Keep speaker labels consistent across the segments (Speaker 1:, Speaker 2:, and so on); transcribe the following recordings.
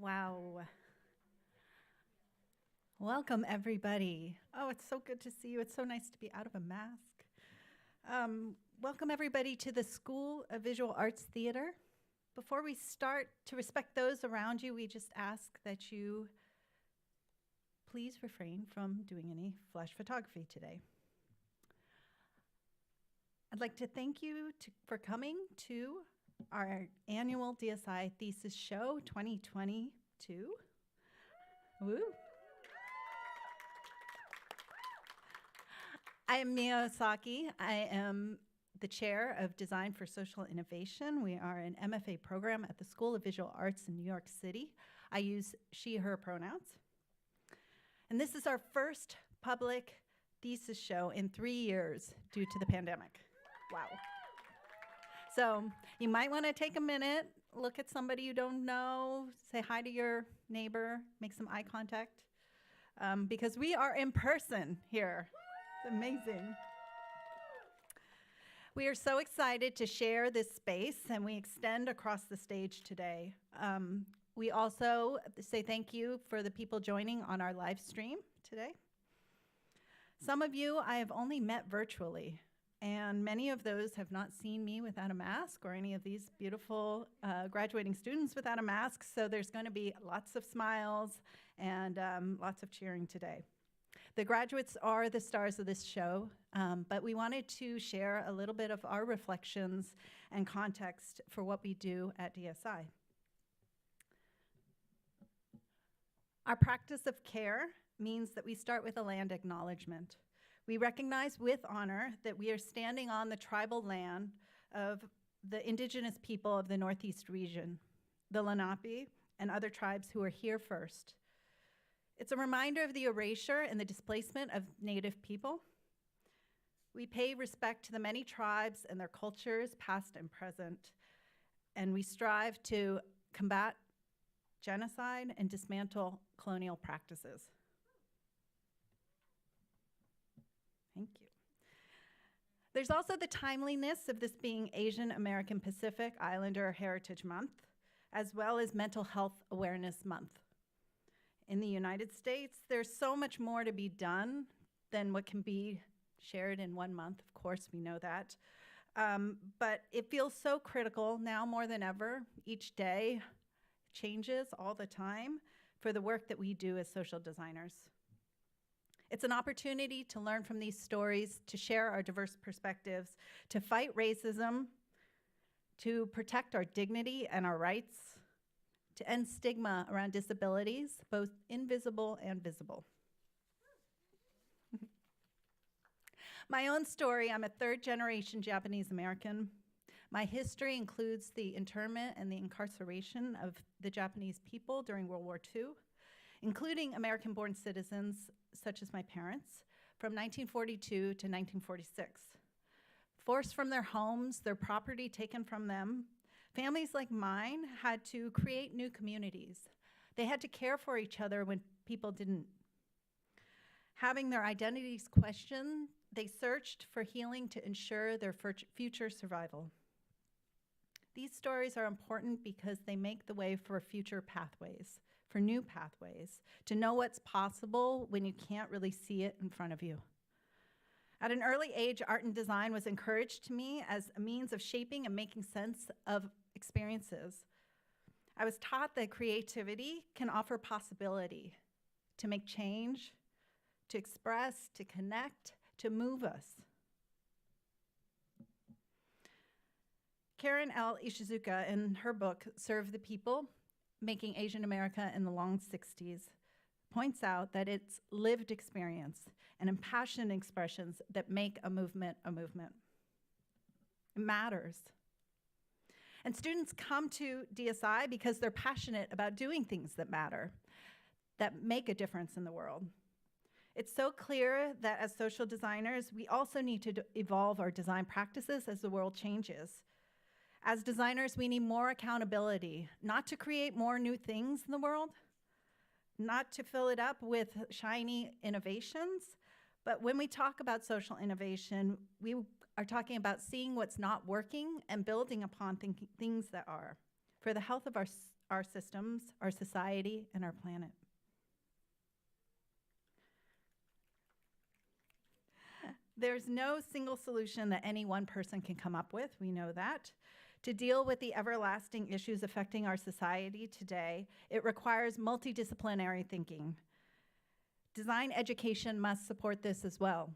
Speaker 1: Wow. Welcome, everybody. Oh, it's so good to see you. It's so nice to be out of a mask. Welcome, everybody, to the School of Visual Arts Theatre. Before we start, to respect those around you, we just ask that you please refrain from doing any flash photography today. I'd like to thank you for coming to our annual DSI Thesis Show 2022. Woo. I am Mia Osaki. I am the chair of Design for Social Innovation. We are an MFA program at the School of Visual Arts in New York City. I use she, her pronouns. And this is our first public thesis show in 3 years due to the pandemic. Wow. So you might want to take a minute, look at somebody you don't know, say hi to your neighbor, make some eye contact, because we are in person here. It's amazing. We are so excited to share this space, and we extend across the stage today. We also say thank you for the people joining on our live stream today. Some of you I have only met virtually, and many of those have not seen me without a mask or any of these beautiful graduating students without a mask, so there's going to be lots of smiles and lots of cheering today. The graduates are the stars of this show, but we wanted to share a little bit of our reflections and context for what we do at DSI. Our practice of care means that we start with a land acknowledgement. We recognize with honor that we are standing on the tribal land of the indigenous people of the Northeast region, the Lenape and other tribes who are here first. It's a reminder of the erasure and the displacement of Native people. We pay respect to the many tribes and their cultures, past and present, and we strive to combat genocide and dismantle colonial practices. Thank you. There's also the timeliness of this being Asian American Pacific Islander Heritage Month, as well as Mental Health Awareness Month. In the United States, there's so much more to be done than what can be shared in 1 month. Of course, we know that. But it feels so critical now more than ever. Each day changes all the time for the work that we do as social designers. It's an opportunity to learn from these stories, to share our diverse perspectives, to fight racism, to protect our dignity and our rights, to end stigma around disabilities, both invisible and visible. My own story, I'm a third-generation Japanese American. My history includes the internment and the incarceration of the Japanese people during World War II, including American-born citizens such as my parents, from 1942 to 1946. Forced from their homes, their property taken from them, families like mine had to create new communities. They had to care for each other when people didn't. Having their identities questioned, they searched for healing to ensure their future survival. These stories are important because they make the way for future pathways, for new pathways, to know what's possible when you can't really see it in front of you. At an early age, art and design was encouraged to me as a means of shaping and making sense of experiences. I was taught that creativity can offer possibility to make change, to express, to connect, to move us. Karen L. Ishizuka, in her book, Serve the People, Making Asian America in the Long 60s, points out that it's lived experience and impassioned expressions that make a movement a movement. It matters. And students come to DSI because they're passionate about doing things that matter, that make a difference in the world. It's so clear that as social designers, we also need to evolve our design practices as the world changes. As designers, we need more accountability, not to create more new things in the world, not to fill it up with shiny innovations, but when we talk about social innovation, we are talking about seeing what's not working and building upon things that are, for the health of our systems, our society, and our planet. There's no single solution that any one person can come up with, we know that. To deal with the everlasting issues affecting our society today, it requires multidisciplinary thinking. Design education must support this as well.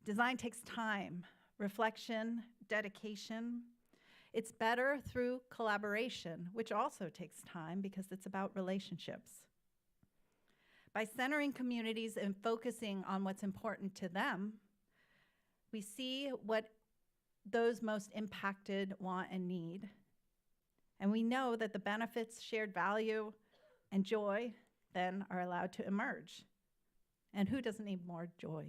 Speaker 1: Design takes time, reflection, dedication. It's better through collaboration, which also takes time because it's about relationships. By centering communities and focusing on what's important to them, we see what those most impacted want and need. And we know that the benefits, shared value, and joy then are allowed to emerge. And who doesn't need more joy?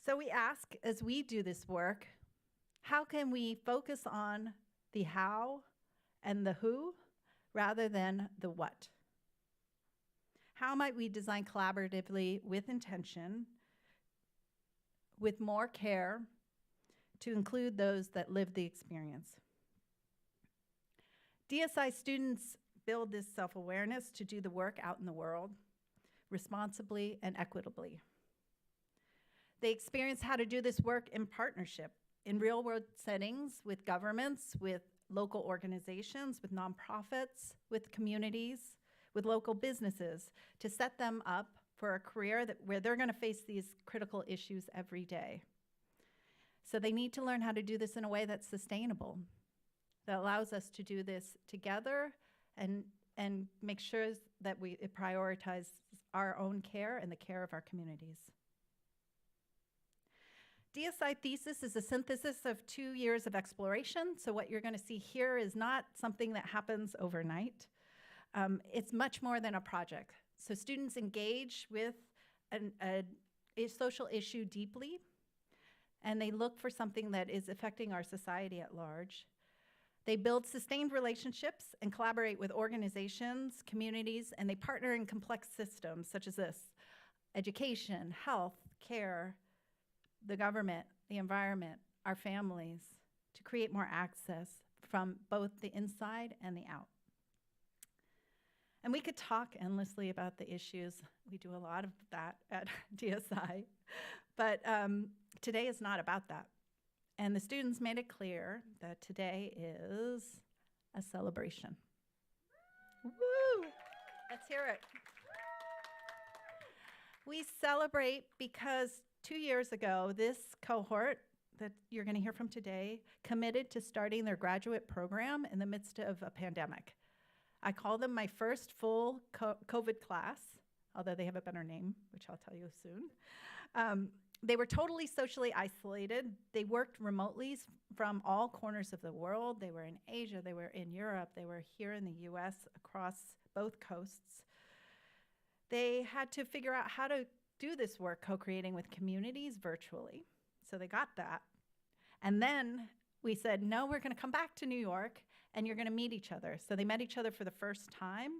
Speaker 1: So we ask, as we do this work, how can we focus on the how and the who rather than the what? How might we design collaboratively with intention, with more care, to include those that live the experience? DSI students build this self-awareness to do the work out in the world responsibly and equitably. They experience how to do this work in partnership, in real-world settings, with governments, with local organizations, with nonprofits, with communities, with local businesses, to set them up for a career where they're going to face these critical issues every day. So they need to learn how to do this in a way that's sustainable, that allows us to do this together and make sure that it prioritizes our own care and the care of our communities. DSI Thesis is a synthesis of 2 years of exploration. So what you're going to see here is not something that happens overnight. It's much more than a project. So students engage with a social issue deeply, and they look for something that is affecting our society at large. They build sustained relationships and collaborate with organizations, communities, and they partner in complex systems such as this: education, health, care, the government, the environment, our families, to create more access from both the inside and the out. And we could talk endlessly about the issues. We do a lot of that at DSI. But today is not about that. And the students made it clear that today is a celebration. Woo! Let's hear it. We celebrate because 2 years ago, this cohort that you're going to hear from today committed to starting their graduate program in the midst of a pandemic. I call them my first full COVID class, although they have a better name, which I'll tell you soon. They were totally socially isolated. They worked remotely from all corners of the world. They were in Asia, they were in Europe, they were here in the US, across both coasts. They had to figure out how to do this work co-creating with communities virtually. So they got that. And then we said, no, we're going to come back to New York and you're going to meet each other. So they met each other for the first time,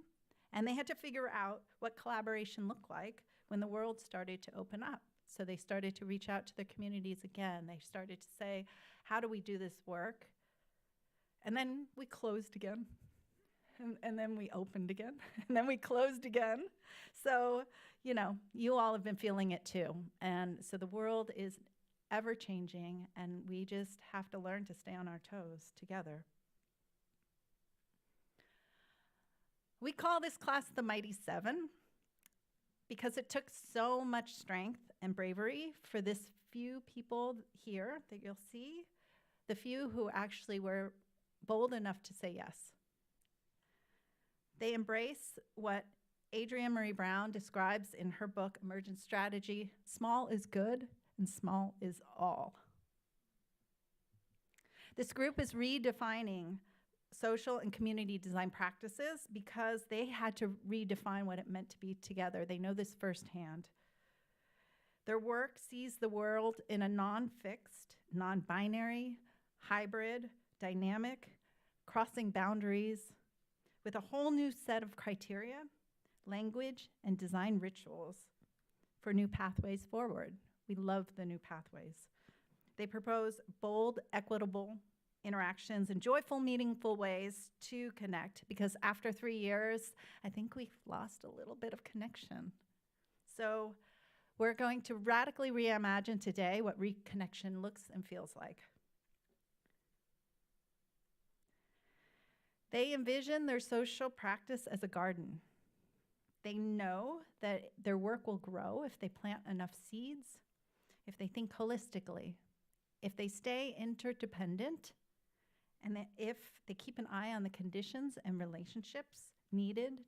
Speaker 1: and they had to figure out what collaboration looked like when the world started to open up. So they started to reach out to their communities again. They started to say, how do we do this work? And then we closed again. And then we opened again. And then we closed again. So, you know, you all have been feeling it too. And so the world is ever changing, and we just have to learn to stay on our toes together. We call this class the Mighty Seven because it took so much strength and bravery for this few people here that you'll see, the few who actually were bold enough to say yes. They embrace what Adrienne Marie Brown describes in her book, Emergent Strategy: small is good and small is all. This group is redefining social and community design practices because they had to redefine what it meant to be together. They know this firsthand. Their work sees the world in a non-fixed, non-binary, hybrid, dynamic, crossing boundaries, with a whole new set of criteria, language, and design rituals for new pathways forward. We love the new pathways. They propose bold, equitable, interactions, and joyful, meaningful ways to connect, because after 3 years, I think we've lost a little bit of connection. So we're going to radically reimagine today what reconnection looks and feels like. They envision their social practice as a garden. They know that their work will grow if they plant enough seeds, if they think holistically, if they stay interdependent, and that if they keep an eye on the conditions and relationships needed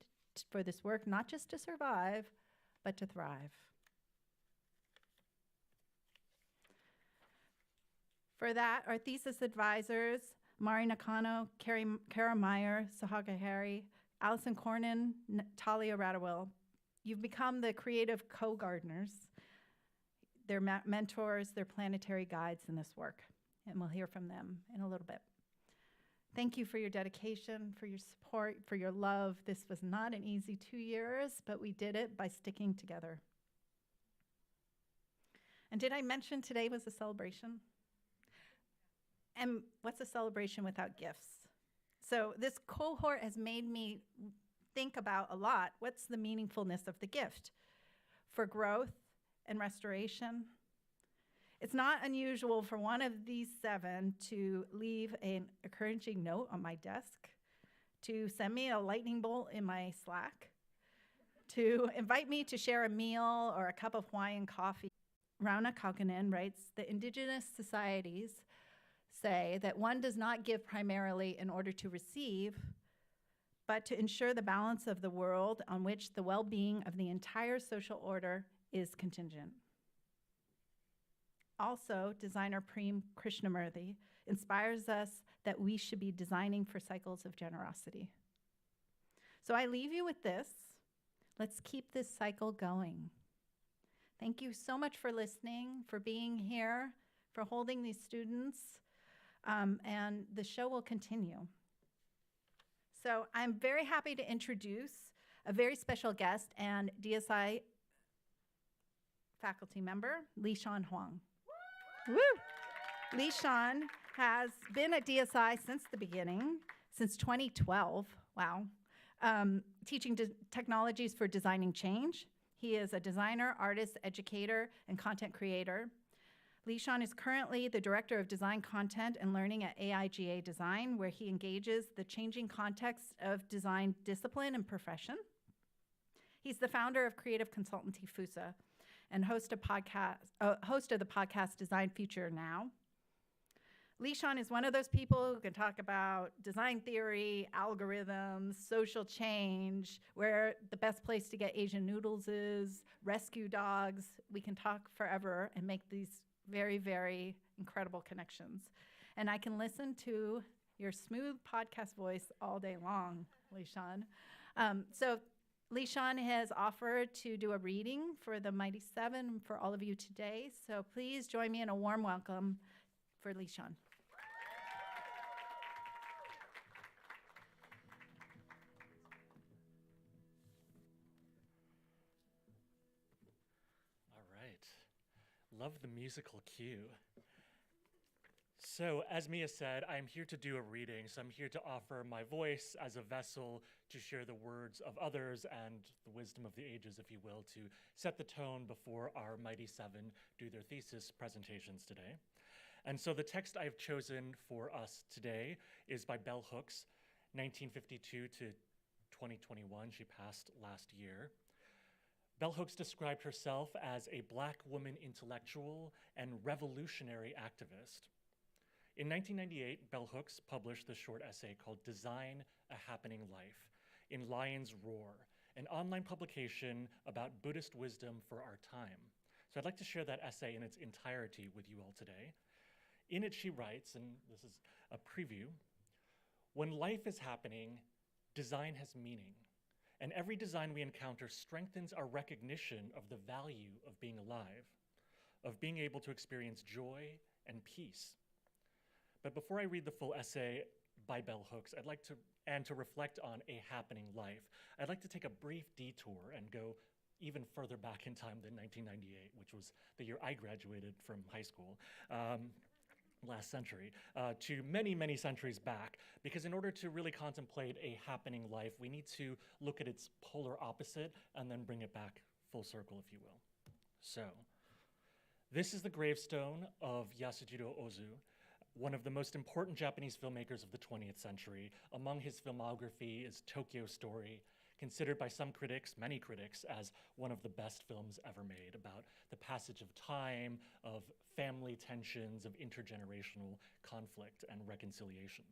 Speaker 1: for this work, not just to survive, but to thrive. For that, our thesis advisors, Mari Nakano, Kara Meyer, Zahra Bukhari, Allison Cornyn, Talia Radawil, you've become the creative co-gardeners, their mentors, their planetary guides in this work, and we'll hear from them in a little bit. Thank you for your dedication, for your support, for your love. This was not an easy 2 years, but we did it by sticking together. And did I mention today was a celebration? And what's a celebration without gifts? So this cohort has made me think about a lot, what's the meaningfulness of the gift for growth and restoration? It's not unusual for one of these 7 to leave an encouraging note on my desk, to send me a lightning bolt in my Slack, to invite me to share a meal or a cup of Hawaiian coffee. Rauna Kaukonen writes, the indigenous societies say that one does not give primarily in order to receive, but to ensure the balance of the world on which the well-being of the entire social order is contingent. Also, designer Prem Krishnamurthy inspires us that we should be designing for cycles of generosity. So I leave you with this. Let's keep this cycle going. Thank you so much for listening, for being here, for holding these students, and the show will continue. So I'm very happy to introduce a very special guest and DSI faculty member, Shawn Huang. Woo! Shawn has been at DSI since the beginning, since 2012, wow, teaching technologies for designing change. He is a designer, artist, educator, and content creator. Shawn is currently the Director of Design Content and Learning at AIGA Design, where he engages the changing context of design discipline and profession. He's the founder of creative consultancy FUSA and host of the podcast Design Future Now. Shawn is one of those people who can talk about design theory, algorithms, social change, where the best place to get Asian noodles is, rescue dogs. We can talk forever and make these very, very incredible connections. And I can listen to your smooth podcast voice all day long, Shawn. So Shawn has offered to do a reading for the Mighty Seven for all of you today. So please join me in a warm welcome for Shawn.
Speaker 2: All right. Love the musical cue. So, as Mia said, I'm here to do a reading. So I'm here to offer my voice as a vessel to share the words of others and the wisdom of the ages, if you will, to set the tone before our Mighty Seven do their thesis presentations today. And so the text I've chosen for us today is by Bell Hooks, 1952 to 2021. She passed last year. Bell Hooks described herself as a Black woman intellectual and revolutionary activist. In 1998, Bell Hooks published the short essay called Design a Happening Life in Lion's Roar, an online publication about Buddhist wisdom for our time. So I'd like to share that essay in its entirety with you all today. In it, she writes, and this is a preview, when life is happening, design has meaning, and every design we encounter strengthens our recognition of the value of being alive, of being able to experience joy and peace. But before I read the full essay by Bell Hooks, I'd like to reflect on a happening life. I'd like to take a brief detour and go even further back in time than 1998, which was the year I graduated from high school. last century, to many, many centuries back, because in order to really contemplate a happening life, we need to look at its polar opposite and then bring it back full circle, if you will. So, this is the gravestone of Yasujiro Ozu, one of the most important Japanese filmmakers of the 20th century. Among his filmography is Tokyo Story, considered by some critics, many critics, as one of the best films ever made, about the passage of time, of family tensions, of intergenerational conflict and reconciliation.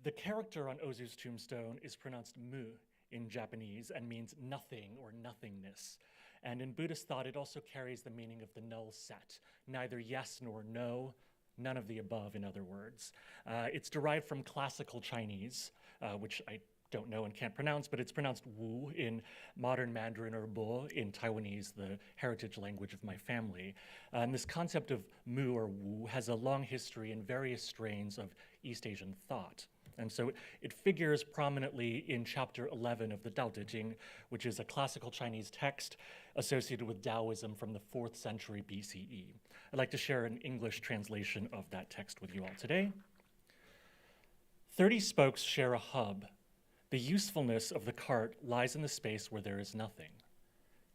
Speaker 2: The character on Ozu's tombstone is pronounced mu in Japanese and means nothing or nothingness. And in Buddhist thought, it also carries the meaning of the null set, neither yes nor no, none of the above, in other words. It's derived from classical Chinese, which I don't know and can't pronounce, but it's pronounced wu in modern Mandarin, or bo in Taiwanese, the heritage language of my family. And this concept of mu or wu has a long history in various strains of East Asian thought. And so it figures prominently in chapter 11 of the Tao Te Ching, which is a classical Chinese text associated with Taoism from the 4th century BCE. I'd like to share an English translation of that text with you all today. 30 spokes share a hub. The usefulness of the cart lies in the space where there is nothing.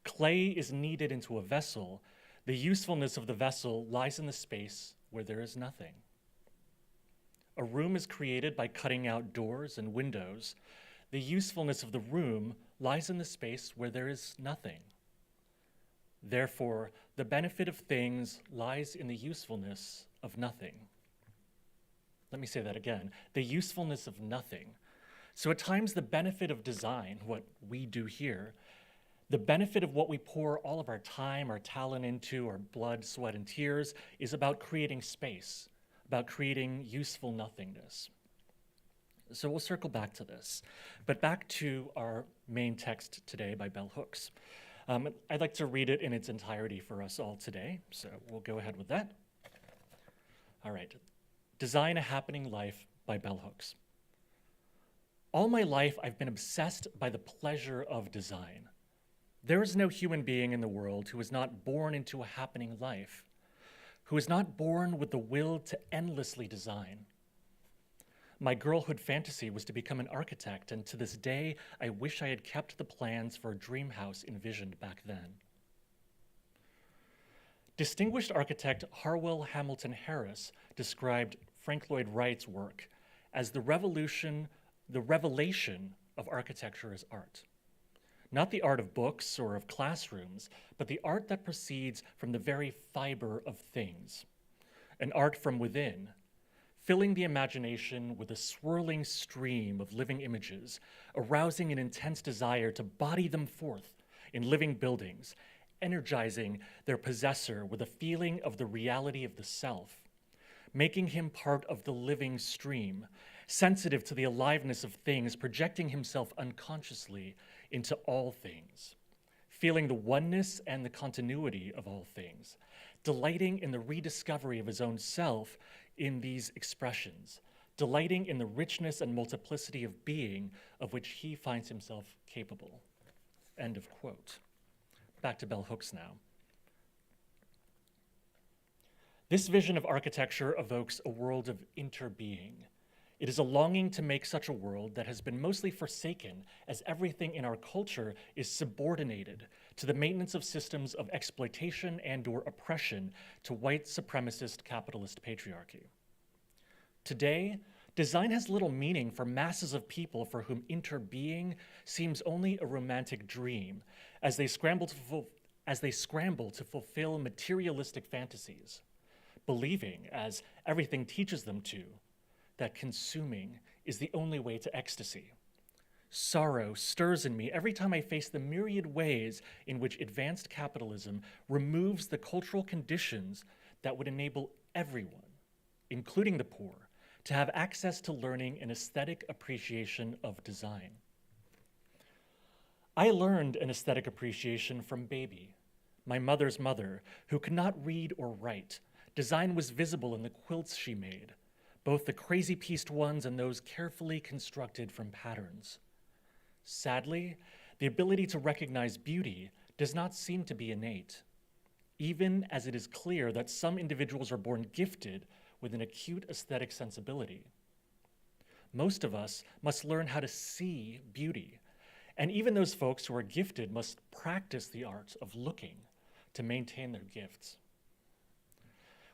Speaker 2: Clay is kneaded into a vessel. The usefulness of the vessel lies in the space where there is nothing. A room is created by cutting out doors and windows. The usefulness of the room lies in the space where there is nothing. Therefore, the benefit of things lies in the usefulness of nothing. Let me say that again. The usefulness of nothing. So at times, the benefit of design, what we do here, the benefit of what we pour all of our time, our talent into, our blood, sweat, and tears, is about creating space, about creating useful nothingness. So we'll circle back to this. But back to our main text today by bell hooks. I'd like to read it in its entirety for us all today, so we'll go ahead with that. All right. Design a Happening Life by bell hooks. All my life, I've been obsessed by the pleasure of design. There is no human being in the world who is not born into a happening life, who is not born with the will to endlessly design. My girlhood fantasy was to become an architect, and to this day, I wish I had kept the plans for a dream house envisioned back then. Distinguished architect Harwell Hamilton Harris described Frank Lloyd Wright's work as the revelation of architecture as art. Not the art of books or of classrooms, but the art that proceeds from the very fiber of things. An art from within, filling the imagination with a swirling stream of living images, arousing an intense desire to body them forth in living buildings, energizing their possessor with a feeling of the reality of the self, making him part of the living stream, sensitive to the aliveness of things, projecting himself unconsciously into all things, feeling the oneness and the continuity of all things, delighting in the rediscovery of his own self in these expressions, delighting in the richness and multiplicity of being of which he finds himself capable. End of quote. Back to bell hooks now. This vision of architecture evokes a world of interbeing. It is a longing to make such a world that has been mostly forsaken, as everything in our culture is subordinated to the maintenance of systems of exploitation and/or oppression to white supremacist capitalist patriarchy. Today, design has little meaning for masses of people for whom interbeing seems only a romantic dream, as they scramble to fulfill materialistic fantasies, believing, as everything teaches them to, that consuming is the only way to ecstasy. Sorrow stirs in me every time I face the myriad ways in which advanced capitalism removes the cultural conditions that would enable everyone, including the poor, to have access to learning an aesthetic appreciation of design. I learned an aesthetic appreciation from Baby, my mother's mother, who could not read or write. Design was visible in the quilts she made, both the crazy-pieced ones and those carefully constructed from patterns. Sadly, the ability to recognize beauty does not seem to be innate. even as it is clear that some individuals are born gifted with an acute aesthetic sensibility. Most of us must learn how to see beauty, and even those folks who are gifted must practice the art of looking to maintain their gifts.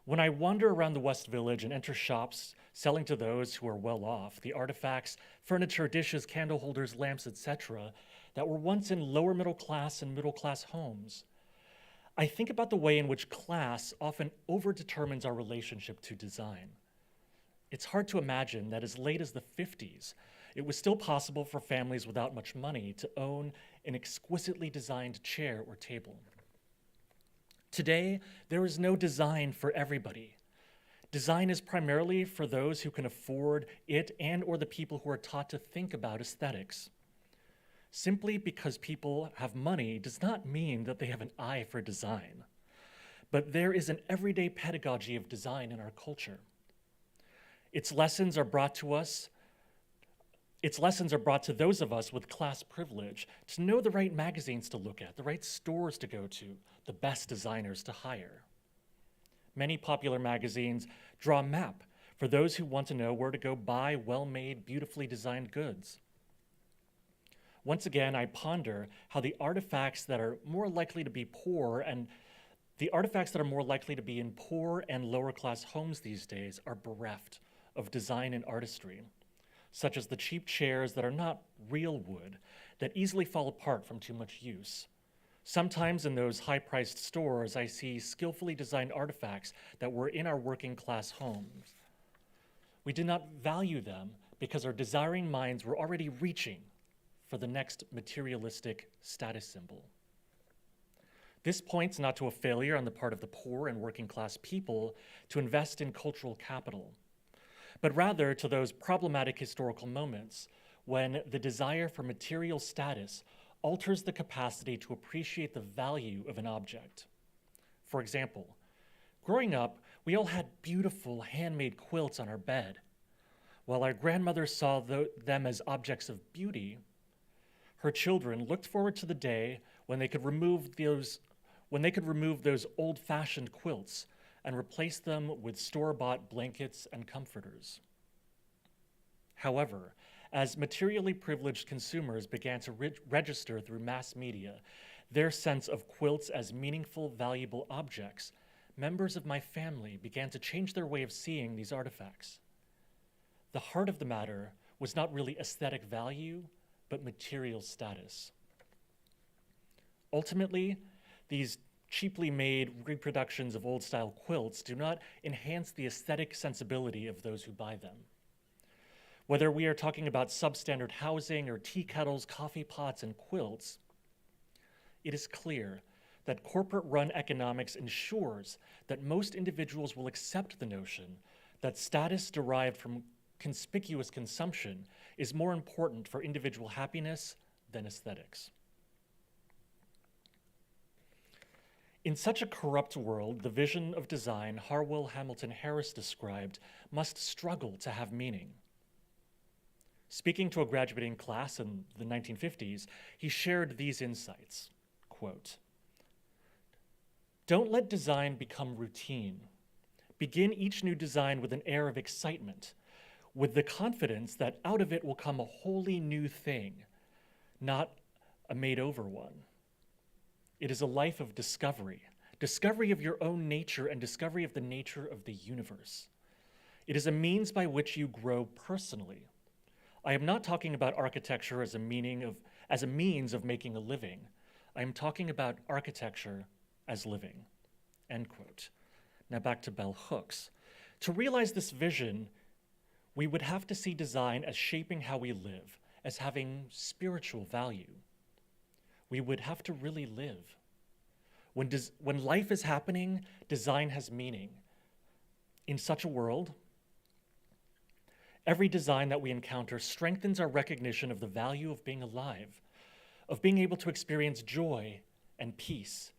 Speaker 2: When I wander around the West Village and enter shops selling to those who are well off the artifacts, furniture, dishes, candle holders, lamps, etc., that were once in lower middle class and middle class homes, I think about the way in which class often overdetermines our relationship to design. It's hard to imagine that as late as the 50s, it was still possible for families without much money to own an exquisitely designed chair or table. Today, there is no design for everybody. Design is primarily for those who can afford it and or the people who are taught to think about aesthetics. Simply because people have money does not mean that they have an eye for design. But there is an everyday pedagogy of design in our culture. Its lessons are brought to those of us with class privilege to know the right magazines to look at, the right stores to go to, the best designers to hire. Many popular magazines draw a map for those who want to know where to go buy well-made, beautifully designed goods. Once again, I ponder how the artifacts that are more likely to be in poor and lower class homes these days are bereft of design and artistry, such as the cheap chairs that are not real wood, that easily fall apart from too much use. Sometimes in those high-priced stores, I see skillfully designed artifacts that were in our working class homes. We did not value them because our desiring minds were already reaching for the next materialistic status symbol. This points not to a failure on the part of the poor and working class people to invest in cultural capital, but rather to those problematic historical moments when the desire for material status alters the capacity to appreciate the value of an object. For example, growing up, we all had beautiful handmade quilts on our bed. While our grandmother saw them as objects of beauty, her children looked forward to the day when they could remove those old-fashioned quilts and replace them with store-bought blankets and comforters. However, as materially privileged consumers began to register through mass media their sense of quilts as meaningful, valuable objects, members of my family began to change their way of seeing these artifacts. The heart of the matter was not really aesthetic value, but material status. Ultimately, these cheaply made reproductions of old-style quilts do not enhance the aesthetic sensibility of those who buy them. Whether we are talking about substandard housing or tea kettles, coffee pots, and quilts, it is clear that corporate-run economics ensures that most individuals will accept the notion that status derived from conspicuous consumption is more important for individual happiness than aesthetics. In such a corrupt world, the vision of design Harwell Hamilton Harris described must struggle to have meaning. Speaking to a graduating class in the 1950s, he shared these insights, quote, "Don't let design become routine. Begin each new design with an air of excitement, with the confidence that out of it will come a wholly new thing, not a made-over one. It is a life of discovery of your own nature and discovery of the nature of the universe. It is a means by which you grow personally. I am not talking about architecture as a means of making a living. I am talking about architecture as living," end quote. Now back to bell hooks. To realize this vision, we would have to see design as shaping how we live, as having spiritual value. We would have to really live. When life is happening, design has meaning. In such a world, every design that we encounter strengthens our recognition of the value of being alive, of being able to experience joy and peace.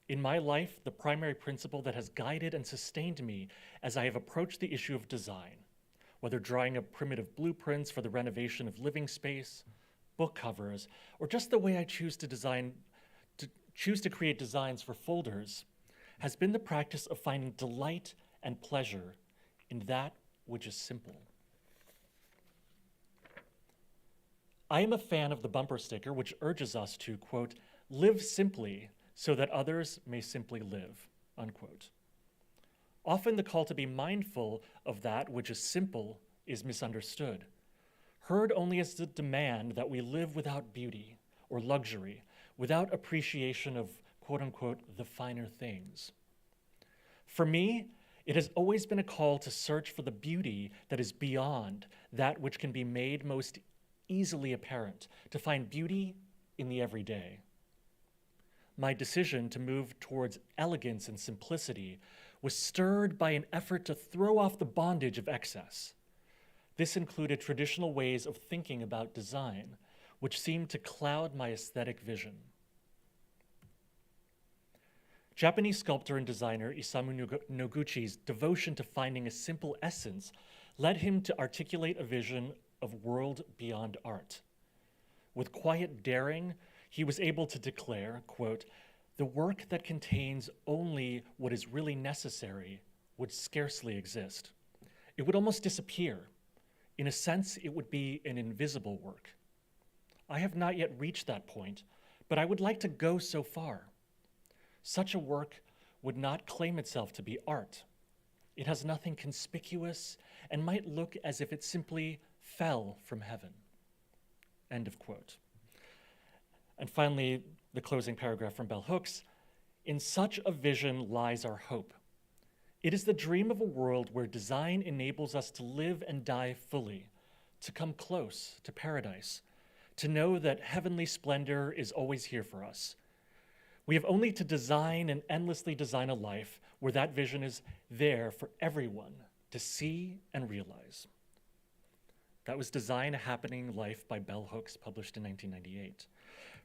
Speaker 2: In my life, the primary principle that has guided and sustained me as I have approached the issue of design, whether drawing up primitive blueprints for the renovation of living space, book covers, or just the way I choose to create designs for folders, has been the practice of finding delight and pleasure in that which is simple. I am a fan of the bumper sticker, which urges us to, quote, live simply so that others may simply live, unquote. Often the call to be mindful of that which is simple is misunderstood, heard only as the demand that we live without beauty or luxury, without appreciation of, quote unquote, the finer things. For me, it has always been a call to search for the beauty that is beyond that which can be made most easily apparent, to find beauty in the everyday. My decision to move towards elegance and simplicity was stirred by an effort to throw off the bondage of excess. This included traditional ways of thinking about design, which seemed to cloud my aesthetic vision. Japanese sculptor and designer Isamu Noguchi's devotion to finding a simple essence led him to articulate a vision of world beyond art. With quiet daring, he was able to declare, quote, the work that contains only what is really necessary would scarcely exist. It would almost disappear. In a sense, it would be an invisible work. I have not yet reached that point, but I would like to go so far. Such a work would not claim itself to be art. It has nothing conspicuous and might look as if it simply fell from heaven. End of quote. And finally, the closing paragraph from Bell Hooks, in such a vision lies our hope. It is the dream of a world where design enables us to live and die fully, to come close to paradise, to know that heavenly splendor is always here for us. We have only to design and endlessly design a life where that vision is there for everyone to see and realize. That was Design a Happening Life by Bell Hooks, published in 1998.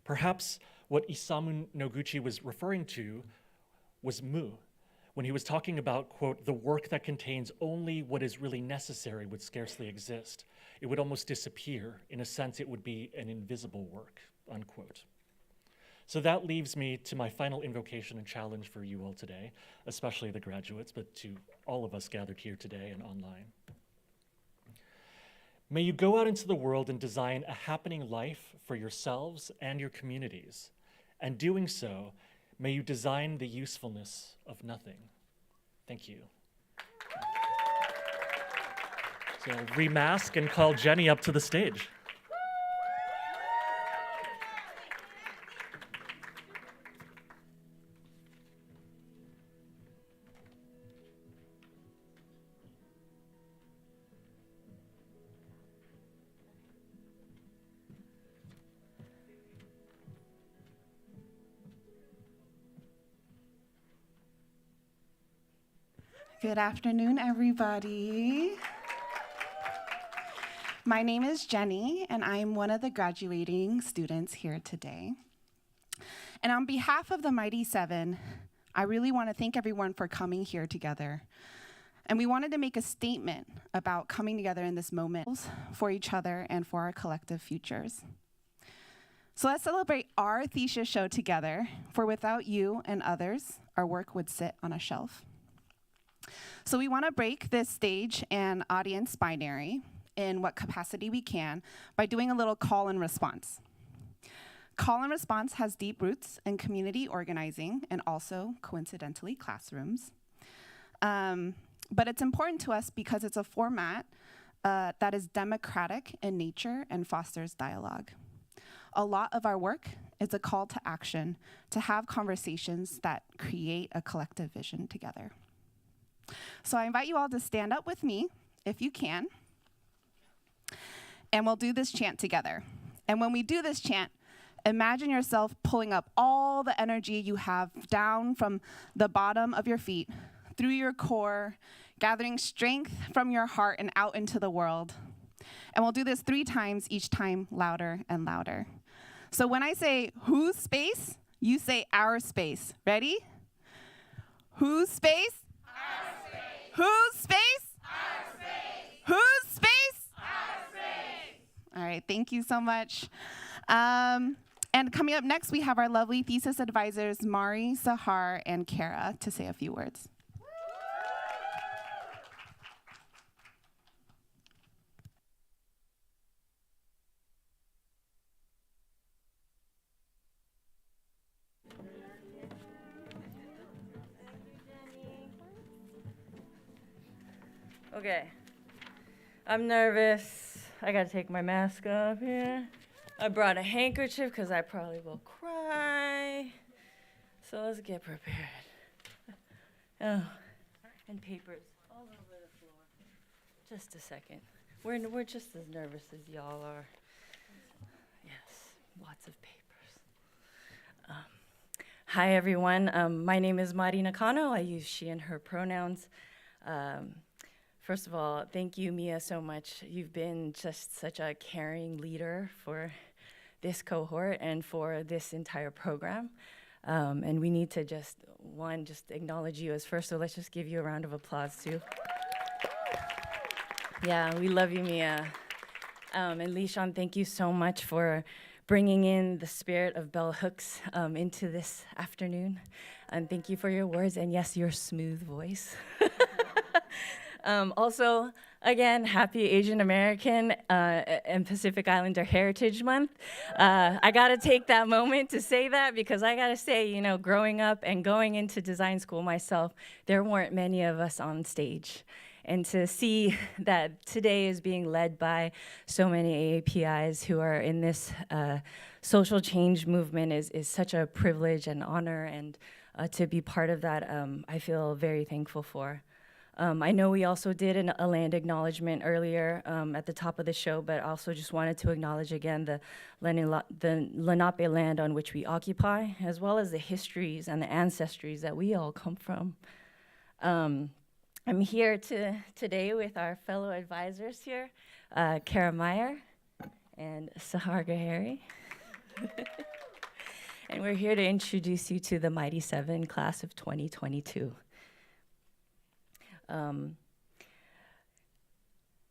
Speaker 2: Perhaps what Isamu Noguchi was referring to was Mu, when he was talking about, quote, the work that contains only what is really necessary would scarcely exist. It would almost disappear. In a sense, it would be an invisible work, unquote. So that leaves me to my final invocation and challenge for you all today, especially the graduates, but to all of us gathered here today and online. May you go out into the world and design a happening life for yourselves and your communities. And doing so, may you design the usefulness of nothing. Thank you. So remask and call Jenny up to the stage.
Speaker 3: Good afternoon, everybody. My name is Jenny, and I'm one of the graduating students here today. And on behalf of the Mighty Seven, I really want to thank everyone for coming here together. And we wanted to make a statement about coming together in this moment for each other and for our collective futures. So let's celebrate our thesis show together, for without you and others, our work would sit on a shelf. So we want to break this stage and audience binary in what capacity we can by doing a little call and response. Call and response has deep roots in community organizing and also, coincidentally, classrooms. But it's important to us because it's a format that is democratic in nature and fosters dialogue. A lot of our work is a call to action to have conversations that create a collective vision together. So I invite you all to stand up with me, if you can, and we'll do this chant together. And when we do this chant, imagine yourself pulling up all the energy you have down from the bottom of your feet, through your core, gathering strength from your heart and out into the world. And we'll do this 3 times, each time louder and louder. So when I say whose space, you say our space. Ready? Whose space? Whose space? Our space. Whose space? Our space. All right, thank you so much. And coming up next, we have our lovely thesis advisors, Mari, Zahar, and Kara, to say a few words.
Speaker 4: Okay, I'm nervous. I gotta take my mask off here. I brought a handkerchief because I probably will cry. So let's get prepared. Oh, and papers all over the floor. Just a second. We're just as nervous as y'all are. Yes, lots of papers. Hi everyone. My name is Mari Nakano. I use she and her pronouns. First of all, thank you, Mia, so much. You've been just such a caring leader for this cohort and for this entire program. And we need to just acknowledge you as first, so let's just give you a round of applause, too. Yeah, we love you, Mia. And Lishan, thank you so much for bringing in the spirit of bell hooks into this afternoon. And thank you for your words, and yes, your smooth voice. Also, again, happy Asian American and Pacific Islander Heritage Month. I gotta take that moment to say that because I gotta say, you know, growing up and going into design school myself, there weren't many of us on stage. And to see that today is being led by so many AAPIs who are in this social change movement is such a privilege and honor, and to be part of that, I feel very thankful for. I know we also did a land acknowledgement earlier at the top of the show, but also just wanted to acknowledge again the Lenape land on which we occupy, as well as the histories and the ancestries that we all come from. I'm here today with our fellow advisors here, Kara Meyer and Zahra Bukhari. And we're here to introduce you to the Mighty Seven class of 2022.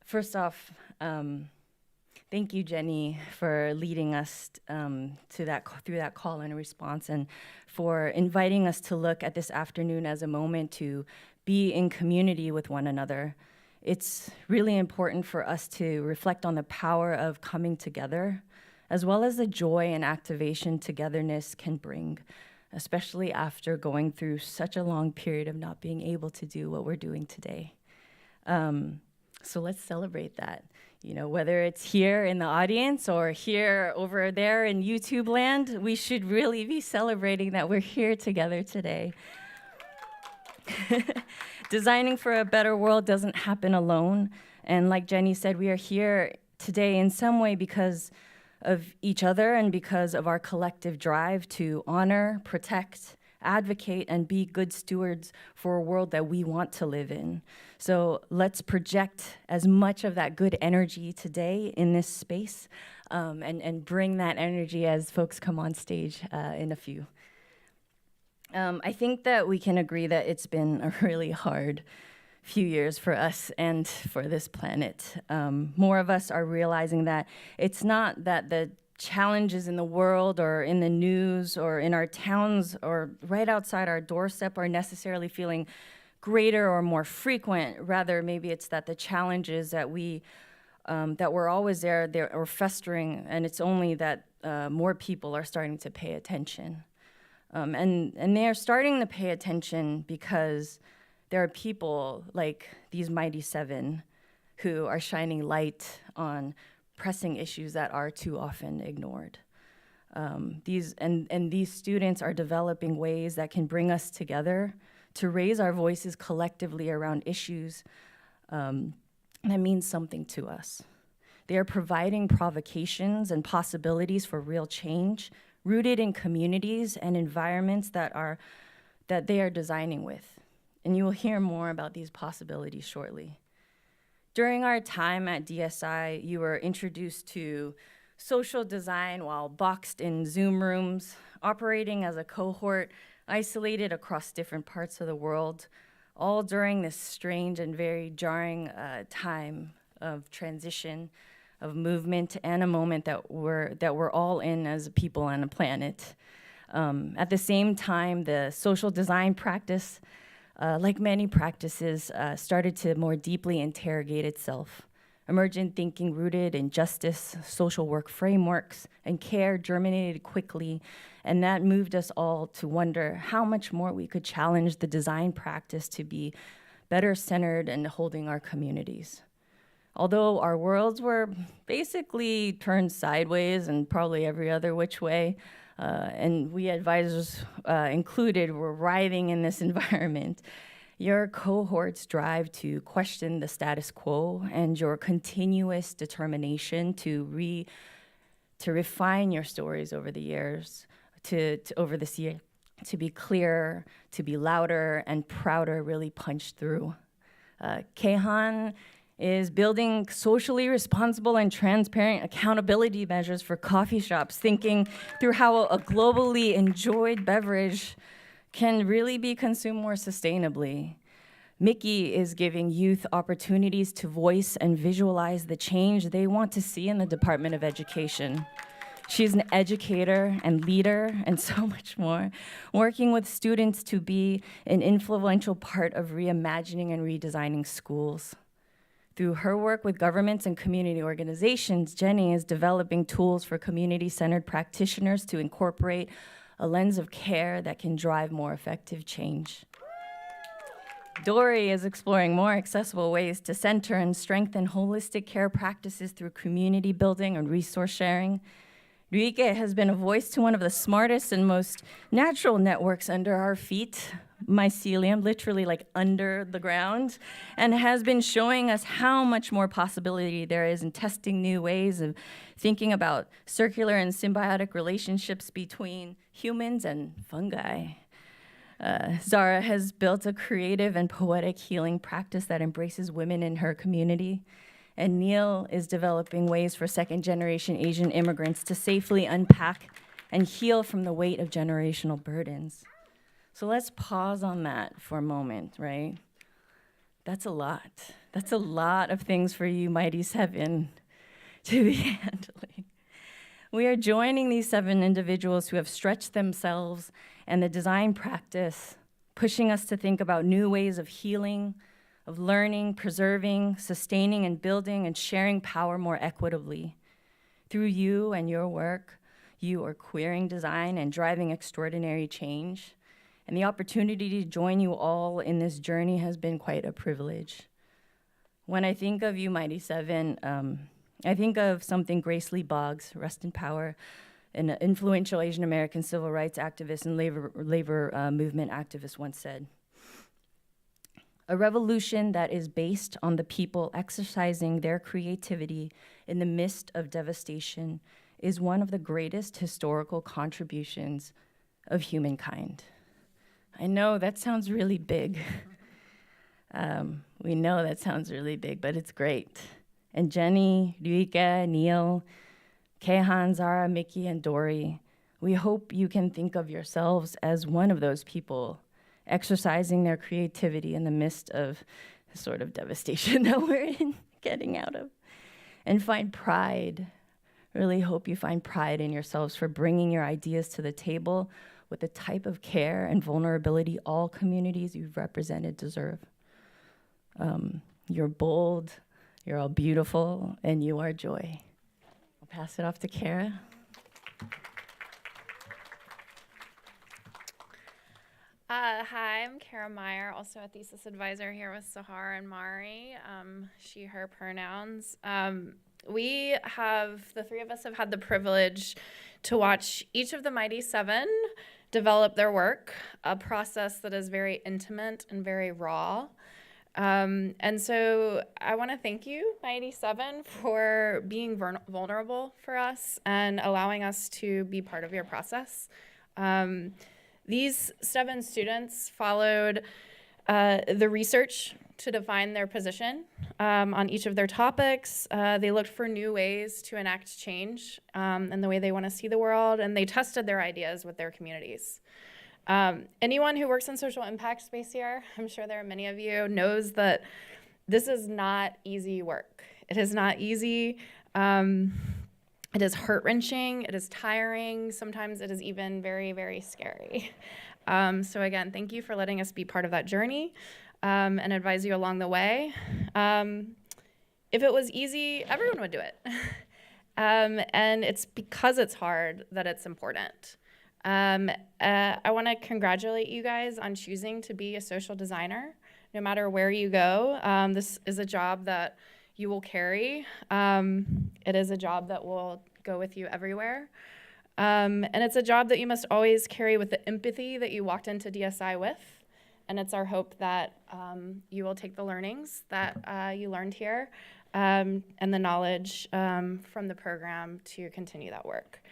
Speaker 4: First off, thank you, Jenny, for leading us through that call and response, and for inviting us to look at this afternoon as a moment to be in community with one another. It's really important for us to reflect on the power of coming together, as well as the joy and activation togetherness can bring, especially after going through such a long period of not being able to do what we're doing today. So let's celebrate that. You know, whether it's here in the audience or here over there in YouTube land, we should really be celebrating that we're here together today. Designing for a better world doesn't happen alone. And like Jenny said, we are here today in some way because of each other and because of our collective drive to honor, protect, advocate, and be good stewards for a world that we want to live in. So let's project as much of that good energy today in this space and bring that energy as folks come on stage in a few. I think that we can agree that it's been a really hard few years for us and for this planet. More of us are realizing that it's not that the challenges in the world or in the news or in our towns or right outside our doorstep are necessarily feeling greater or more frequent. Rather, maybe it's that the challenges that that were always there, they're festering, and it's only that more people are starting to pay attention. And they are starting to pay attention because there are people like these Mighty Seven who are shining light on pressing issues that are too often ignored. These students are developing ways that can bring us together to raise our voices collectively around issues that mean something to us. They are providing provocations and possibilities for real change, rooted in communities and environments that they are designing with. And you will hear more about these possibilities shortly. During our time at DSI, you were introduced to social design while boxed in Zoom rooms, operating as a cohort, isolated across different parts of the world, all during this strange and very jarring time of transition of movement and a moment that we're all in as a people on a planet. At the same time, the social design practice, like many practices, started to more deeply interrogate itself. Emergent thinking rooted in justice, social work frameworks, and care germinated quickly, and that moved us all to wonder how much more we could challenge the design practice to be better centered and holding our communities. Although our worlds were basically turned sideways and probably every other which way, and we advisors included were writhing in this environment, your cohort's drive to question the status quo and your continuous determination to refine your stories over the years, over this year, to be clearer, to be louder and prouder really punched through. Kehan is building socially responsible and transparent accountability measures for coffee shops, thinking through how a globally enjoyed beverage can really be consumed more sustainably. Mickey is giving youth opportunities to voice and visualize the change they want to see in the Department of Education. She's an educator and leader and so much more, working with students to be an influential part of reimagining and redesigning schools. Through her work with governments and community organizations, Jenny is developing tools for community-centered practitioners to incorporate a lens of care that can drive more effective change. Dori is exploring more accessible ways to center and strengthen holistic care practices through community building and resource sharing. Ruike has been a voice to one of the smartest and most natural networks under our feet, mycelium, literally like under the ground, and has been showing us how much more possibility there is in testing new ways of thinking about circular and symbiotic relationships between humans and fungi. Zahra has built a creative and poetic healing practice that embraces women in her community. And Neil is developing ways for second-generation Asian immigrants to safely unpack and heal from the weight of generational burdens. So let's pause on that for a moment, right? That's a lot. That's a lot of things for you, Mighty Seven, to be handling. We are joining these 7 individuals who have stretched themselves and the design practice, pushing us to think about new ways of healing, of learning, preserving, sustaining, and building and sharing power more equitably. Through you and your work, you are queering design and driving extraordinary change. And the opportunity to join you all in this journey has been quite a privilege. When I think of you, Mighty Seven, I think of something Grace Lee Boggs, rest in power, an influential Asian American civil rights activist and labor movement activist once said. A revolution that is based on the people exercising their creativity in the midst of devastation is one of the greatest historical contributions of humankind. I know that sounds really big. We know that sounds really big, but it's great. And Jenny, Ruike, Neil, Kehan, Zahra, Mickey, and Dori, we hope you can think of yourselves as one of those people exercising their creativity in the midst of the sort of devastation that we're getting out of. And find pride. Really hope you find pride in yourselves for bringing your ideas to the table with the type of care and vulnerability all communities you've represented deserve. You're bold, you're all beautiful, and you are joy. I'll pass it off to Kara.
Speaker 5: Hi, I'm Kara Meyer, also a thesis advisor here with Zahra and Mari, she, her pronouns. The 3 of us have had the privilege to watch each of the Mighty Seven develop their work, a process that is very intimate and very raw. And so I want to thank you, Mighty Seven, for being vulnerable for us and allowing us to be part of your process. These 7 students followed the research to define their position on each of their topics. They looked for new ways to enact change in the way they want to see the world, and they tested their ideas with their communities. Anyone who works in social impact space here, I'm sure there are many of you, knows that this is not easy work. It is not easy. It is heart-wrenching, it is tiring, sometimes it is even very, very scary. So again, thank you for letting us be part of that journey and advise you along the way. If it was easy, everyone would do it. And it's because it's hard that it's important. I want to congratulate you guys on choosing to be a social designer. No matter where you go, this is a job that you will carry. It is a job that will go with you everywhere. And it's a job that you must always carry with the empathy that you walked into DSI with. And it's our hope that you will take the learnings that you learned here and the knowledge from the program to continue that work.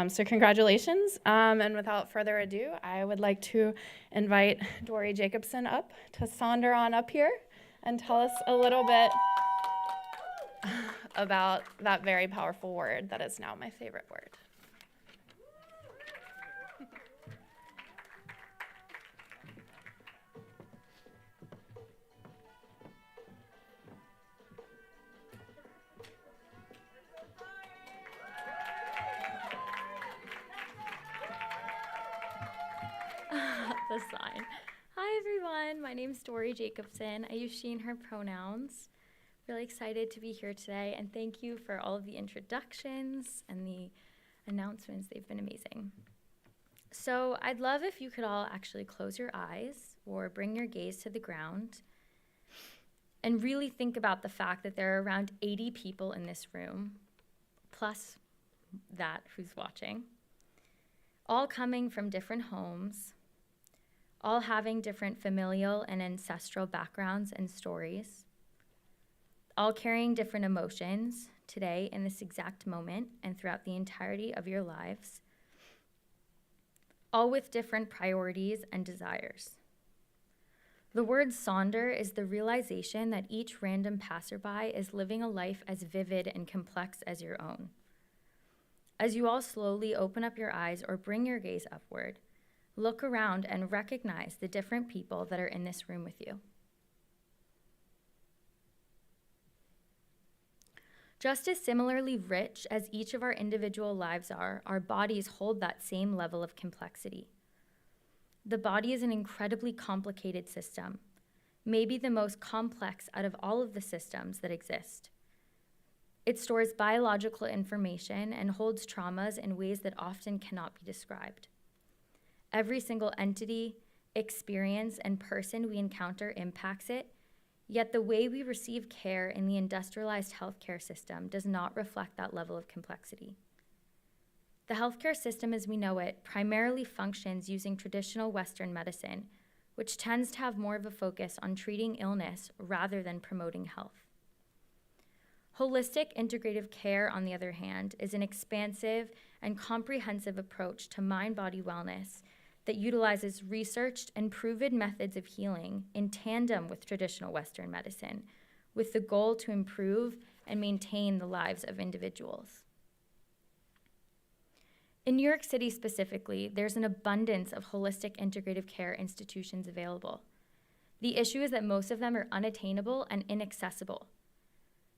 Speaker 5: So congratulations. And without further ado, I would like to invite Dori Jacobson up to saunter on up here and tell us a little bit about that very powerful word that is now my favorite word.
Speaker 6: The sign. Hi everyone, my name's Dori Jacobson. I use she and her pronouns. Really excited to be here today, and thank you for all of the introductions and the announcements. They've been amazing. So I'd love if you could all actually close your eyes or bring your gaze to the ground and really think about the fact that there are around 80 people in this room, plus that who's watching, all coming from different homes, all having different familial and ancestral backgrounds and stories, all carrying different emotions today in this exact moment and throughout the entirety of your lives, all with different priorities and desires. The word sonder is the realization that each random passerby is living a life as vivid and complex as your own. As you all slowly open up your eyes or bring your gaze upward, look around and recognize the different people that are in this room with you. Just as similarly rich as each of our individual lives are, our bodies hold that same level of complexity. The body is an incredibly complicated system, maybe the most complex out of all of the systems that exist. It stores biological information and holds traumas in ways that often cannot be described. Every single entity, experience, and person we encounter impacts it, yet the way we receive care in the industrialized healthcare system does not reflect that level of complexity. The healthcare system as we know it primarily functions using traditional Western medicine, which tends to have more of a focus on treating illness rather than promoting health. Holistic integrative care, on the other hand, is an expansive and comprehensive approach to mind-body wellness that utilizes researched and proven methods of healing in tandem with traditional Western medicine, with the goal to improve and maintain the lives of individuals. In New York City specifically, there's an abundance of holistic integrative care institutions available. The issue is that most of them are unattainable and inaccessible.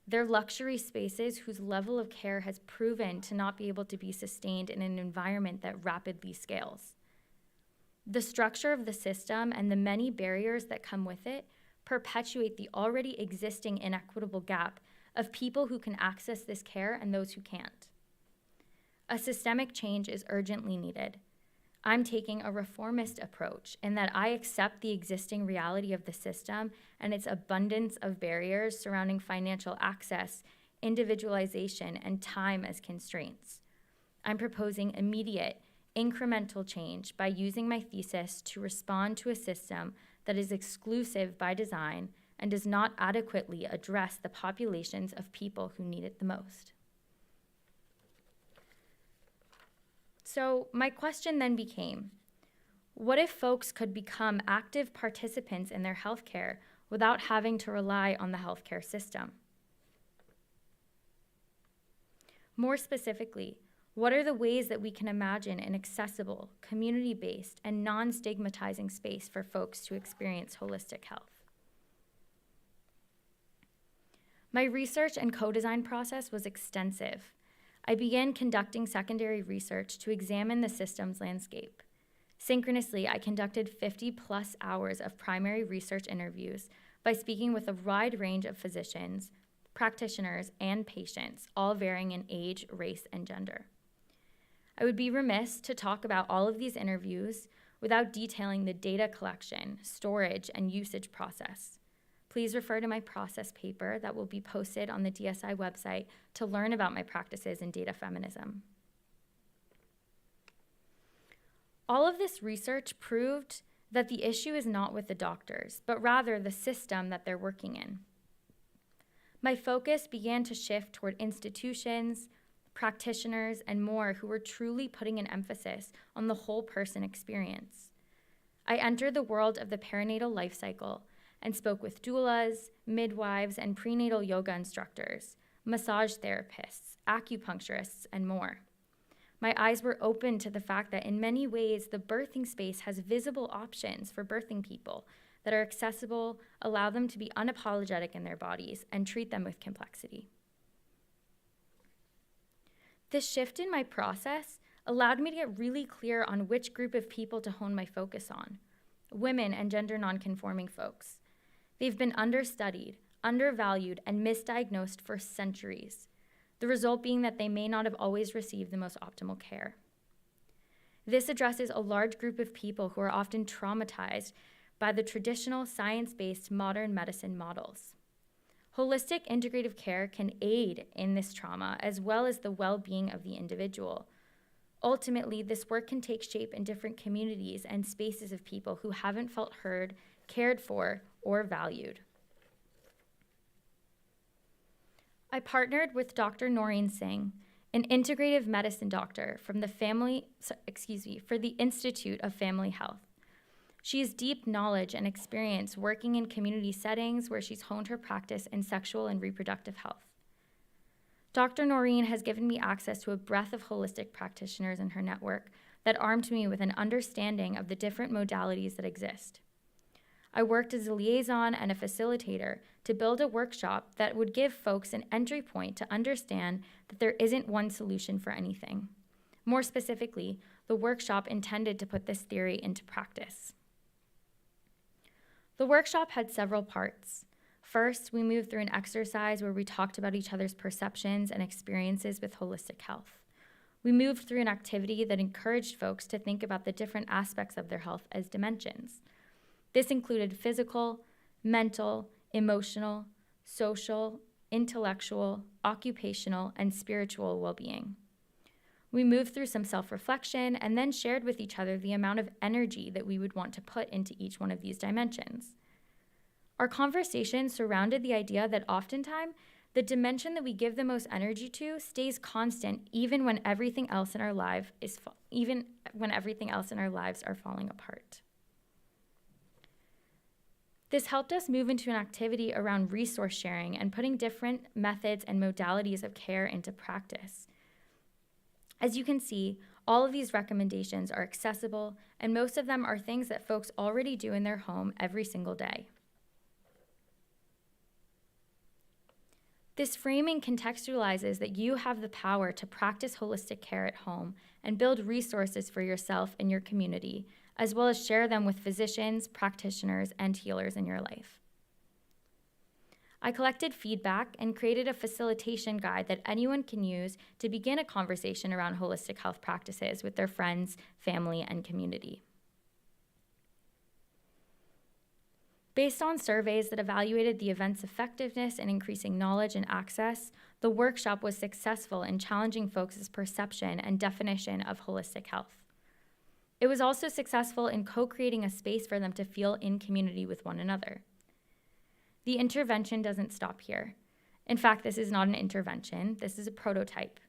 Speaker 6: They're luxury spaces whose level of care has proven to not be able to be sustained in an environment that rapidly scales. The structure of the system and the many barriers that come with it perpetuate the already existing inequitable gap of people who can access this care and those who can't. A systemic change is urgently needed. I'm taking a reformist approach in that I accept the existing reality of the system and its abundance of barriers surrounding financial access, individualization, and time as constraints. I'm proposing immediate, incremental change by using my thesis to respond to a system that is exclusive by design and does not adequately address the populations of people who need it the most. So my question then became, what if folks could become active participants in their healthcare without having to rely on the healthcare system? More specifically, what are the ways that we can imagine an accessible, community-based, and non-stigmatizing space for folks to experience holistic health? My research and co-design process was extensive. I began conducting secondary research to examine the systems landscape. Synchronously, I conducted 50+ hours of primary research interviews by speaking with a wide range of physicians, practitioners, and patients, all varying in age, race, and gender. I would be remiss to talk about all of these interviews without detailing the data collection, storage, and usage process. Please refer to my process paper that will be posted on the DSI website to learn about my practices in data feminism. All of this research proved that the issue is not with the doctors, but rather the system that they're working in. My focus began to shift toward institutions, practitioners, and more who were truly putting an emphasis on the whole person experience. I entered the world of the perinatal life cycle and spoke with doulas, midwives, and prenatal yoga instructors, massage therapists, acupuncturists, and more. My eyes were open to the fact that in many ways, the birthing space has visible options for birthing people that are accessible, allow them to be unapologetic in their bodies, and treat them with complexity. This shift in my process allowed me to get really clear on which group of people to hone my focus on: women and gender nonconforming folks. They've been understudied, undervalued, and misdiagnosed for centuries, the result being that they may not have always received the most optimal care. This addresses a large group of people who are often traumatized by the traditional science-based modern medicine models. Holistic integrative care can aid in this trauma as well as the well-being of the individual. Ultimately, this work can take shape in different communities and spaces of people who haven't felt heard, cared for, or valued. I partnered with Dr. Noreen Singh, an integrative medicine doctor from the for the Institute of Family Health. She has deep knowledge and experience working in community settings where she's honed her practice in sexual and reproductive health. Dr. Noreen has given me access to a breadth of holistic practitioners in her network that armed me with an understanding of the different modalities that exist. I worked as a liaison and a facilitator to build a workshop that would give folks an entry point to understand that there isn't one solution for anything. More specifically, the workshop intended to put this theory into practice. The workshop had several parts. First, we moved through an exercise where we talked about each other's perceptions and experiences with holistic health. We moved through an activity that encouraged folks to think about the different aspects of their health as dimensions. This included physical, mental, emotional, social, intellectual, occupational, and spiritual well-being. We moved through some self-reflection and then shared with each other the amount of energy that we would want to put into each one of these dimensions. Our conversation surrounded the idea that oftentimes the dimension that we give the most energy to stays constant even when everything else in our lives are falling apart. This helped us move into an activity around resource sharing and putting different methods and modalities of care into practice. As you can see, all of these recommendations are accessible, and most of them are things that folks already do in their home every single day. This framing contextualizes that you have the power to practice holistic care at home and build resources for yourself and your community, as well as share them with physicians, practitioners, and healers in your life. I collected feedback and created a facilitation guide that anyone can use to begin a conversation around holistic health practices with their friends, family, and community. Based on surveys that evaluated the event's effectiveness in increasing knowledge and access, the workshop was successful in challenging folks' perception and definition of holistic health. It was also successful in co-creating a space for them to feel in community with one another. The intervention doesn't stop here. In fact, this is not an intervention, this is a prototype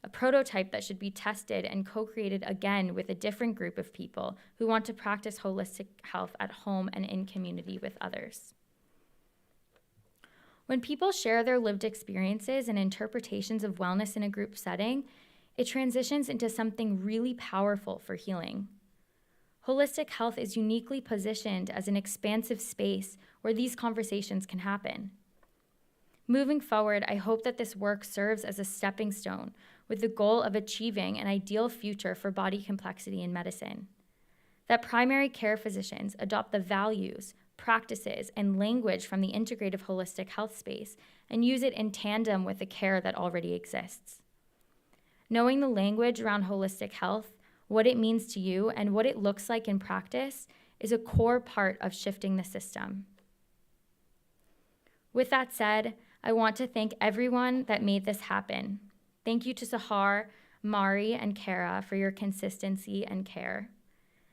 Speaker 6: that should be tested and co-created again with a different group of people who want to practice holistic health at home and in community with others. When people share their lived experiences and interpretations of wellness in a group setting, it transitions into something really powerful for healing. Holistic health is uniquely positioned as an expansive space where these conversations can happen. Moving forward, I hope that this work serves as a stepping stone with the goal of achieving an ideal future for body complexity in medicine. That primary care physicians adopt the values, practices, and language from the integrative holistic health space and use it in tandem with the care that already exists. Knowing the language around holistic health, what it means to you, and what it looks like in practice is a core part of shifting the system. With that said, I want to thank everyone that made this happen. Thank you to Zahra, Mari, and Kara for your consistency and care.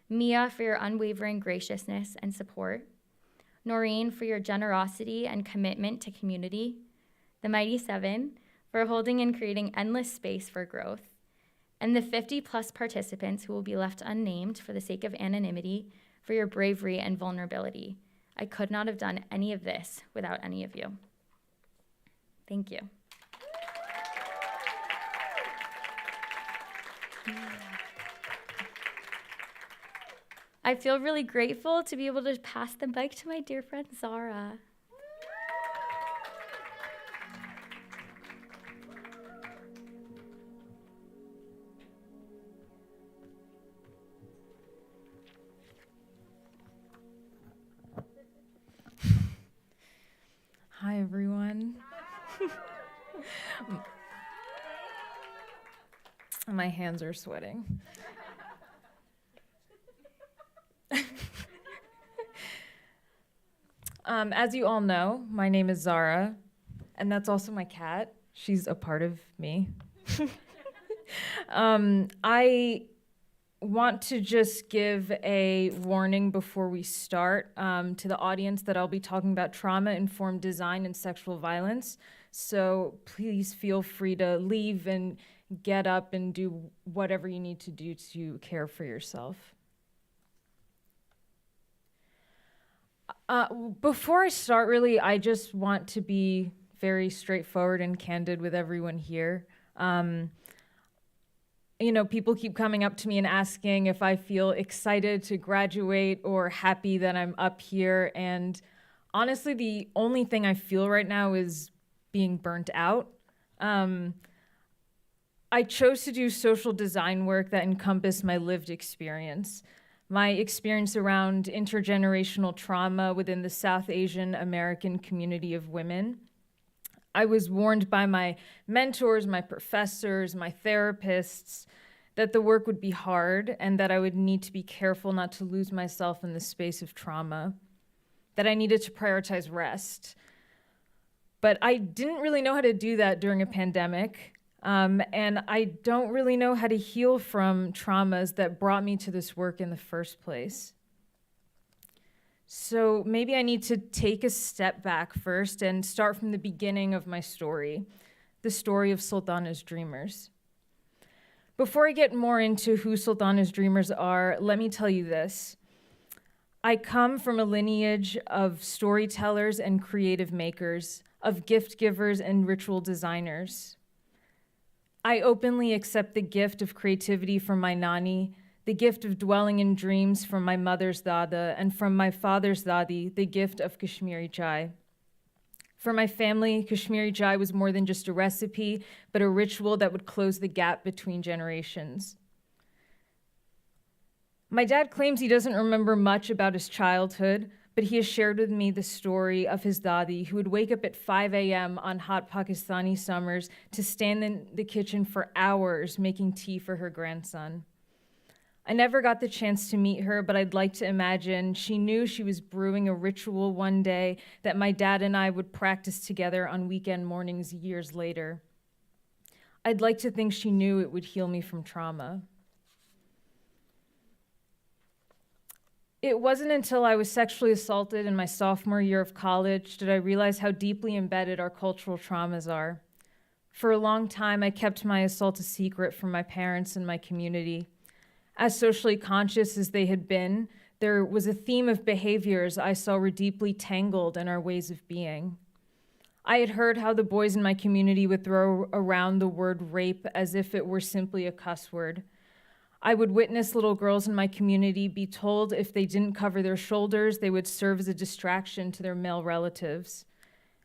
Speaker 6: Mia for your unwavering graciousness and support. Noreen for your generosity and commitment to community. The Mighty Seven for holding and creating endless space for growth. And the 50+ participants who will be left unnamed for the sake of anonymity for your bravery and vulnerability. I could not have done any of this without any of you. Thank you. I feel really grateful to be able to pass the mic to my dear friend Zahra.
Speaker 7: Hi, everyone. My hands are sweating. As you all know, my name is Zahra, and that's also my cat. She's a part of me. I want to just give a warning before we start to the audience that I'll be talking about trauma-informed design and sexual violence. So please feel free to leave and get up and do whatever you need to do to care for yourself. Before I start, really, I just want to be very straightforward and candid with everyone here. People keep coming up to me and asking if I feel excited to graduate or happy that I'm up here. And honestly, the only thing I feel right now is being burnt out. I chose to do social design work that encompassed my lived experience. My experience around intergenerational trauma within the South Asian American community of women. I was warned by my mentors, my professors, my therapists, that the work would be hard and that I would need to be careful not to lose myself in the space of trauma, that I needed to prioritize rest. But I didn't really know how to do that during a pandemic, and I don't really know how to heal from traumas that brought me to this work in the first place. So maybe I need to take a step back first and start from the beginning of my story, the story of Sultana's dreamers. Before I get more into who Sultana's dreamers are, let me tell you this. I come from a lineage of storytellers and creative makers, of gift givers and ritual designers. I openly accept the gift of creativity from my nani, the gift of dwelling in dreams from my mother's dada, and from my father's dadi, the gift of Kashmiri chai. For my family, Kashmiri chai was more than just a recipe, but a ritual that would close the gap between generations. My dad claims he doesn't remember much about his childhood, but he has shared with me the story of his dadi, who would wake up at 5 a.m. on hot Pakistani summers to stand in the kitchen for hours making tea for her grandson. I never got the chance to meet her, but I'd like to imagine she knew she was brewing a ritual one day that my dad and I would practice together on weekend mornings years later. I'd like to think she knew it would heal me from trauma. It wasn't until I was sexually assaulted in my sophomore year of college did I realize how deeply embedded our cultural traumas are. For a long time, I kept my assault a secret from my parents and my community. As socially conscious as they had been, there was a theme of behaviors I saw were deeply tangled in our ways of being. I had heard how the boys in my community would throw around the word rape as if it were simply a cuss word. I would witness little girls in my community be told if they didn't cover their shoulders, they would serve as a distraction to their male relatives.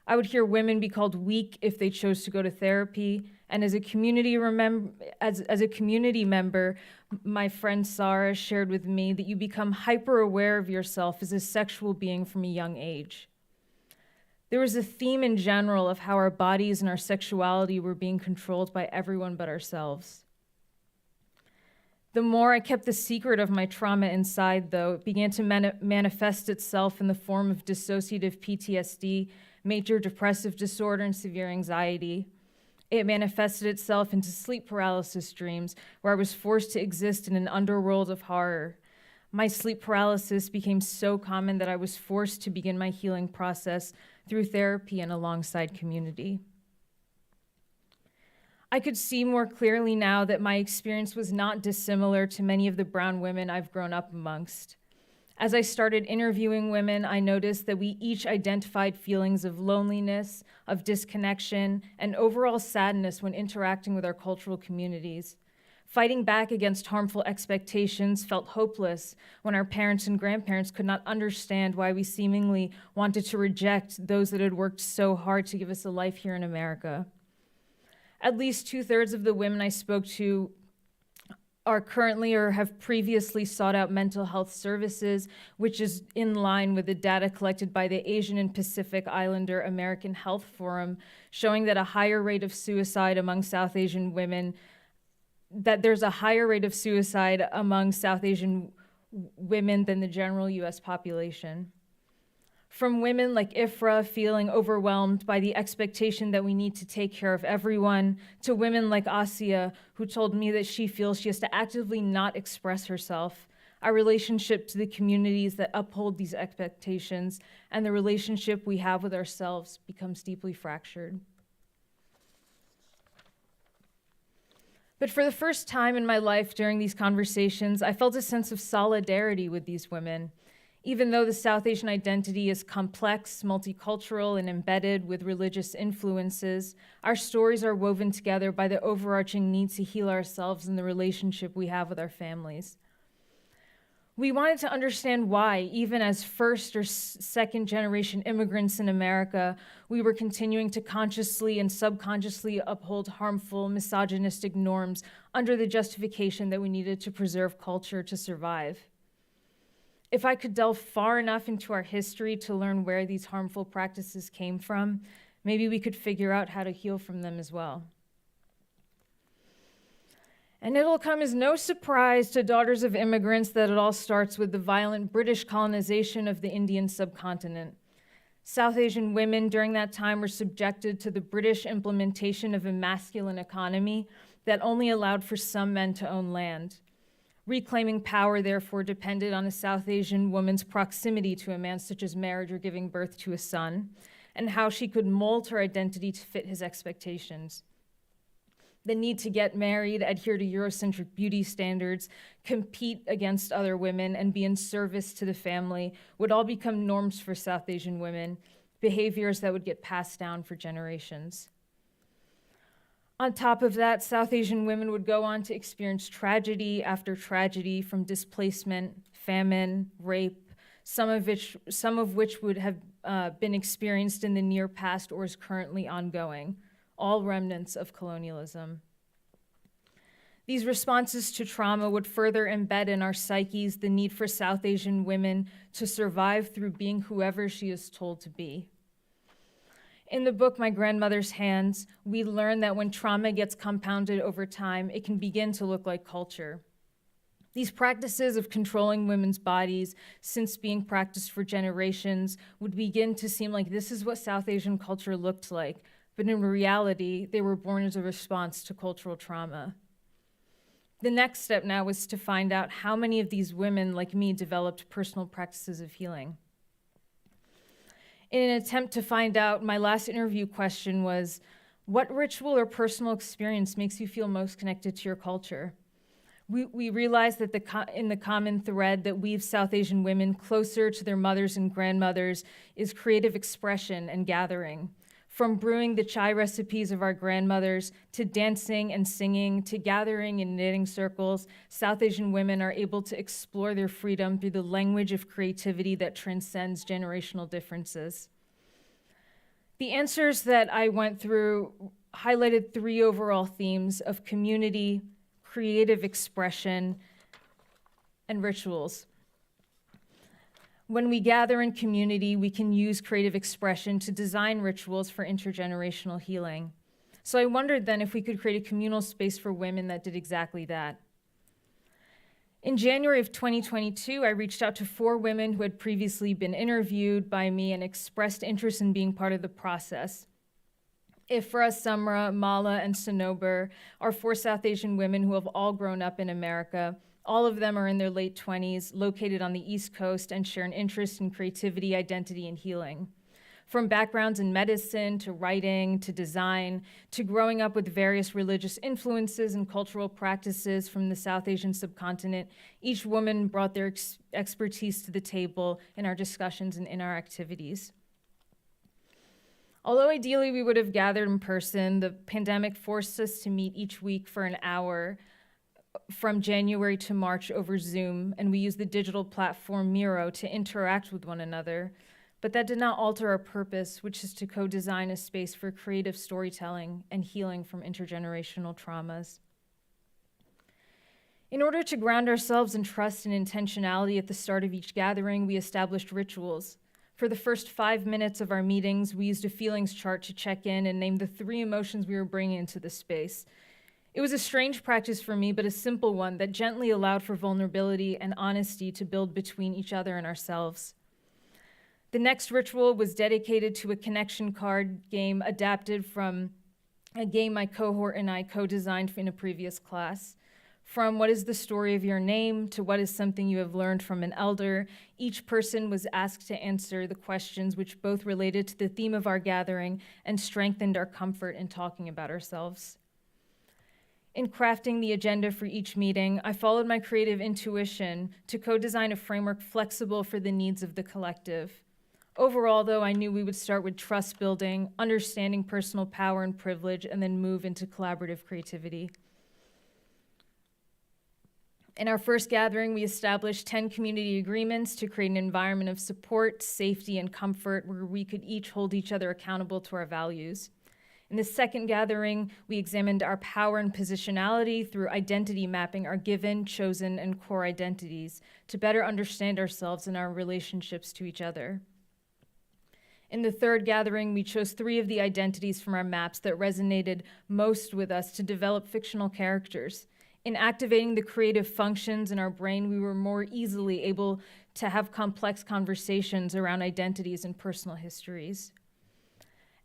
Speaker 7: I would hear women be called weak if they chose to go to therapy. And as a community member, my friend Sarah shared with me that you become hyper aware of yourself as a sexual being from a young age. There was a theme in general of how our bodies and our sexuality were being controlled by everyone but ourselves. The more I kept the secret of my trauma inside, though, it began to manifest itself in the form of dissociative PTSD, major depressive disorder, and severe anxiety. It manifested itself into sleep paralysis dreams, where I was forced to exist in an underworld of horror. My sleep paralysis became so common that I was forced to begin my healing process through therapy and alongside community. I could see more clearly now that my experience was not dissimilar to many of the brown women I've grown up amongst. As I started interviewing women, I noticed that we each identified feelings of loneliness, of disconnection, and overall sadness when interacting with our cultural communities. Fighting back against harmful expectations felt hopeless when our parents and grandparents could not understand why we seemingly wanted to reject those that had worked so hard to give us a life here in America. At least 2/3 of the women I spoke to are currently or have previously sought out mental health services, which is in line with the data collected by the Asian and Pacific Islander American Health Forum, showing that a higher rate of suicide among South Asian women, that there's a higher rate of suicide among South Asian women than the general US population. From women like Ifra feeling overwhelmed by the expectation that we need to take care of everyone, to women like Asia, who told me that she feels she has to actively not express herself, our relationship to the communities that uphold these expectations and the relationship we have with ourselves becomes deeply fractured. But for the first time in my life during these conversations, I felt a sense of solidarity with these women. Even though the South Asian identity is complex, multicultural, and embedded with religious influences, our stories are woven together by the overarching need to heal ourselves and the relationship we have with our families. We wanted to understand why, even as first or second generation immigrants in America, we were continuing to consciously and subconsciously uphold harmful, misogynistic norms under the justification that we needed to preserve culture to survive. If I could delve far enough into our history to learn where these harmful practices came from, maybe we could figure out how to heal from them as well. And it'll come as no surprise to daughters of immigrants that it all starts with the violent British colonization of the Indian subcontinent. South Asian women during that time were subjected to the British implementation of a masculine economy that only allowed for some men to own land. Reclaiming power, therefore, depended on a South Asian woman's proximity to a man, such as marriage or giving birth to a son, and how she could mold her identity to fit his expectations. The need to get married, adhere to Eurocentric beauty standards, compete against other women, and be in service to the family would all become norms for South Asian women, behaviors that would get passed down for generations. On top of that, South Asian women would go on to experience tragedy after tragedy, from displacement, famine, rape, some of which would have been experienced in the near past or is currently ongoing, all remnants of colonialism. These responses to trauma would further embed in our psyches the need for South Asian women to survive through being whoever she is told to be. In the book, My Grandmother's Hands, we learn that when trauma gets compounded over time, it can begin to look like culture. These practices of controlling women's bodies, since being practiced for generations, would begin to seem like this is what South Asian culture looked like, but in reality, they were born as a response to cultural trauma. The next step now was to find out how many of these women, like me, developed personal practices of healing. In an attempt to find out, my last interview question was, what ritual or personal experience makes you feel most connected to your culture? We realized that in the common thread that weaves South Asian women closer to their mothers and grandmothers is creative expression and gathering. From brewing the chai recipes of our grandmothers, to dancing and singing, to gathering in knitting circles, South Asian women are able to explore their freedom through the language of creativity that transcends generational differences. The answers that I went through highlighted 3 overall themes of community, creative expression, and rituals. When we gather in community, we can use creative expression to design rituals for intergenerational healing. So I wondered then if we could create a communal space for women that did exactly that. In January of 2022, I reached out to 4 women who had previously been interviewed by me and expressed interest in being part of the process. Ifra, Samra, Mala, and Sonober are 4 South Asian women who have all grown up in America. All of them are in their late 20s, located on the East Coast, and share an interest in creativity, identity, and healing. From backgrounds in medicine, to writing, to design, to growing up with various religious influences and cultural practices from the South Asian subcontinent, each woman brought their expertise to the table in our discussions and in our activities. Although ideally we would have gathered in person, the pandemic forced us to meet each week for an hour from January to March over Zoom, and we used the digital platform Miro to interact with one another. But that did not alter our purpose, which is to co-design a space for creative storytelling and healing from intergenerational traumas. In order to ground ourselves in trust and intentionality at the start of each gathering, we established rituals. For the first 5 minutes of our meetings, we used a feelings chart to check in and name the 3 emotions we were bringing into the space. It was a strange practice for me, but a simple one that gently allowed for vulnerability and honesty to build between each other and ourselves. The next ritual was dedicated to a connection card game adapted from a game my cohort and I co-designed in a previous class. From what is the story of your name to what is something you have learned from an elder, each person was asked to answer the questions which both related to the theme of our gathering and strengthened our comfort in talking about ourselves. In crafting the agenda for each meeting, I followed my creative intuition to co-design a framework flexible for the needs of the collective. Overall, though, I knew we would start with trust building, understanding personal power and privilege, and then move into collaborative creativity. In our first gathering, we established 10 community agreements to create an environment of support, safety, and comfort where we could each hold each other accountable to our values. In the second gathering, we examined our power and positionality through identity mapping our given, chosen, and core identities to better understand ourselves and our relationships to each other. In the third gathering, we chose 3 of the identities from our maps that resonated most with us to develop fictional characters. In activating the creative functions in our brain, we were more easily able to have complex conversations around identities and personal histories.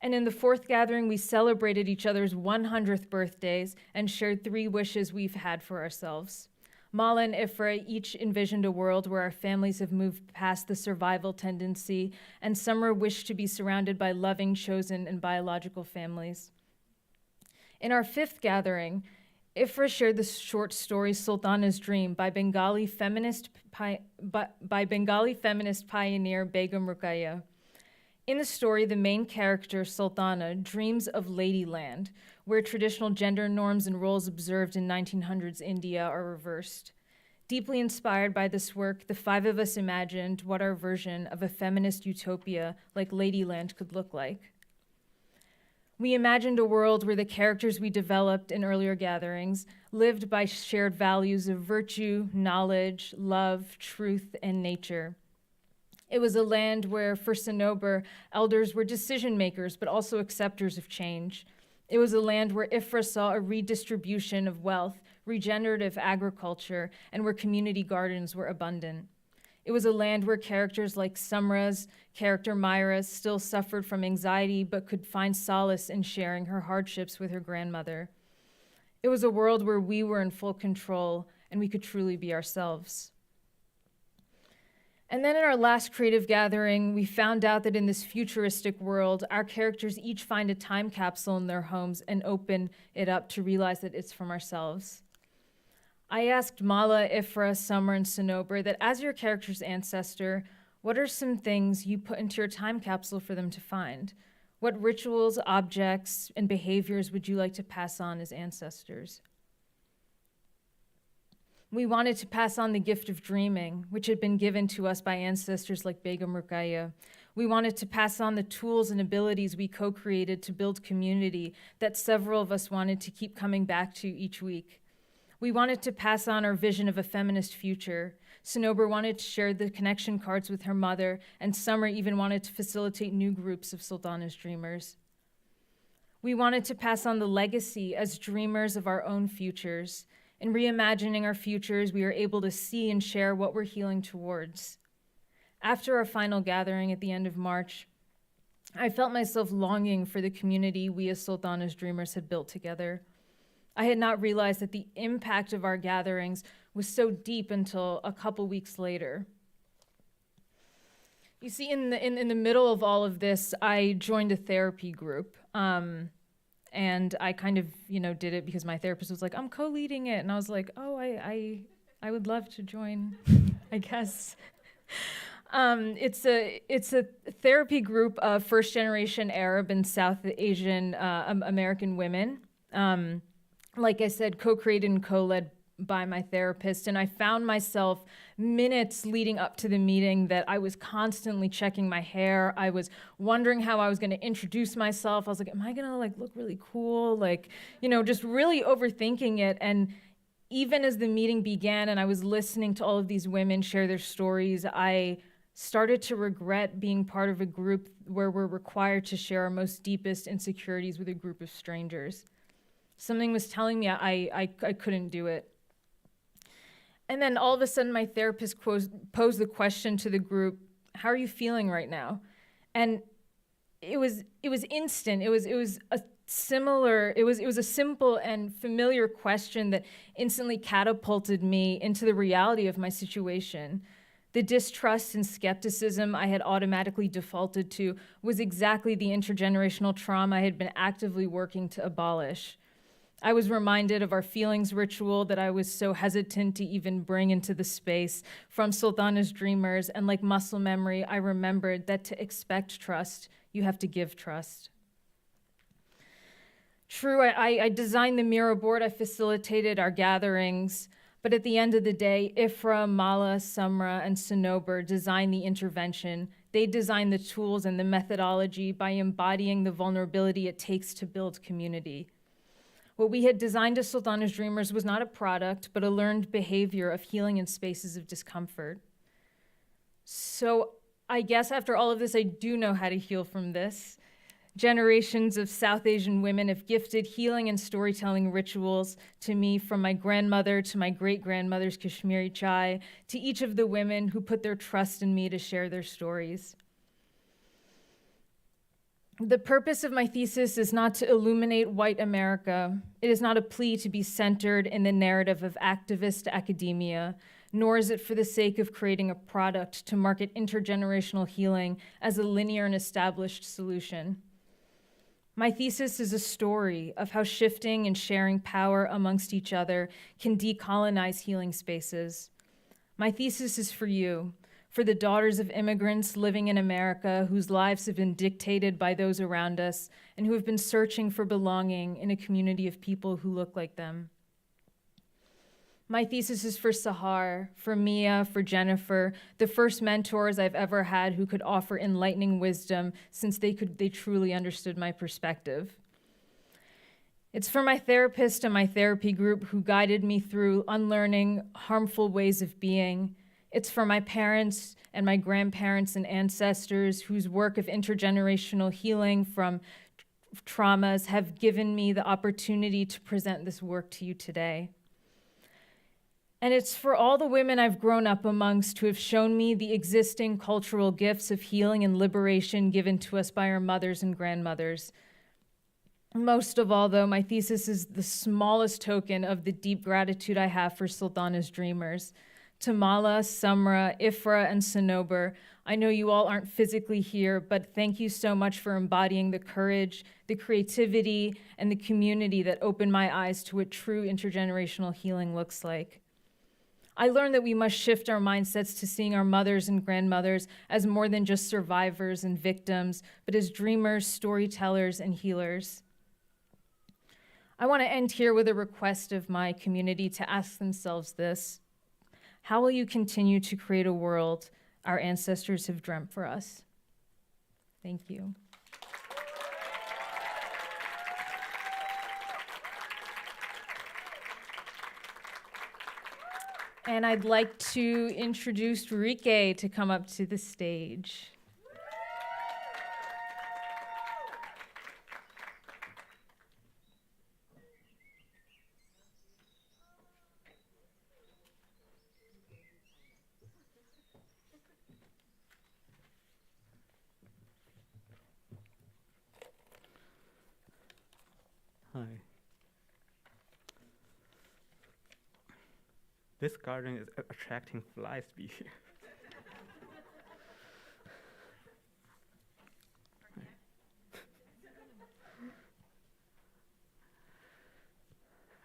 Speaker 7: And in the fourth gathering, we celebrated each other's 100th birthdays and shared 3 wishes we've had for ourselves. Mala and Ifra each envisioned a world where our families have moved past the survival tendency, and Summer wished to be surrounded by loving, chosen, and biological families. In our 5th gathering, Ifra shared the short story Sultana's Dream by Bengali feminist pioneer Begum Ruqayya. In the story, the main character, Sultana, dreams of Ladyland, where traditional gender norms and roles observed in 1900s India are reversed. Deeply inspired by this work, the 5 of us imagined what our version of a feminist utopia like Ladyland could look like. We imagined a world where the characters we developed in earlier gatherings lived by shared values of virtue, knowledge, love, truth, and nature. It was a land where, for Sonober, elders were decision makers, but also acceptors of change. It was a land where Ifra saw a redistribution of wealth, regenerative agriculture, and where community gardens were abundant. It was a land where characters like Sumra's character Myra still suffered from anxiety, but could find solace in sharing her hardships with her grandmother. It was a world where we were in full control and we could truly be ourselves. And then in our last creative gathering, we found out that in this futuristic world, our characters each find a time capsule in their homes and open it up to realize that it's from ourselves. I asked Mala, Ifra, Summer, and Sonober that as your character's ancestor, what are some things you put into your time capsule for them to find? What rituals, objects, and behaviors would you like to pass on as ancestors? We wanted to pass on the gift of dreaming, which had been given to us by ancestors like Begum Ruqayya. We wanted to pass on the tools and abilities we co-created to build community that several of us wanted to keep coming back to each week. We wanted to pass on our vision of a feminist future. Sonober wanted to share the connection cards with her mother, and Summer even wanted to facilitate new groups of Sultana's dreamers. We wanted to pass on the legacy as dreamers of our own futures. In reimagining our futures, we are able to see and share what we're healing towards. After our final gathering at the end of March, I felt myself longing for the community we as Sultana's dreamers had built together. I had not realized that the impact of our gatherings was so deep until a couple weeks later. You see, in the middle of all of this, I joined a therapy group. And I kind of, did it because my therapist was like, I'm co-leading it. And I was like, oh, I would love to join, I guess. It's a therapy group of first-generation Arab and South Asian American women. Like I said, co-created and co-led by my therapist. And I found myself minutes leading up to the meeting that I was constantly checking my hair. I was wondering how I was going to introduce myself. I was like, am I going to look really cool? Just really overthinking it. And even as the meeting began and I was listening to all of these women share their stories, I started to regret being part of a group where we're required to share our most deepest insecurities with a group of strangers. Something was telling me I couldn't do it. And then all of a sudden, my therapist posed the question to the group, how are you feeling right now? And it was instant. It was a simple and familiar question that instantly catapulted me into the reality of my situation. The distrust and skepticism I had automatically defaulted to was exactly the intergenerational trauma I had been actively working to abolish. I was reminded of our feelings ritual that I was so hesitant to even bring into the space from Sultana's Dreamers, and like muscle memory, I remembered that to expect trust, you have to give trust. True, I designed the mirror board, I facilitated our gatherings, but at the end of the day, Ifra, Mala, Sumra, and Sonober designed the intervention. They designed the tools and the methodology by embodying the vulnerability it takes to build community. What we had designed as Sultana's Dreamers was not a product, but a learned behavior of healing in spaces of discomfort. So I guess after all of this, I do know how to heal from this. Generations of South Asian women have gifted healing and storytelling rituals to me, from my grandmother to my great-grandmother's Kashmiri chai, to each of the women who put their trust in me to share their stories. The purpose of my thesis is not to illuminate white America. It is not a plea to be centered in the narrative of activist academia, nor is it for the sake of creating a product to market intergenerational healing as a linear and established solution. My thesis is a story of how shifting and sharing power amongst each other can decolonize healing spaces. My thesis is for you, for the daughters of immigrants living in America whose lives have been dictated by those around us and who have been searching for belonging in a community of people who look like them. My thesis is for Sahar, for Mia, for Jennifer, the first mentors I've ever had who could offer enlightening wisdom since they truly understood my perspective. It's for my therapist and my therapy group who guided me through unlearning harmful ways of being. It's for my parents and my grandparents and ancestors whose work of intergenerational healing from traumas have given me the opportunity to present this work to you today. And it's for all the women I've grown up amongst who have shown me the existing cultural gifts of healing and liberation given to us by our mothers and grandmothers. Most of all, though, my thesis is the smallest token of the deep gratitude I have for Sultana's Dreamers. To Mala, Sumra, Ifra, and Sonober, I know you all aren't physically here, but thank you so much for embodying the courage, the creativity, and the community that opened my eyes to what true intergenerational healing looks like. I learned that we must shift our mindsets to seeing our mothers and grandmothers as more than just survivors and victims, but as dreamers, storytellers, and healers. I want to end here with a request of my community to ask themselves this: how will you continue to create a world our ancestors have dreamt for us? Thank you. And I'd like to introduce Ruike to come up to the stage.
Speaker 8: Hi. This garden is attracting flies to be here.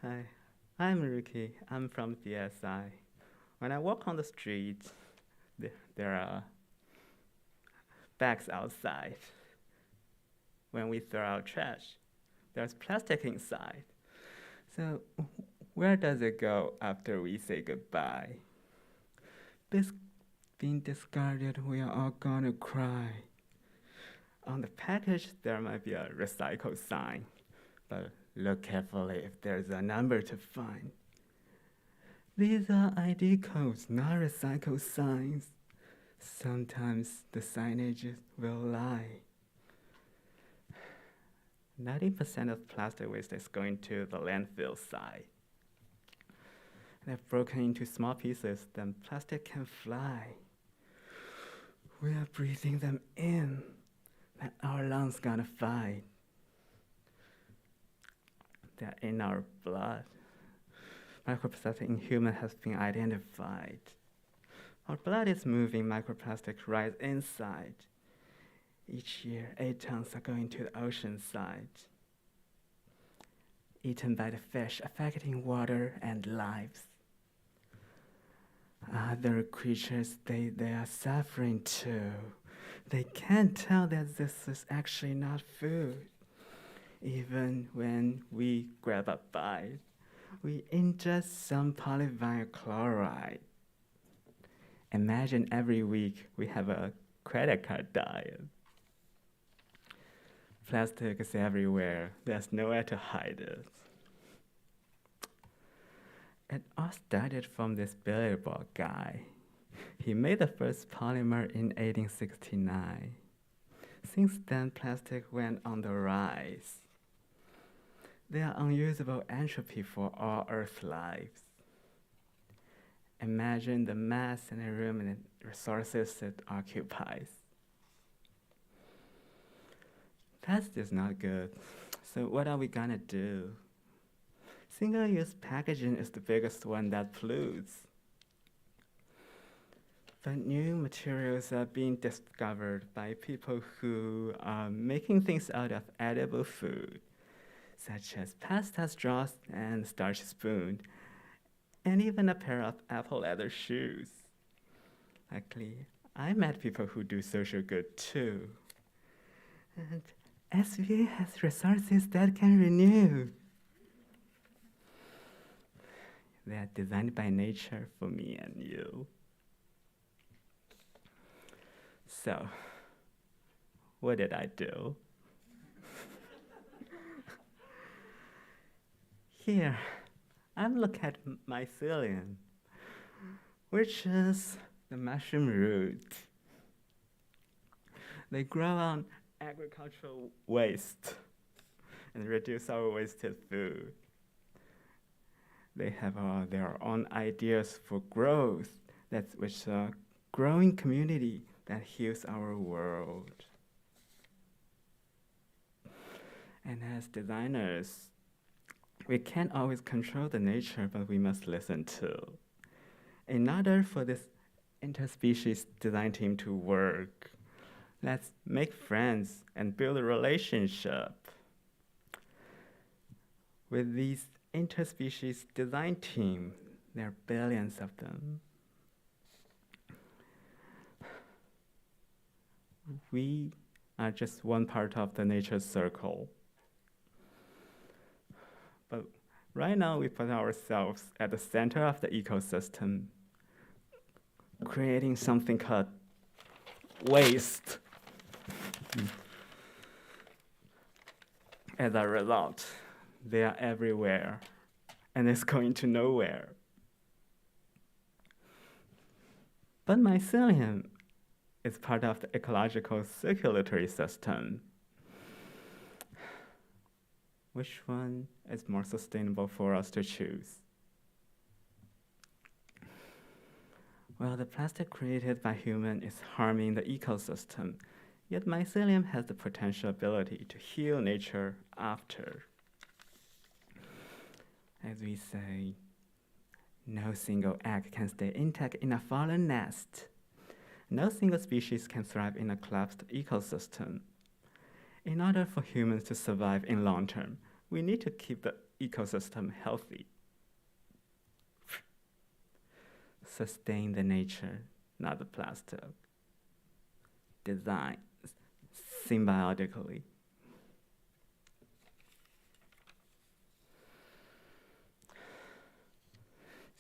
Speaker 8: Hi, I'm Ruike. I'm from DSI. When I walk on the street, there are bags outside. When we throw out trash, there's plastic inside. So where does it go after we say goodbye? This being discarded, we are all gonna cry. On the package, there might be a recycle sign, but look carefully if there's a number to find. These are ID codes, not recycle signs. Sometimes the signages will lie. 90% of plastic waste is going to the landfill side. They're broken into small pieces, then plastic can fly. We are breathing them in, then our lungs gonna fight. They're in our blood. Microplastic in human has been identified. Our blood is moving, microplastic rise inside. Each year, 8 tons are going to the ocean side, eaten by the fish, affecting water and lives. Other creatures, they are suffering too. They can't tell that this is actually not food. Even when we grab a bite, we ingest some polyvinyl chloride. Imagine every week we have a credit card diet. Plastic is everywhere. There's nowhere to hide it. It all started from this billiard ball guy. He made the first polymer in 1869. Since then, plastic went on the rise. They are unusable entropy for all Earth lives. Imagine the mass in a room and the resources it occupies. That's just not good. So what are we gonna do? Single-use packaging is the biggest one that pollutes. But new materials are being discovered by people who are making things out of edible food, such as pasta straws and starch spoon, and even a pair of apple leather shoes. Luckily, I met people who do social good too. And SVA has resources that can renew. They are designed by nature for me and you. So, what did I do? Here, I'm looking at mycelium, which is the mushroom root. They grow on agricultural waste and reduce our wasted food. They have their own ideas for growth, which is a growing community that heals our world. And as designers, we can't always control the nature, but we must listen too. In order for this interspecies design team to work, let's make friends and build a relationship. With these interspecies design team, there are billions of them. We are just one part of the nature circle. But right now, we put ourselves at the center of the ecosystem, creating something called waste. As a result, they are everywhere, and it's going to nowhere. But mycelium is part of the ecological circulatory system. Which one is more sustainable for us to choose? Well, the plastic created by humans is harming the ecosystem, yet mycelium has the potential ability to heal nature after. As we say, no single egg can stay intact in a fallen nest. No single species can thrive in a collapsed ecosystem. In order for humans to survive in long term, we need to keep the ecosystem healthy. Sustain the nature, not the plastic. Design symbiotically.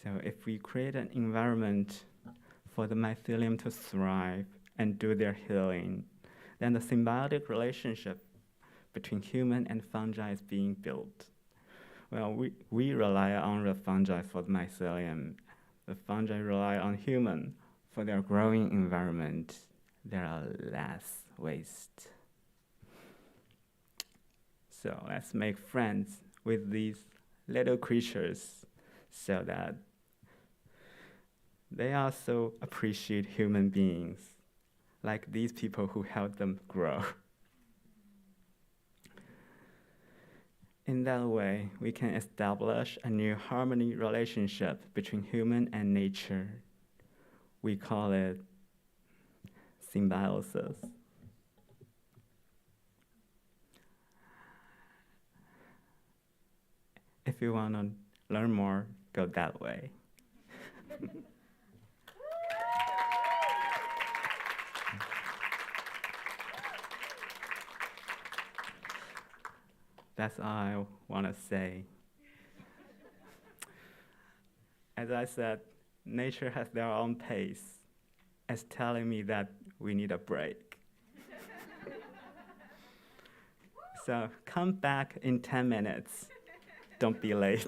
Speaker 8: So if we create an environment for the mycelium to thrive and do their healing, then the symbiotic relationship between human and fungi is being built. Well, we rely on the fungi for the mycelium. The fungi rely on human for their growing environment. There are less waste. So let's make friends with these little creatures so that they also appreciate human beings, like these people who help them grow. In that way, we can establish a new harmony relationship between human and nature. We call it symbiosis. If you want to learn more, go that way. That's all I want to say. As I said, nature has their own pace. It's telling me that we need a break. So come back in 10 minutes. Don't be late.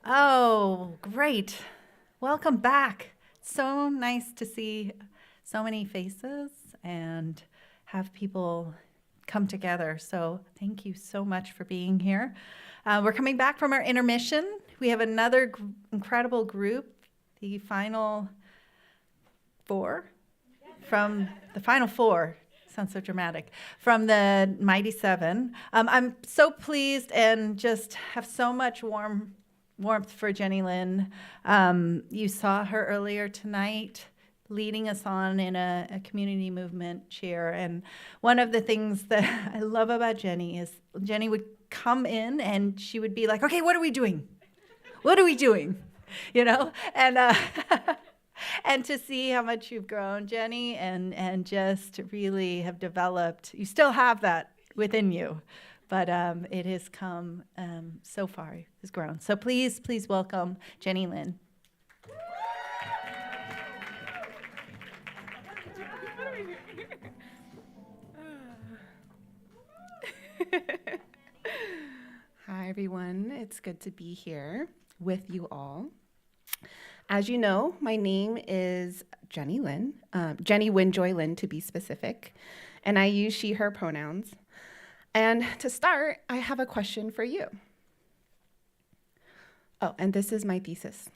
Speaker 1: Oh, great. Welcome back. So nice to see so many faces and have people come together. So thank you so much for being here. We're coming back from our intermission. We have another incredible group, the final four from the final four. Sounds so dramatic. From the Mighty Seven. I'm so pleased and just have so much warmth for Jenny Lynn. You saw her earlier tonight leading us on in a community movement chair. And one of the things that I love about Jenny is Jenny would come in and she would be like, okay, what are we doing? What are we doing? You know? And and to see how much you've grown, Jenny, and just really have developed, you still have that within you, but it has come so far, it has grown. So please welcome Jenny Lynn.
Speaker 3: Hi, everyone. It's good to be here with you all. As you know, my name is Jenny Lynn, Jenny Winjoy Lynn to be specific, and I use she, her pronouns. And to start, I have a question for you. Oh, and this is my thesis.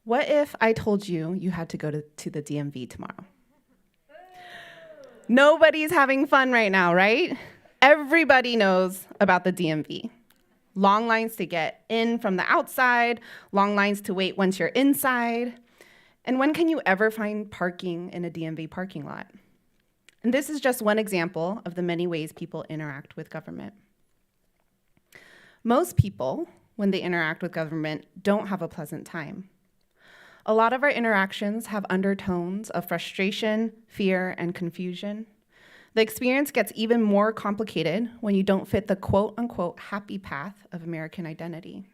Speaker 3: What if I told you you had to go to the DMV tomorrow? Nobody's having fun right now, right? Everybody knows about the DMV. Long lines to get in from the outside, long lines to wait once you're inside. And when can you ever find parking in a DMV parking lot? And this is just one example of the many ways people interact with government. Most people, when they interact with government, don't have a pleasant time. A lot of our interactions have undertones of frustration, fear, and confusion. The experience gets even more complicated when you don't fit the quote-unquote happy path of American identity.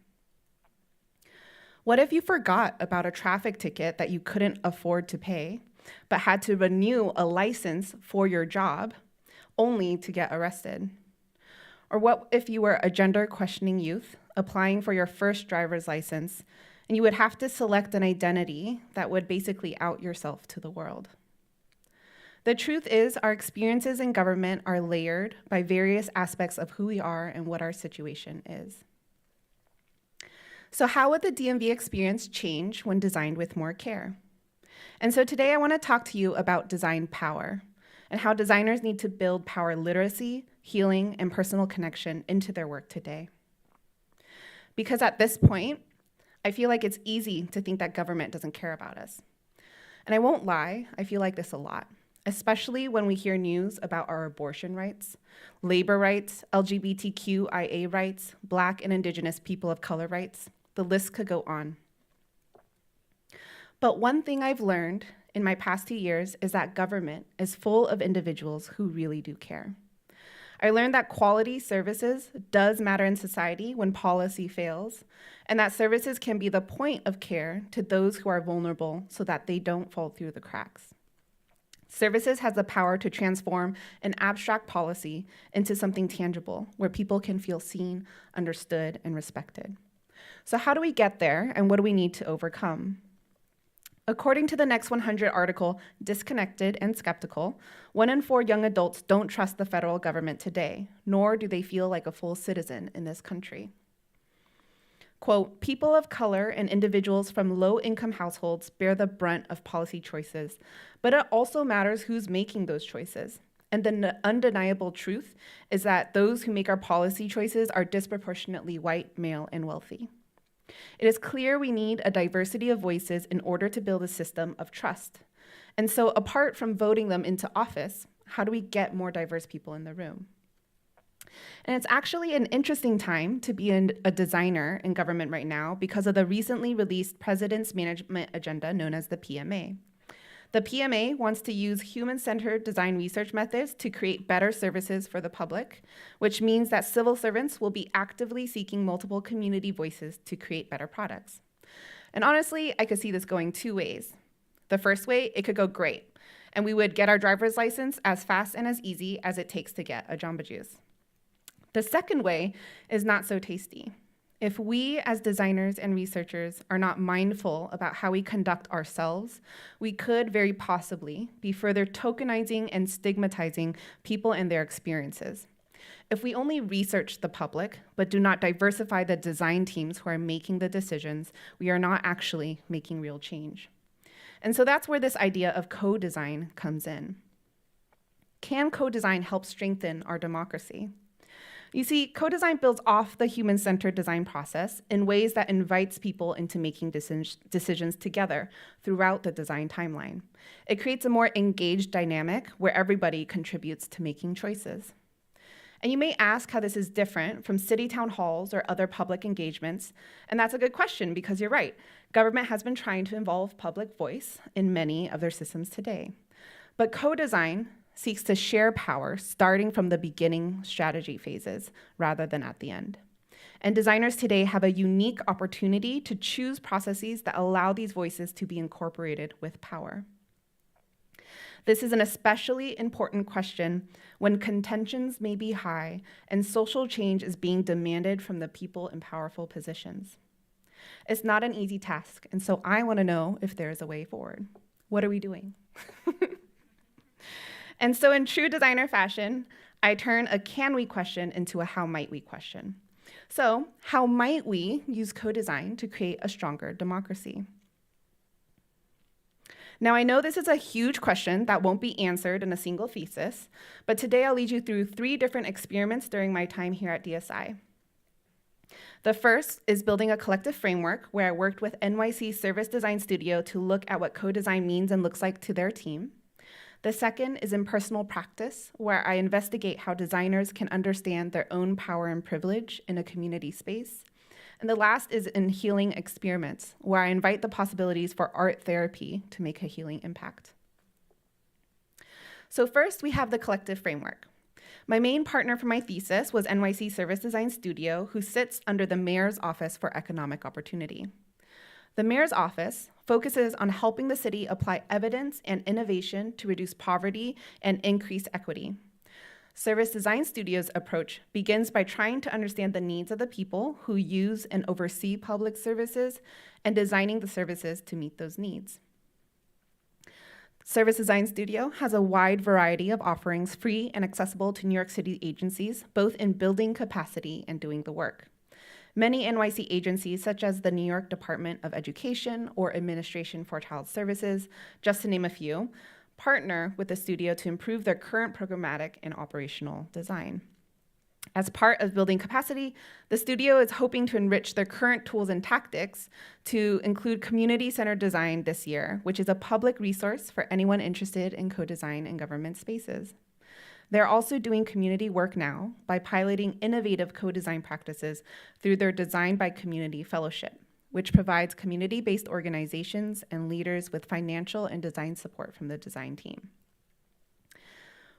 Speaker 3: What if you forgot about a traffic ticket that you couldn't afford to pay, but had to renew a license for your job only to get arrested? Or what if you were a gender-questioning youth applying for your first driver's license, and you would have to select an identity that would basically out yourself to the world? The truth is, our experiences in government are layered by various aspects of who we are and what our situation is. So how would the DMV experience change when designed with more care? And so today I want to talk to you about design power and how designers need to build power literacy, healing, and personal connection into their work today. Because at this point, I feel like it's easy to think that government doesn't care about us. And I won't lie, I feel like this a lot, especially when we hear news about our abortion rights, labor rights, LGBTQIA rights, Black and Indigenous people of color rights. The list could go on. But one thing I've learned in my past 2 years is that government is full of individuals who really do care. I learned that quality services does matter in society when policy fails, and that services can be the point of care to those who are vulnerable so that they don't fall through the cracks. Services has the power to transform an abstract policy into something tangible where people can feel seen, understood, and respected. So how do we get there, and what do we need to overcome? According to the Next 100 article, Disconnected and Skeptical, 1 in 4 young adults don't trust the federal government today, nor do they feel like a full citizen in this country. Quote, people of color and individuals from low-income households bear the brunt of policy choices, but it also matters who's making those choices. And the undeniable truth is that those who make our policy choices are disproportionately white, male, and wealthy. It is clear we need a diversity of voices in order to build a system of trust. And so apart from voting them into office, how do we get more diverse people in the room? And it's actually an interesting time to be a designer in government right now because of the recently released President's Management Agenda known as the PMA. The PMA wants to use human-centered design research methods to create better services for the public, which means that civil servants will be actively seeking multiple community voices to create better products. And honestly, I could see this going 2 ways. The first way, it could go great, and we would get our driver's license as fast and as easy as it takes to get a Jamba Juice. The second way is not so tasty. If we as designers and researchers are not mindful about how we conduct ourselves, we could very possibly be further tokenizing and stigmatizing people and their experiences. If we only research the public, but do not diversify the design teams who are making the decisions, we are not actually making real change. And so that's where this idea of co-design comes in. Can co-design help strengthen our democracy? You see, co-design builds off the human-centered design process in ways that invites people into making decisions together throughout the design timeline. It creates a more engaged dynamic where everybody contributes to making choices. And you may ask how this is different from city town halls or other public engagements, and that's a good question because you're right. Government has been trying to involve public voice in many of their systems today. But co-design seeks to share power starting from the beginning strategy phases rather than at the end. And designers today have a unique opportunity to choose processes that allow these voices to be incorporated with power. This is an especially important question when contentions may be high and social change is being demanded from the people in powerful positions. It's not an easy task, and so I want to know if there is a way forward. What are we doing? And so in true designer fashion, I turn a can we question into a how might we question. So how might we use co-design to create a stronger democracy? Now I know this is a huge question that won't be answered in a single thesis, but today I'll lead you through 3 different experiments during my time here at DSI. The first is building a collective framework where I worked with NYC Service Design Studio to look at what co-design means and looks like to their team. The second is in personal practice, where I investigate how designers can understand their own power and privilege in a community space. And the last is in healing experiments, where I invite the possibilities for art therapy to make a healing impact. So first, we have the collective framework. My main partner for my thesis was NYC Service Design Studio, who sits under the Mayor's Office for Economic Opportunity. The Mayor's Office focuses on helping the city apply evidence and innovation to reduce poverty and increase equity. Service Design Studio's approach begins by trying to understand the needs of the people who use and oversee public services and designing the services to meet those needs. Service Design Studio has a wide variety of offerings free and accessible to New York City agencies, both in building capacity and doing the work. Many NYC agencies, such as the New York Department of Education or Administration for Child Services, just to name a few, partner with the studio to improve their current programmatic and operational design. As part of building capacity, the studio is hoping to enrich their current tools and tactics to include community-centered design this year, which is a public resource for anyone interested in co-design in government spaces. They're also doing community work now by piloting innovative co-design practices through their Design by Community Fellowship, which provides community-based organizations and leaders with financial and design support from the design team.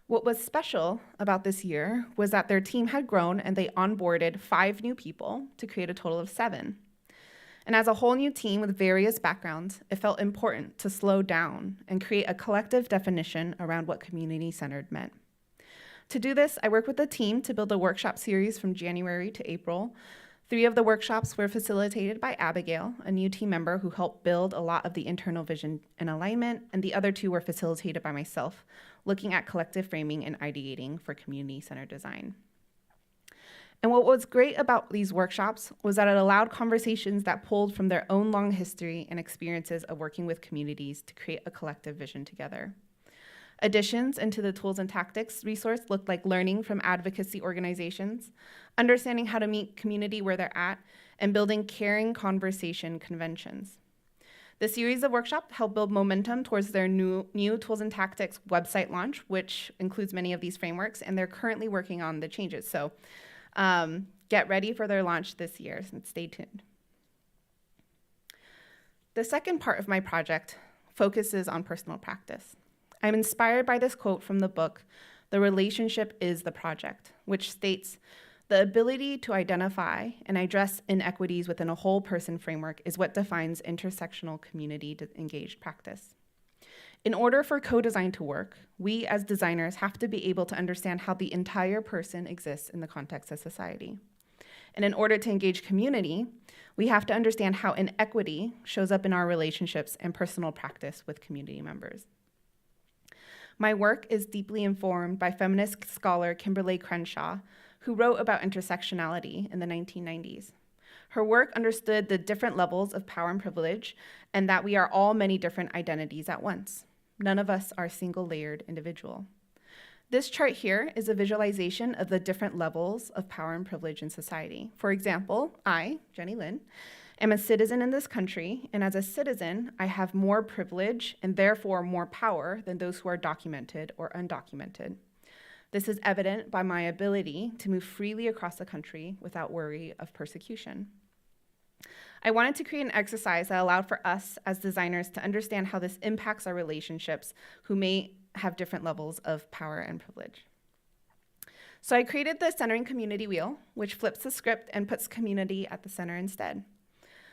Speaker 3: What was special about this year was that their team had grown and they onboarded 5 new people to create a total of 7. And as a whole new team with various backgrounds, it felt important to slow down and create a collective definition around what community-centered meant. To do this, I worked with the team to build a workshop series from January to April. 3 of the workshops were facilitated by Abigail, a new team member who helped build a lot of the internal vision and alignment, and the other 2 were facilitated by myself, looking at collective framing and ideating for community-centered design. And what was great about these workshops was that it allowed conversations that pulled from their own long history and experiences of working with communities to create a collective vision together. Additions into the tools and tactics resource looked like learning from advocacy organizations, understanding how to meet community where they're at, and building caring conversation conventions. The series of workshops helped build momentum towards their new tools and tactics website launch, which includes many of these frameworks, and they're currently working on the changes. So get ready for their launch this year, and stay tuned. The second part of my project focuses on personal practice. I'm inspired by this quote from the book, "The Relationship is the Project," which states, "The ability to identify and address inequities within a whole person framework is what defines intersectional community-engaged practice." In order for co-design to work, we as designers have to be able to understand how the entire person exists in the context of society. And in order to engage community, we have to understand how inequity shows up in our relationships and personal practice with community members. My work is deeply informed by feminist scholar Kimberly Crenshaw, who wrote about intersectionality in the 1990s. Her work understood the different levels of power and privilege, and that we are all many different identities at once. None of us are a single-layered individual. This chart here is a visualization of the different levels of power and privilege in society. For example, I, Jenny Lin, am a citizen in this country, and as a citizen, I have more privilege and therefore more power than those who are documented or undocumented. This is evident by my ability to move freely across the country without worry of persecution. I wanted to create an exercise that allowed for us as designers to understand how this impacts our relationships who may have different levels of power and privilege. So I created the Centering Community Wheel, which flips the script and puts community at the center instead.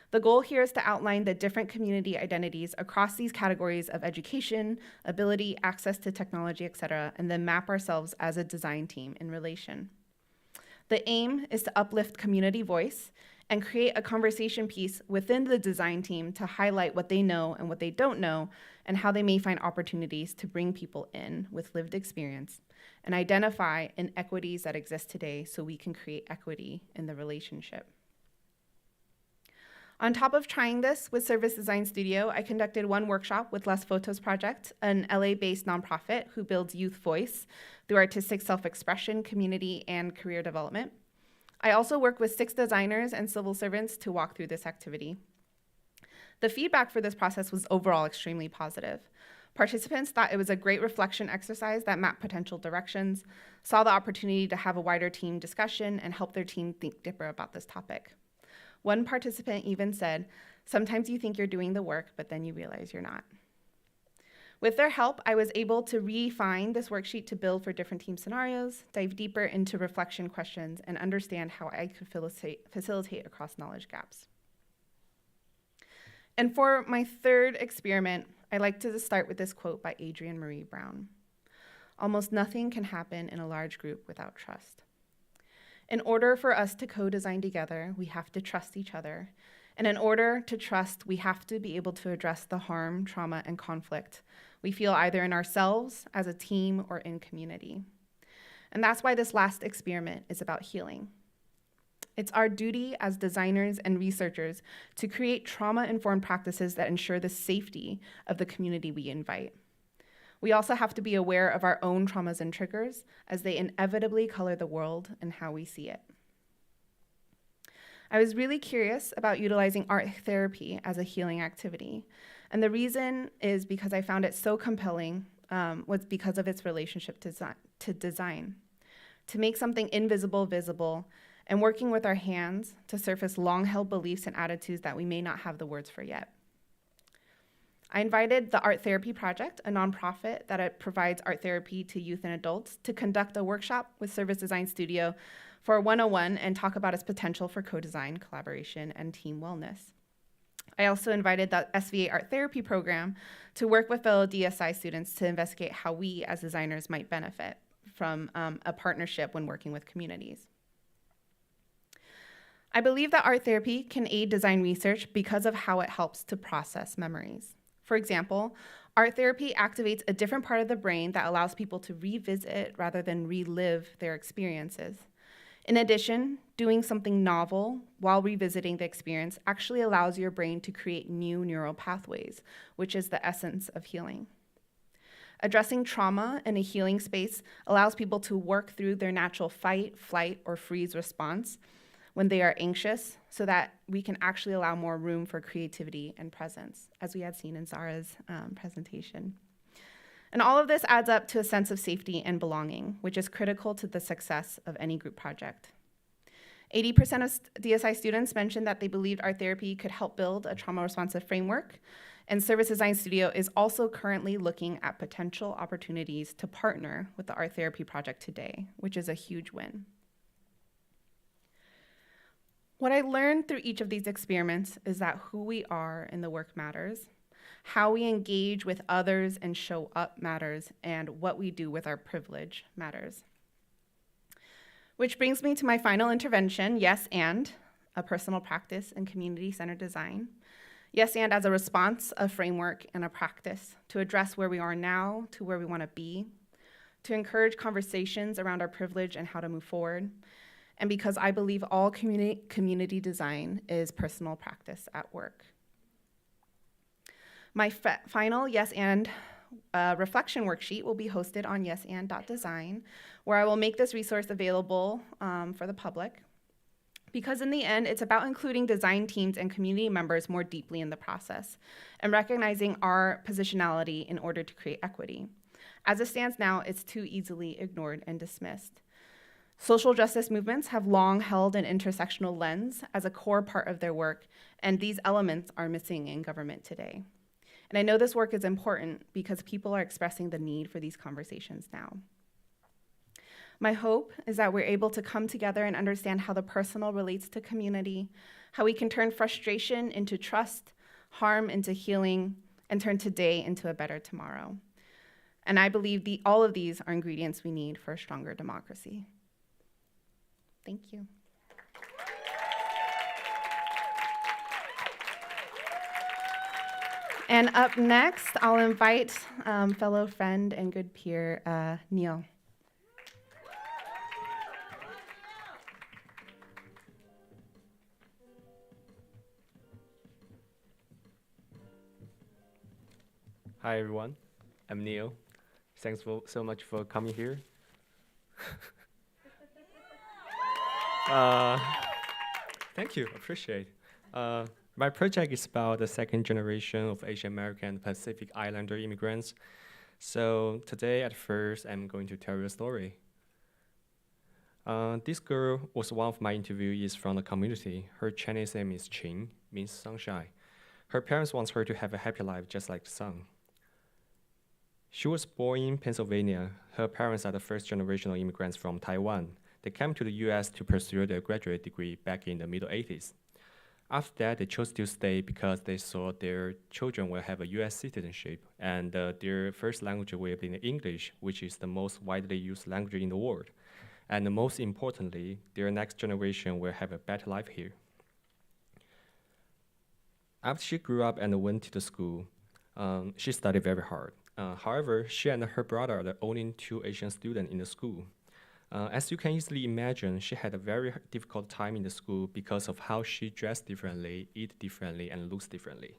Speaker 3: The goal here is to outline the different community identities across these categories of education, ability, access to technology, etc., and then map ourselves as a design team in relation. The aim is to uplift community voice and create a conversation piece within the design team to highlight what they know and what they don't know, and how they may find opportunities to bring people in with lived experience and identify inequities that exist today so we can create equity in the relationship. On top of trying this with Service Design Studio, I conducted one workshop with Las Fotos Project, an LA-based nonprofit who builds youth voice through artistic self-expression, community, and career development. I also worked with 6 designers and civil servants to walk through this activity. The feedback for this process was overall extremely positive. Participants thought it was a great reflection exercise that mapped potential directions, saw the opportunity to have a wider team discussion, and help their team think deeper about this topic. One participant even said, "Sometimes you think you're doing the work, but then you realize you're not." With their help, I was able to refine this worksheet to build for different team scenarios, dive deeper into reflection questions, and understand how I could facilitate across knowledge gaps. And for my third experiment, I like to start with this quote by Adrienne Marie Brown. "Almost nothing can happen in a large group without trust." In order for us to co-design together, we have to trust each other. And in order to trust, we have to be able to address the harm, trauma, and conflict we feel either in ourselves, as a team, or in community. And that's why this last experiment is about healing. It's our duty as designers and researchers to create trauma-informed practices that ensure the safety of the community we invite. We also have to be aware of our own traumas and triggers as they inevitably color the world and how we see it. I was really curious about utilizing art therapy as a healing activity. And the reason is because I found it so compelling was because of its relationship to design. To make something invisible visible, and working with our hands to surface long-held beliefs and attitudes that we may not have the words for yet. I invited the Art Therapy Project, a nonprofit that provides art therapy to youth and adults, to conduct a workshop with Service Design Studio for a 101 and talk about its potential for co-design, collaboration, and team wellness. I also invited the SVA Art Therapy Program to work with fellow DSI students to investigate how we as designers might benefit from a partnership when working with communities. I believe that art therapy can aid design research because of how it helps to process memories. For example, art therapy activates a different part of the brain that allows people to revisit rather than relive their experiences. In addition, doing something novel while revisiting the experience actually allows your brain to create new neural pathways, which is the essence of healing. Addressing trauma in a healing space allows people to work through their natural fight, flight, or freeze response when they are anxious, so that we can actually allow more room for creativity and presence, as we had seen in Zahra's presentation. And all of this adds up to a sense of safety and belonging, which is critical to the success of any group project. 80% of DSI students mentioned that they believed art therapy could help build a trauma-responsive framework, and Service Design Studio is also currently looking at potential opportunities to partner with the Art Therapy Project today, which is a huge win. What I learned through each of these experiments is that who we are in the work matters, How we engage with others and show up matters, and what we do with our privilege matters. Which brings me to my final intervention, yes and, a personal practice in community-centered design. Yes and as a response, a framework, and a practice to address where we are now to where we want to be, to encourage conversations around our privilege and how to move forward, and because I believe all community design is personal practice at work. My final yes and reflection worksheet will be hosted on yesand.design, where I will make this resource available for the public. Because in the end, it's about including design teams and community members more deeply in the process and recognizing our positionality in order to create equity. As it stands now, it's too easily ignored and dismissed. Social justice movements have long held an intersectional lens as a core part of their work, and these elements are missing in government today. And I know this work is important because people are expressing the need for these conversations now. My hope is that we're able to come together and understand how the personal relates to community, how we can turn frustration into trust, harm into healing, and turn today into a better tomorrow. And I believe all of these are ingredients we need for a stronger democracy. Thank you. And up next, I'll invite fellow friend and good peer, Neil.
Speaker 9: Hi everyone, I'm Neil. Thanks so much for coming here. Thank you, appreciate. My project is about the second generation of Asian American and Pacific Islander immigrants. So today at first, I'm going to tell you a story. This girl was one of my interviewees from the community. Her Chinese name is Qing, means sunshine. Her parents want her to have a happy life just like the sun. She was born in Pennsylvania. Her parents are the first generational immigrants from Taiwan. They came to the US to pursue their graduate degree back in the middle 80s. After that, they chose to stay because they saw their children will have a US citizenship, and their first language will be English, which is the most widely used language in the world. And most importantly, their next generation will have a better life here. After she grew up and went to the school, she studied very hard. However, she and her brother are the only two Asian students in the school. As you can easily imagine, she had a very difficult time in the school because of how she dressed differently, eat differently, and looks differently.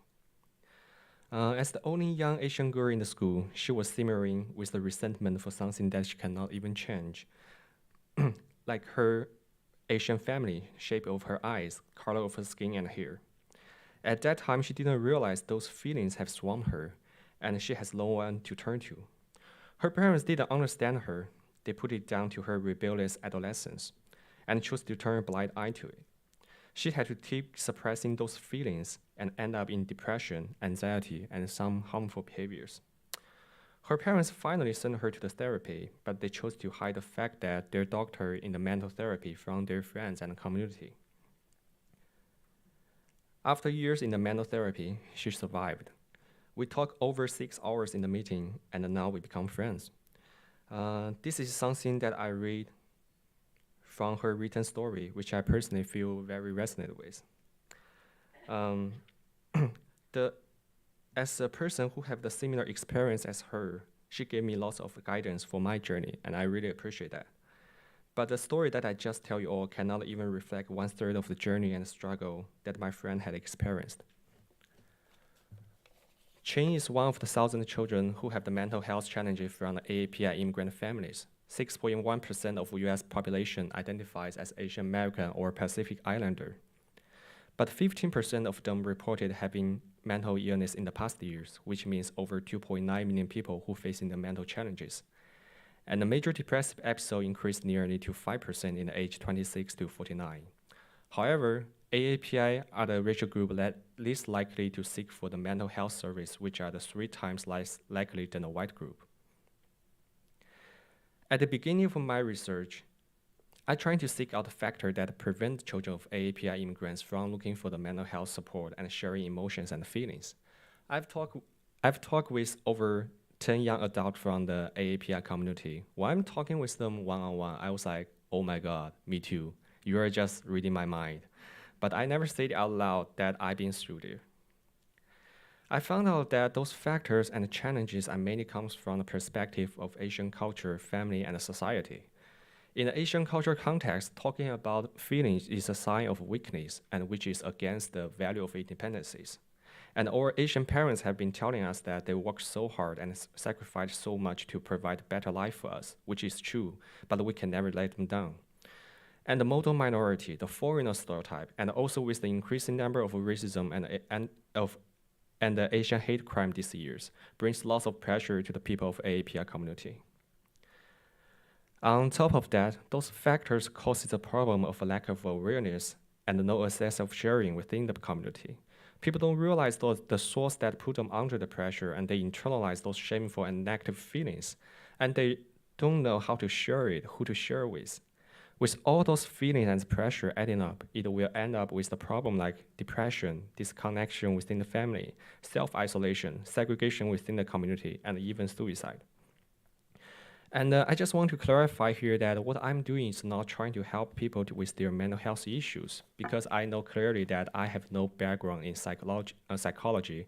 Speaker 9: As the only young Asian girl in the school, she was simmering with the resentment for something that she cannot even change, like her Asian family, shape of her eyes, color of her skin and hair. At that time, she didn't realize those feelings have swarmed her, and she has no one to turn to. Her parents didn't understand her. They put it down to her rebellious adolescence and chose to turn a blind eye to it. She had to keep suppressing those feelings and end up in depression, anxiety, and some harmful behaviors. Her parents finally sent her to the therapy, but they chose to hide the fact that their doctor in the mental therapy from their friends and community. After years in the mental therapy, she survived. We talked over 6 hours in the meeting, and now we become friends. This is something that I read from her written story, which I personally feel very resonated with. As a person who have the similar experience as her, she gave me lots of guidance for my journey, and I really appreciate that. But the story that I just tell you all cannot even reflect 1/3 of the journey and struggle that my friend had experienced. Qing is one of the 1,000 children who have the mental health challenges from the AAPI immigrant families. 6.1% of US population identifies as Asian American or Pacific Islander. But 15% of them reported having mental illness in the past years, which means over 2.9 million people who facing the mental challenges. And the major depressive episode increased nearly to 5% in the age 26 to 49. However, AAPI are the racial group that least likely to seek for the mental health service, which are the 3 times less likely than a white group. At the beginning of my research, I tried to seek out the factor that prevent children of AAPI immigrants from looking for the mental health support and sharing emotions and feelings. I've talked with over 10 young adults from the AAPI community. When I'm talking with them one-on-one, I was like, oh my God, me too. You are just reading my mind. But I never said out loud that I've been through it. I found out that those factors and challenges are mainly comes from the perspective of Asian culture, family, and society. In the Asian culture context, talking about feelings is a sign of weakness, and which is against the value of independencies. And our Asian parents have been telling us that they work so hard and sacrifice so much to provide a better life for us, which is true, but we can never let them down. And the model minority, the foreigner stereotype, and also with the increasing number of racism and the Asian hate crime these years, brings lots of pressure to the people of AAPI community. On top of that, those factors causes a problem of a lack of awareness and no access of sharing within the community. People don't realize the source that put them under the pressure, and they internalize those shameful and negative feelings, and they don't know how to share it, who to share with. With all those feelings and pressure adding up, it will end up with the problem like depression, disconnection within the family, self-isolation, segregation within the community, and even suicide. And I just want to clarify here that what I'm doing is not trying to help people with their mental health issues, because I know clearly that I have no background in psychology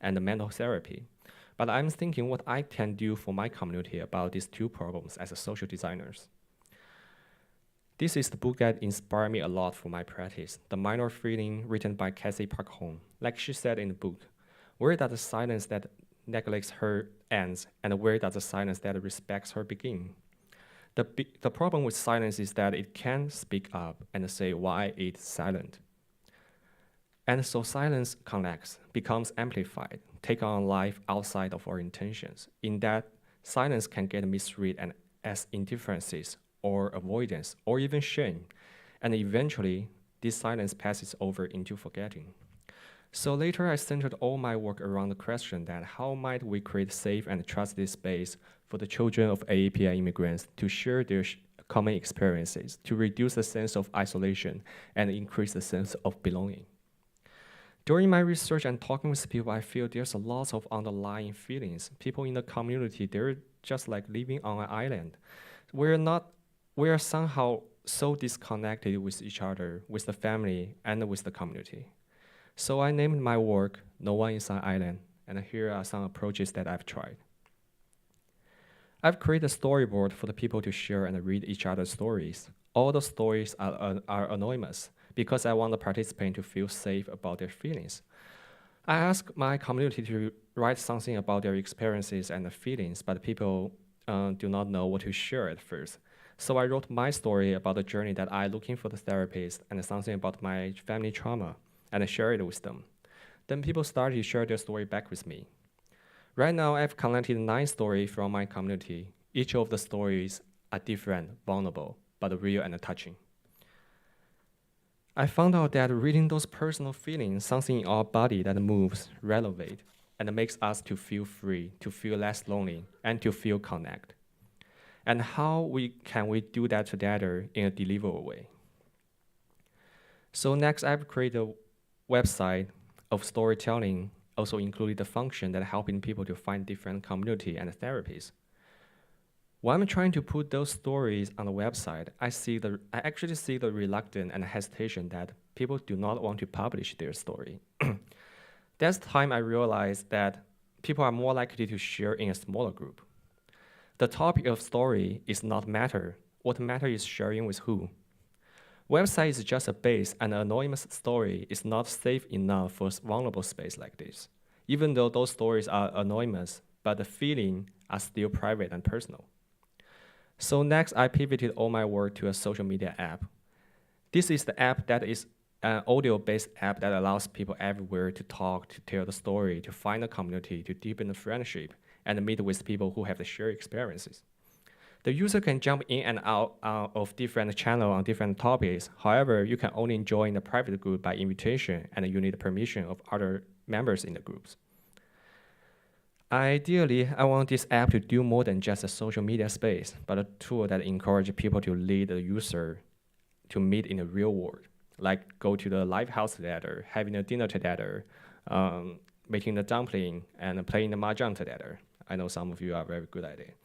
Speaker 9: and mental therapy. But I'm thinking what I can do for my community about these two problems as a social designers. This is the book that inspired me a lot for my practice, The Minor Feeling, written by Cassie Park Hong. Like she said in the book, where does the silence that neglects her ends, and where does the silence that respects her begin? The problem with silence is that it can speak up and say why it's silent. And so silence connects, becomes amplified, take on life outside of our intentions. In that, silence can get misread and as indifferences, or avoidance, or even shame. And eventually, this silence passes over into forgetting. So later, I centered all my work around the question that how might we create safe and trusted space for the children of AAPI immigrants to share their common experiences, to reduce the sense of isolation and increase the sense of belonging. During my research and talking with people, I feel there's a lot of underlying feelings. People in the community, they're just like living on an island. We are somehow so disconnected with each other, with the family, and with the community. So I named my work, No One is an Island, and here are some approaches that I've tried. I've created a storyboard for the people to share and read each other's stories. All the stories are anonymous because I want the participant to feel safe about their feelings. I ask my community to write something about their experiences and feelings, but people do not know what to share at first. So I wrote my story about the journey that I looking for the therapist and something about my family trauma, and I shared it with them. Then people started to share their story back with me. Right now, I've collected 9 stories from my community. Each of the stories are different, vulnerable, but real and touching. I found out that reading those personal feelings, something in our body that moves, relevate, and makes us to feel free, to feel less lonely, and to feel connect. And how can we do that together in a deliverable way? So next, I've created a website of storytelling, also included the function that helping people to find different community and therapies. When I'm trying to put those stories on the website, I actually see the reluctance and hesitation that people do not want to publish their story. That's the time I realized that people are more likely to share in a smaller group. The topic of story is not matter. What matters is sharing with who. Website is just a base, and an anonymous story is not safe enough for a vulnerable space like this. Even though those stories are anonymous, but the feelings are still private and personal. So next, I pivoted all my work to a social media app. This is the app that is an audio-based app that allows people everywhere to talk, to tell the story, to find a community, to deepen the friendship, and meet with people who have the shared experiences. The user can jump in and out of different channels on different topics. However, you can only join the private group by invitation, and you need the permission of other members in the groups. Ideally, I want this app to do more than just a social media space, but a tool that encourages people to lead the user to meet in the real world, like go to the live house together, having a dinner together, making the dumpling and playing the mahjong together. I know some of you are very good at it.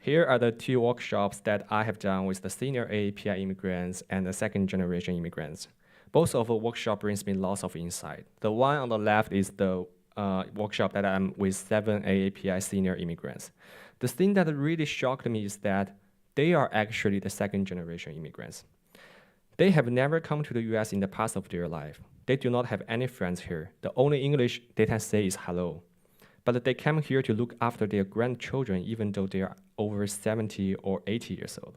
Speaker 9: Here are the 2 workshops that I have done with the senior AAPI immigrants and the second generation immigrants. Both of the workshop brings me lots of insight. The one on the left is the workshop that I'm with 7 AAPI senior immigrants. The thing that really shocked me is that they are actually the second generation immigrants. They have never come to the US in the past of their life. They do not have any friends here. The only English they can say is hello. But they came here to look after their grandchildren even though they are over 70 or 80 years old.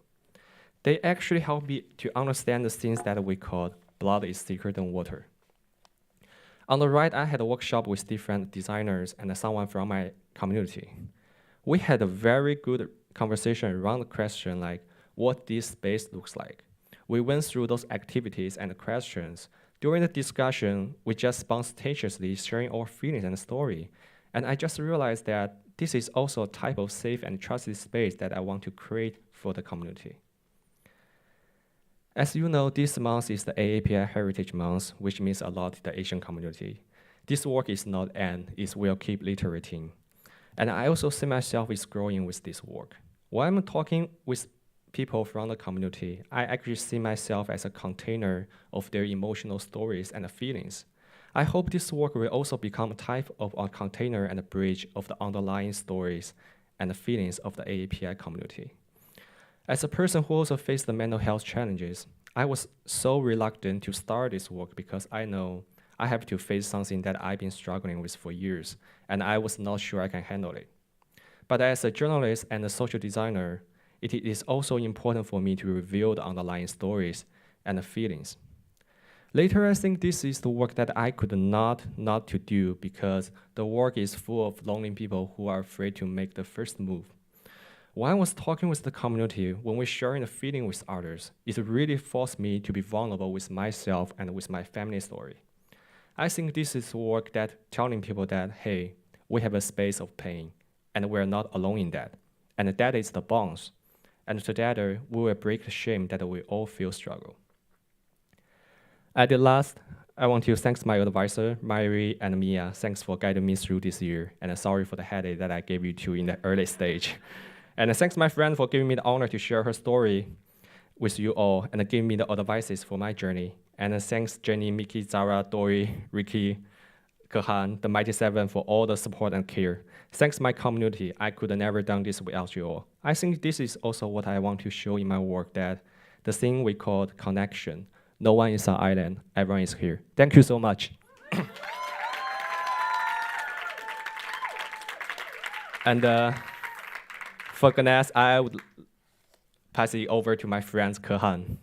Speaker 9: They actually help me to understand the things that we call blood is thicker than water. On the right, I had a workshop with different designers and someone from my community. We had a very good conversation around the question like what this space looks like. We went through those activities and questions. During the discussion, we just spontaneously sharing our feelings and story. And I just realized that this is also a type of safe and trusted space that I want to create for the community. As you know, this month is the AAPI Heritage Month, which means a lot to the Asian community. This work is not end, it will keep iterating. And I also see myself is growing with this work. When I'm talking with people from the community, I actually see myself as a container of their emotional stories and feelings. I hope this work will also become a type of a container and a bridge of the underlying stories and the feelings of the AAPI community. As a person who also faced the mental health challenges, I was so reluctant to start this work because I know I have to face something that I've been struggling with for years, and I was not sure I can handle it. But as a journalist and a social designer, it is also important for me to reveal the underlying stories and the feelings. Later, I think this is the work that I could not to do because the work is full of lonely people who are afraid to make the first move. When I was talking with the community, when we're sharing the feeling with others, it really forced me to be vulnerable with myself and with my family story. I think this is work that telling people that, hey, we have a space of pain, and we're not alone in that. And that is the bonds. And together, we will break the shame that we all feel struggle. At the last, I want to thank my advisor, Mary and Mia. Thanks for guiding me through this year, and sorry for the headache that I gave you two in the early stage. And thanks my friend for giving me the honor to share her story with you all and giving me the advices for my journey. And thanks Jenny, Mickey, Zahra, Dori, Ruike, Kehan, the Mighty Seven for all the support and care. Thanks my community, I could have never done this without you all. I think this is also what I want to show in my work, that the thing we call connection. No one is an island, everyone is here. Thank you so much. And for Ganesh, I would pass it over to my friend Kehan.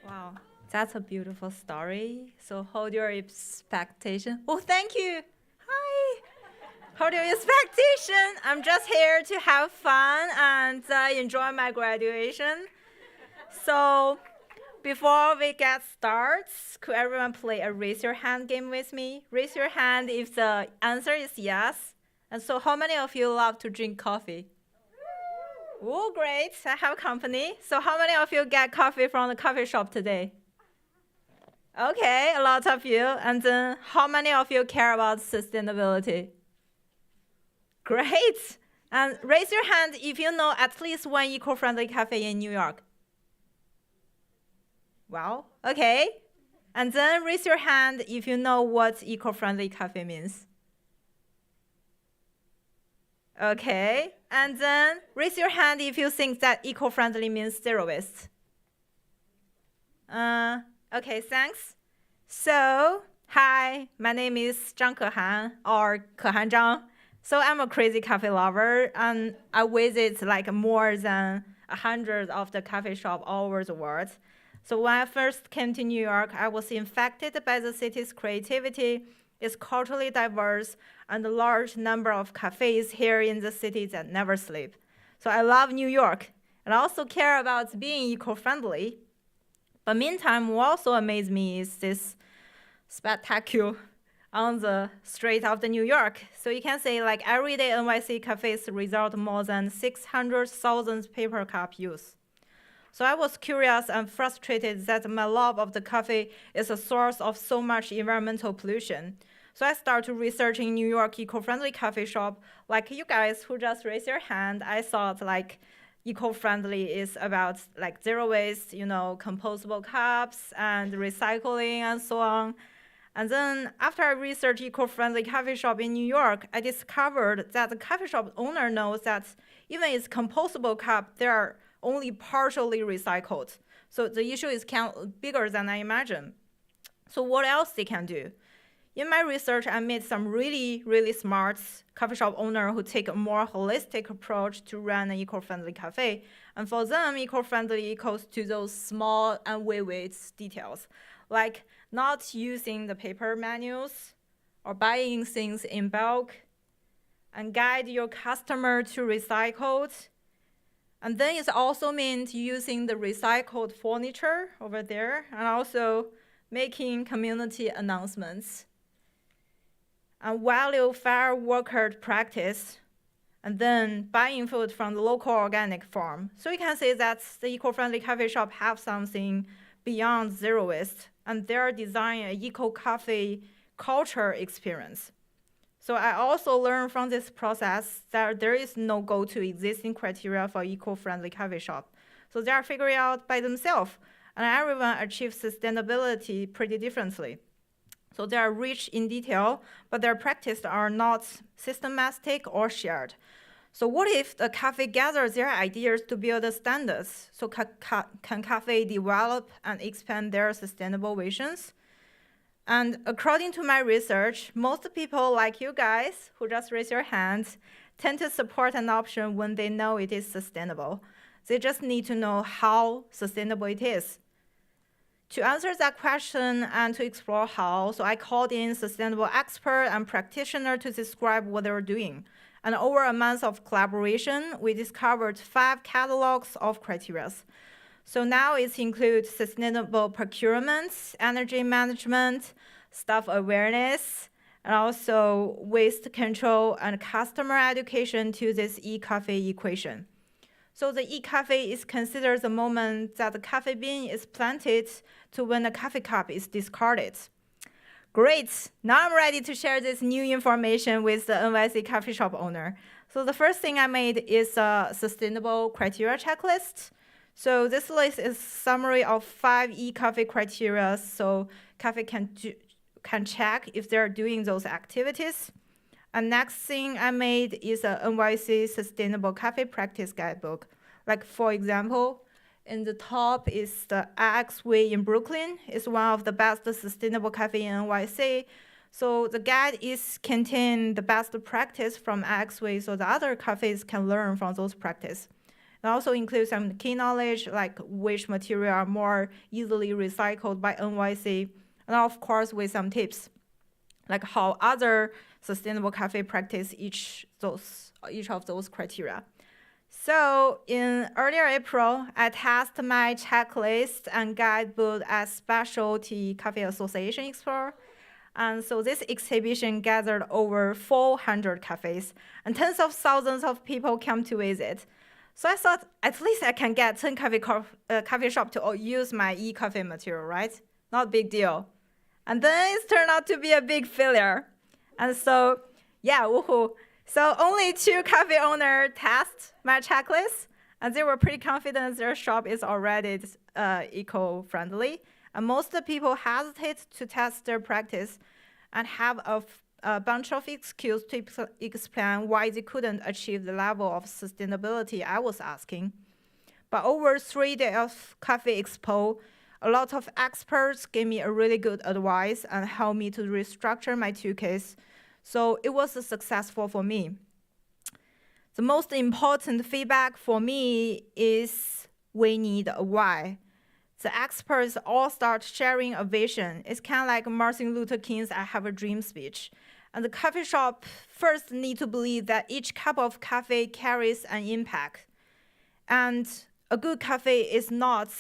Speaker 10: Wow, that's a beautiful story. So hold your expectation. Oh, thank you. Hi. Hold your expectation. I'm just here to have fun and enjoy my graduation. So before we get started, could everyone play a raise your hand game with me? Raise your hand if the answer is yes. And so how many of you love to drink coffee? Oh, great, I have company. So how many of you get coffee from the coffee shop today? Okay, a lot of you. And then how many of you care about sustainability? Great. And raise your hand if you know at least one eco-friendly cafe in New York. Wow, okay. And then raise your hand if you know what eco-friendly cafe means. Okay, and then raise your hand if you think that eco-friendly means zero waste. Okay, thanks. So, hi, my name is Zhang Kehan, or Kehan Zhang. So I'm a crazy coffee lover, and I visit like more than 100 of the coffee shops all over the world. So when I first came to New York, I was infected by the city's creativity, its culturally diverse, and the large number of cafes here in the city that never sleep. So I love New York, and I also care about being eco-friendly. But meantime, what also amazed me is this spectacle on the street of the New York. So you can say like everyday NYC cafes result more than 600,000 paper cup use. So I was curious and frustrated that my love of the coffee is a source of so much environmental pollution. So I started researching New York eco-friendly coffee shop. Like you guys who just raised your hand, I thought like eco-friendly is about like zero waste, compostable cups and recycling and so on. And then after I researched eco-friendly coffee shop in New York, I discovered that the coffee shop owner knows that even its compostable cup, they are only partially recycled. So the issue is bigger than I imagined. So what else they can do? In my research, I met some really, really smart coffee shop owner who take a more holistic approach to run an eco-friendly cafe. And for them, eco-friendly equals to those small and weight details, like not using the paper manuals or buying things in bulk, and guide your customer to recycled. And then it also means using the recycled furniture over there, and also making community announcements. And value fair worker practice, and then buying food from the local organic farm. So you can say that the eco-friendly coffee shop have something beyond zero waste, and they're designing an eco-coffee culture experience. So I also learned from this process that there is no go-to existing criteria for eco-friendly coffee shop. So they are figuring out by themselves, and everyone achieves sustainability pretty differently. So they are rich in detail, but their practices are not systematic or shared. So what if the cafe gathers their ideas to build the standards? So can cafe develop and expand their sustainable visions? And according to my research, most people like you guys who just raise your hands tend to support an option when they know it is sustainable. They just need to know how sustainable it is. To answer that question and to explore how, so I called in sustainable expert and practitioner to describe what they were doing. And over a month of collaboration, we discovered 5 catalogs of criteria. So now it includes sustainable procurement, energy management, staff awareness, and also waste control and customer education to this e-cafe equation. So the e-cafe is considered the moment that the coffee bean is planted to when the coffee cup is discarded. Great, now I'm ready to share this new information with the NYC coffee shop owner. So the first thing I made is a sustainable criteria checklist. So this list is a summary of 5 e-cafe criteria, so cafe can check if they're doing those activities. And next thing I made is a NYC Sustainable Cafe Practice Guidebook. Like for example, in the top is the SVA in Brooklyn. It's one of the best sustainable cafe in NYC. So the guide contain the best practice from SVA, so the other cafes can learn from those practice. It also includes some key knowledge, like which material are more easily recycled by NYC, and of course with some tips, like how other sustainable cafe practice each of those criteria. So in earlier April, I tested my checklist and guidebook at Specialty Cafe Association Expo. And so this exhibition gathered over 400 cafes, and tens of thousands of people came to visit. So I thought, at least I can get 10 coffee shop to use my e-coffee material, right? Not a big deal. And then it turned out to be a big failure. And so, yeah, woohoo. So only 2 cafe owners test my checklist, and they were pretty confident their shop is already eco-friendly. And most people hesitate to test their practice and have a bunch of excuses to explain why they couldn't achieve the level of sustainability I was asking. But over 3 days of Cafe Expo, a lot of experts gave me a really good advice and helped me to restructure my 2 cases. So it was successful for me. The most important feedback for me is we need a why. The experts all start sharing a vision. It's kind of like Martin Luther King's I Have a Dream speech. And the coffee shop first need to believe that each cup of coffee carries an impact. And a good cafe is not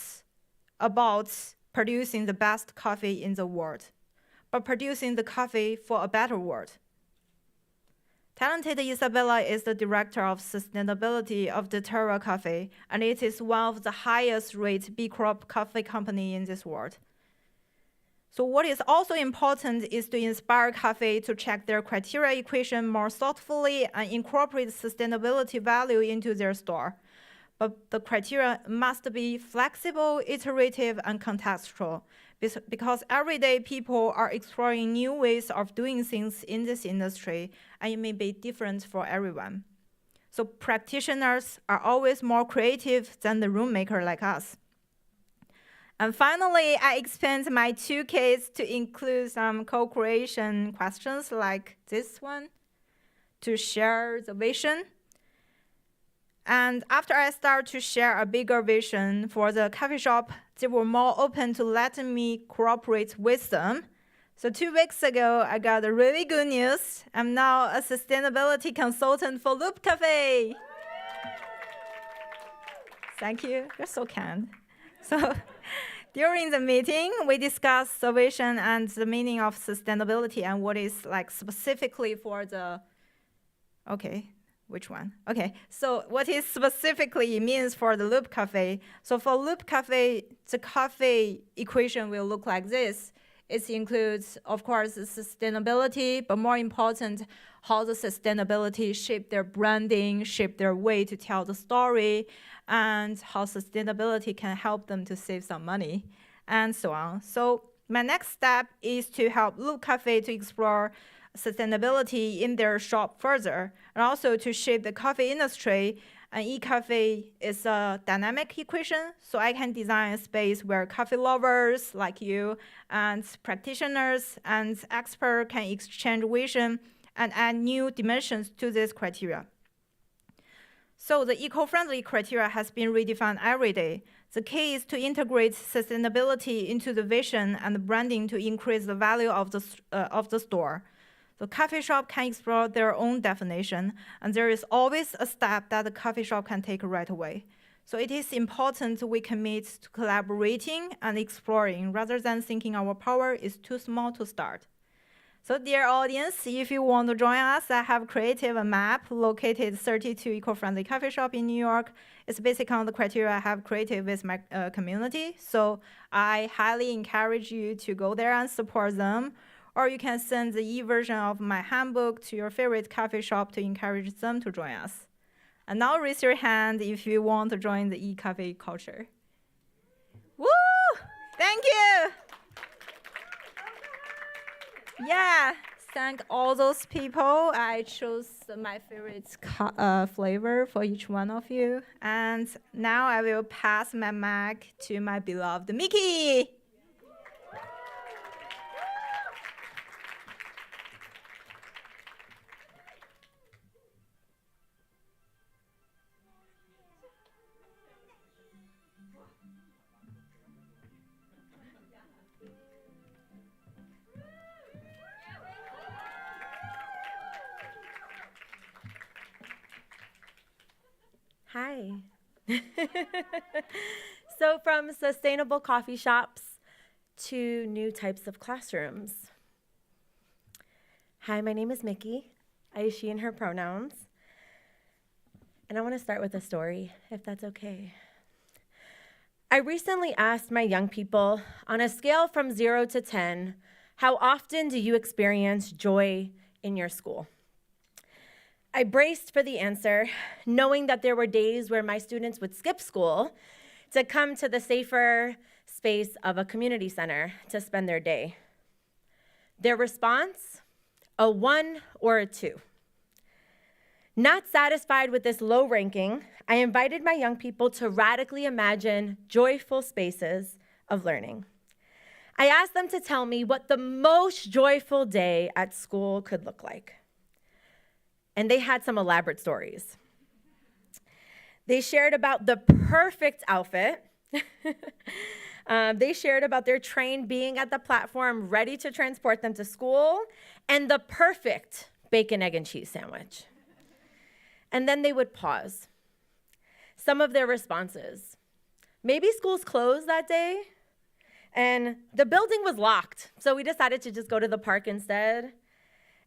Speaker 10: about producing the best coffee in the world, but producing the coffee for a better world. Talented Isabella is the director of sustainability of the Terra Cafe, and it is one of the highest rate B Corp coffee company in this world. So what is also important is to inspire cafe to check their criteria equation more thoughtfully and incorporate sustainability value into their store. But the criteria must be flexible, iterative, and contextual, because everyday people are exploring new ways of doing things in this industry, and it may be different for everyone. So practitioners are always more creative than the room maker like us. And finally, I expand my 2 cases to include some co-creation questions like this one, to share the vision. And after I start to share a bigger vision for the coffee shop, they were more open to letting me cooperate with them. So 2 weeks ago, I got a really good news. I'm now a sustainability consultant for Loop Cafe. Thank you. You're so kind. So during the meeting, we discussed the vision and the meaning of sustainability and what is like specifically for the, okay, which one? Okay, so what is specifically means for the Loop Cafe. So for Loop Cafe, the coffee equation will look like this. It includes, of course, sustainability, but more important, how the sustainability shape their branding, shape their way to tell the story, and how sustainability can help them to save some money, and so on. So my next step is to help Loop Cafe to explore sustainability in their shop further, and also to shape the coffee industry. An e-cafe is a dynamic equation, so I can design a space where coffee lovers like you and practitioners and experts can exchange vision and add new dimensions to this criteria. So the eco-friendly criteria has been redefined every day. The key is to integrate sustainability into the vision and the branding to increase the value of the store. The coffee shop can explore their own definition, and there is always a step that the coffee shop can take right away. So it is important we commit to collaborating and exploring rather than thinking our power is too small to start. So dear audience, if you want to join us, I have created a map located 32 eco-friendly coffee shop in New York. It's based on the criteria I have created with my community. So I highly encourage you to go there and support them. Or you can send the e-version of my handbook to your favorite coffee shop to encourage them to join us. And now raise your hand if you want to join the e-cafe culture. Woo! Thank you! Yeah, thank all those people. I chose my favorite flavor for each one of you. And now I will pass my mic to my beloved Mickey.
Speaker 11: Hi. So from sustainable coffee shops to new types of classrooms. Hi, my name is Mickey. I use she and her pronouns. And I want to start with a story, if that's okay. I recently asked my young people, on a scale from 0 to 10, how often do you experience joy in your school? I braced for the answer, knowing that there were days where my students would skip school to come to the safer space of a community center to spend their day. Their response, a 1 or a 2. Not satisfied with this low ranking, I invited my young people to radically imagine joyful spaces of learning. I asked them to tell me what the most joyful day at school could look like. And they had some elaborate stories. They shared about the perfect outfit. They shared about their train being at the platform ready to transport them to school, and the perfect bacon, egg, and cheese sandwich. And then they would pause. Some of their responses: maybe school's closed that day, And the building was locked, so we decided to just go to the park instead.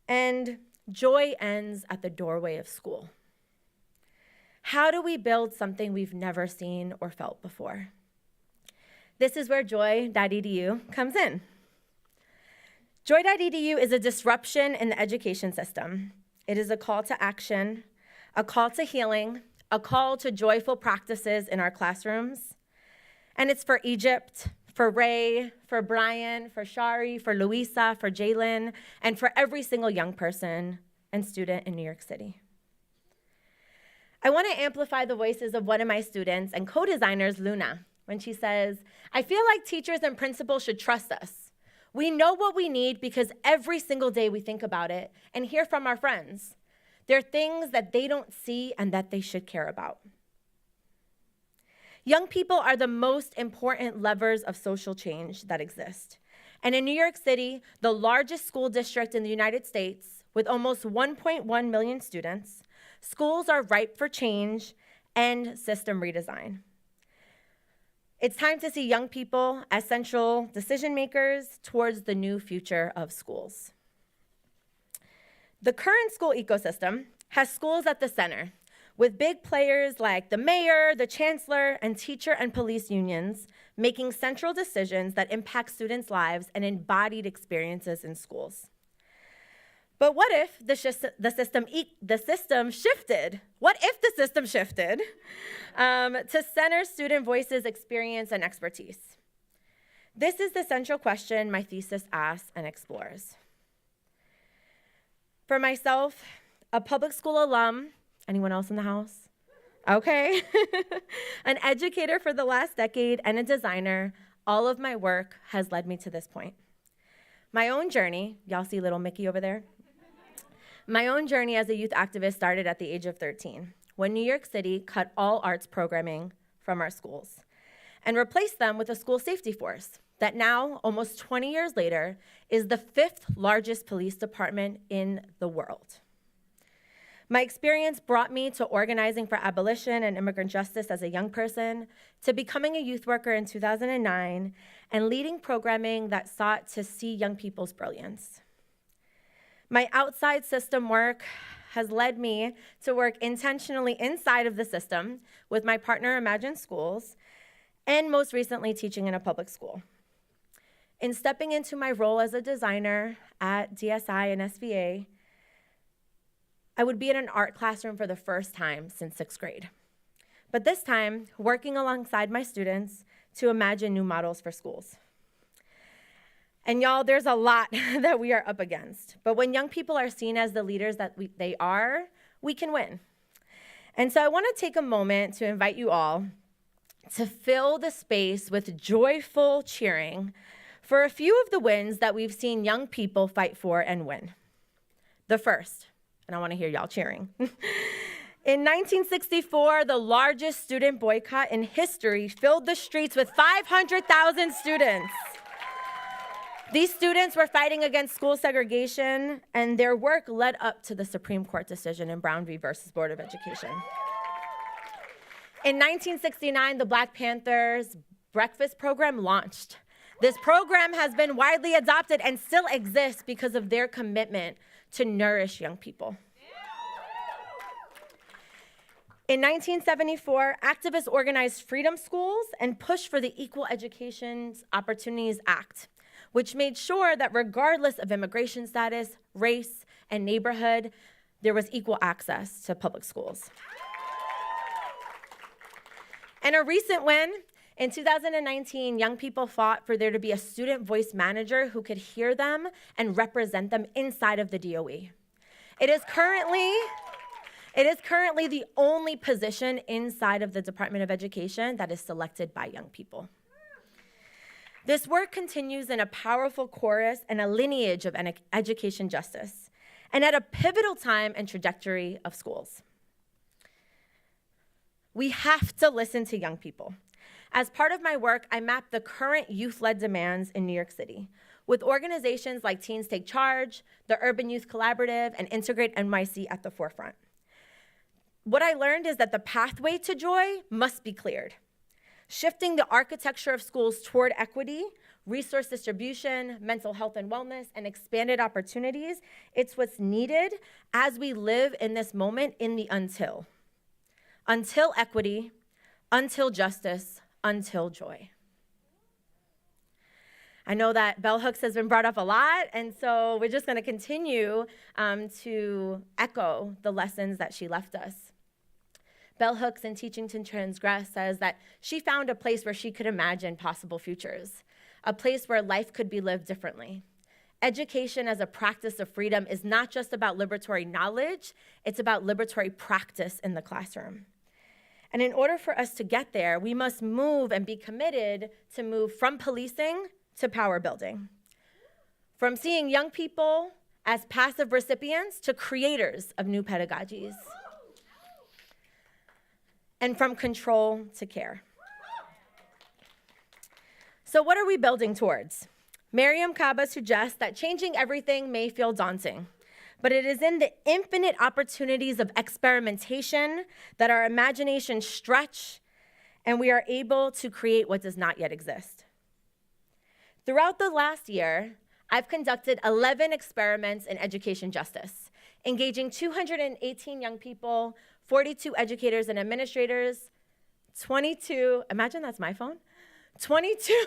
Speaker 11: And joy ends at the doorway of school. How do we build something we've never seen or felt before? This is where joy.edu comes in. Joy.edu is a disruption in the education system. It is a call to action, a call to healing, a call to joyful practices in our classrooms. And it's for Egypt, for Ray, for Brian, for Shari, for Louisa, for Jalen, and for every single young person and student in New York City. I want to amplify the voices of one of my students and co-designers, Luna, when she says, I feel like teachers and principals should trust us. We know what we need because every single day we think about it and hear from our friends. There are things that they don't see and that they should care about. Young people are the most important levers of social change that exist. And in New York City, the largest school district in the United States, with almost 1.1 million students, schools are ripe for change and system redesign. It's time to see young people as central decision makers towards the new future of schools. The current school ecosystem has schools at the center, with big players like the mayor, the chancellor, and teacher and police unions making central decisions that impact students' lives and embodied experiences in schools. But what if the system shifted? What if the system shifted to center student voices, experience, and expertise? This is the central question my thesis asks and explores. For myself, a public school alum, anyone else in the house? Okay. An educator for the last decade and a designer, all of my work has led me to this point. My own journey, y'all see little Mickey over there? My own journey as a youth activist started at the age of 13, when New York City cut all arts programming from our schools and replaced them with a school safety force that now, almost 20 years later, is the 5th largest police department in the world. My experience brought me to organizing for abolition and immigrant justice as a young person, to becoming a youth worker in 2009, and leading programming that sought to see young people's brilliance. My outside system work has led me to work intentionally inside of the system with my partner, Imagine Schools, and most recently teaching in a public school. In stepping into my role as a designer at DSI and SVA, I would be in an art classroom for the first time since 6th grade. But this time, working alongside my students to imagine new models for schools. And y'all, there's a lot that we are up against. But when young people are seen as the leaders that they are, we can win. And so I want to take a moment to invite you all to fill the space with joyful cheering for a few of the wins that we've seen young people fight for and win. The first, and I want to hear y'all cheering. In 1964, the largest student boycott in history filled the streets with 500,000 students. These students were fighting against school segregation, and their work led up to the Supreme Court decision in Brown v. versus Board of Education. In 1969, the Black Panthers breakfast program launched. This program has been widely adopted and still exists because of their commitment to nourish young people. In 1974, activists organized freedom schools and pushed for the Equal Education Opportunities Act, which made sure that regardless of immigration status, race, and neighborhood, there was equal access to public schools. And a recent win, in 2019, young people fought for there to be a student voice manager who could hear them and represent them inside of the DOE. It is currently the only position inside of the Department of Education that is selected by young people. This work continues in a powerful chorus and a lineage of education justice, and at a pivotal time and trajectory of schools. We have to listen to young people. As part of my work, I mapped the current youth-led demands in New York City, with organizations like Teens Take Charge, the Urban Youth Collaborative, and Integrate NYC at the forefront. What I learned is that the pathway to joy must be cleared. Shifting the architecture of schools toward equity resource distribution, mental health and wellness, and expanded opportunities. It's what's needed as we live in this moment in the until. Until equity, until justice, until joy. I know that bell hooks has been brought up a lot, and so we're just going to continue to echo the lessons that she left us. Bell hooks in Teaching to Transgress says that she found a place where she could imagine possible futures, a place where life could be lived differently. Education as a practice of freedom is not just about liberatory knowledge, it's about liberatory practice in the classroom. And in order for us to get there, we must move and be committed to move from policing to power building, from seeing young people as passive recipients to creators of new pedagogies, and from control to care. So what are we building towards? Mariam Kaba suggests that changing everything may feel daunting, but it is in the infinite opportunities of experimentation that our imaginations stretch and we are able to create what does not yet exist. Throughout the last year, I've conducted 11 experiments in education justice, engaging 218 young people, 42 educators and administrators, 22, imagine that's my phone, 22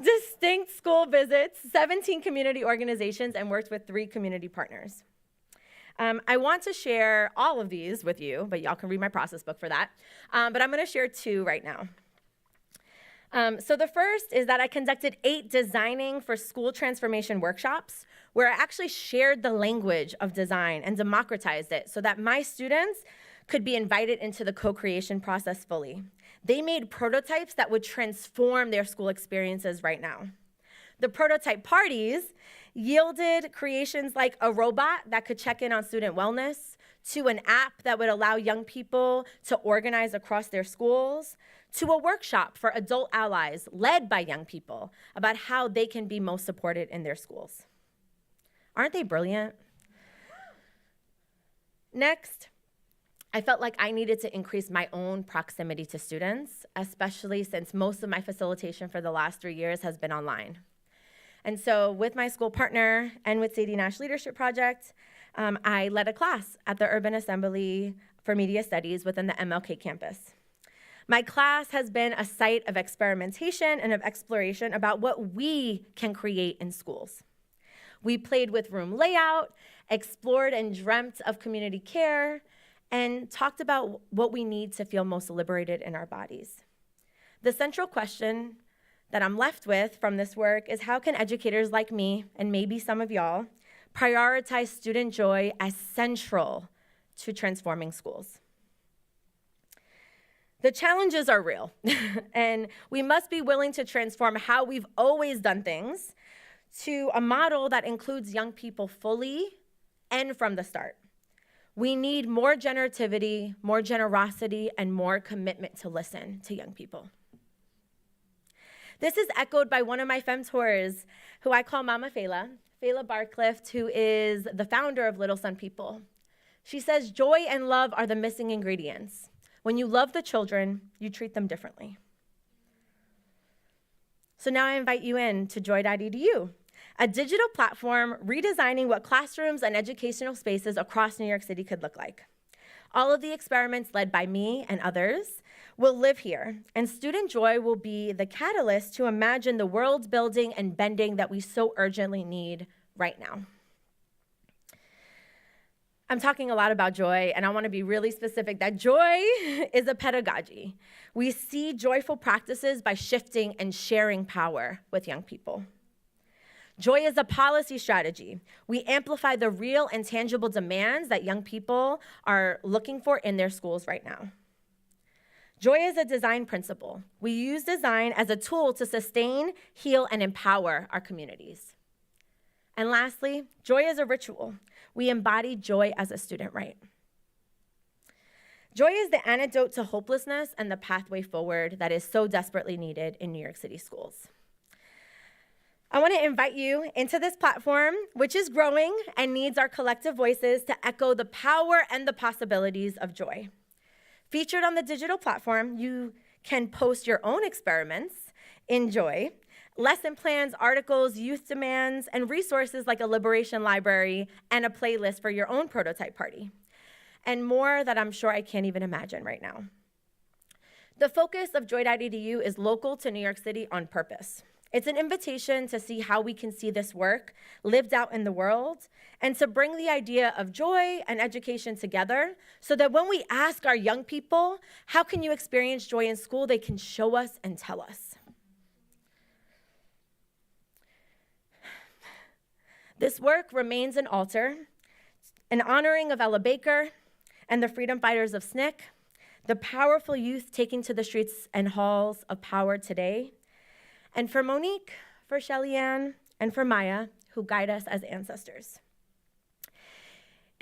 Speaker 11: distinct school visits, 17 community organizations, and worked with 3 community partners. I want to share all of these with you, but y'all can read my process book for that. But I'm gonna share 2 right now. So the first is that I conducted 8 designing for school transformation workshops where I actually shared the language of design and democratized it so that my students could be invited into the co-creation process fully. They made prototypes that would transform their school experiences right now. The prototype parties yielded creations like a robot that could check in on student wellness, to an app that would allow young people to organize across their schools, to a workshop for adult allies led by young people about how they can be most supported in their schools. Aren't they brilliant? Next, I felt like I needed to increase my own proximity to students, especially since most of my facilitation for the last 3 years has been online. And so with my school partner and with Sadie Nash Leadership Project, I led a class at the Urban Assembly for Media Studies within the MLK campus. My class has been a site of experimentation and of exploration about what we can create in schools. We played with room layout, explored and dreamt of community care, and talked about what we need to feel most liberated in our bodies. The central question that I'm left with from this work is how can educators like me, and maybe some of y'all, prioritize student joy as central to transforming schools? The challenges are real, and we must be willing to transform how we've always done things to a model that includes young people fully and from the start. We need more generativity, more generosity, and more commitment to listen to young people. This is echoed by one of my femtors, who I call Mama Fela Barclift, who is the founder of Little Sun People. She says, joy and love are the missing ingredients. When you love the children, you treat them differently. So now I invite you in to Joy.edu, a digital platform redesigning what classrooms and educational spaces across New York City could look like. All of the experiments led by me and others will live here, and Student Joy will be the catalyst to imagine the world building and bending that we so urgently need right now. I'm talking a lot about joy, and I want to be really specific that joy is a pedagogy. We see joyful practices by shifting and sharing power with young people. Joy is a policy strategy. We amplify the real and tangible demands that young people are looking for in their schools right now. Joy is a design principle. We use design as a tool to sustain, heal, and empower our communities. And lastly, joy is a ritual. We embody joy as a student right. Joy is the antidote to hopelessness and the pathway forward that is so desperately needed in New York City schools. I want to invite you into this platform, which is growing and needs our collective voices to echo the power and the possibilities of joy. Featured on the digital platform, you can post your own experiments in joy, lesson plans, articles, youth demands, and resources like a liberation library and a playlist for your own prototype party, and more that I'm sure I can't even imagine right now. The focus of Joy.edu is local to New York City on purpose. It's an invitation to see how we can see this work lived out in the world and to bring the idea of joy and education together so that when we ask our young people, how can you experience joy in school, they can show us and tell us. This work remains an altar, an honoring of Ella Baker and the freedom fighters of SNCC, the powerful youth taking to the streets and halls of power today, and for Monique, for Shelly-Ann, and for Maya, who guide us as ancestors.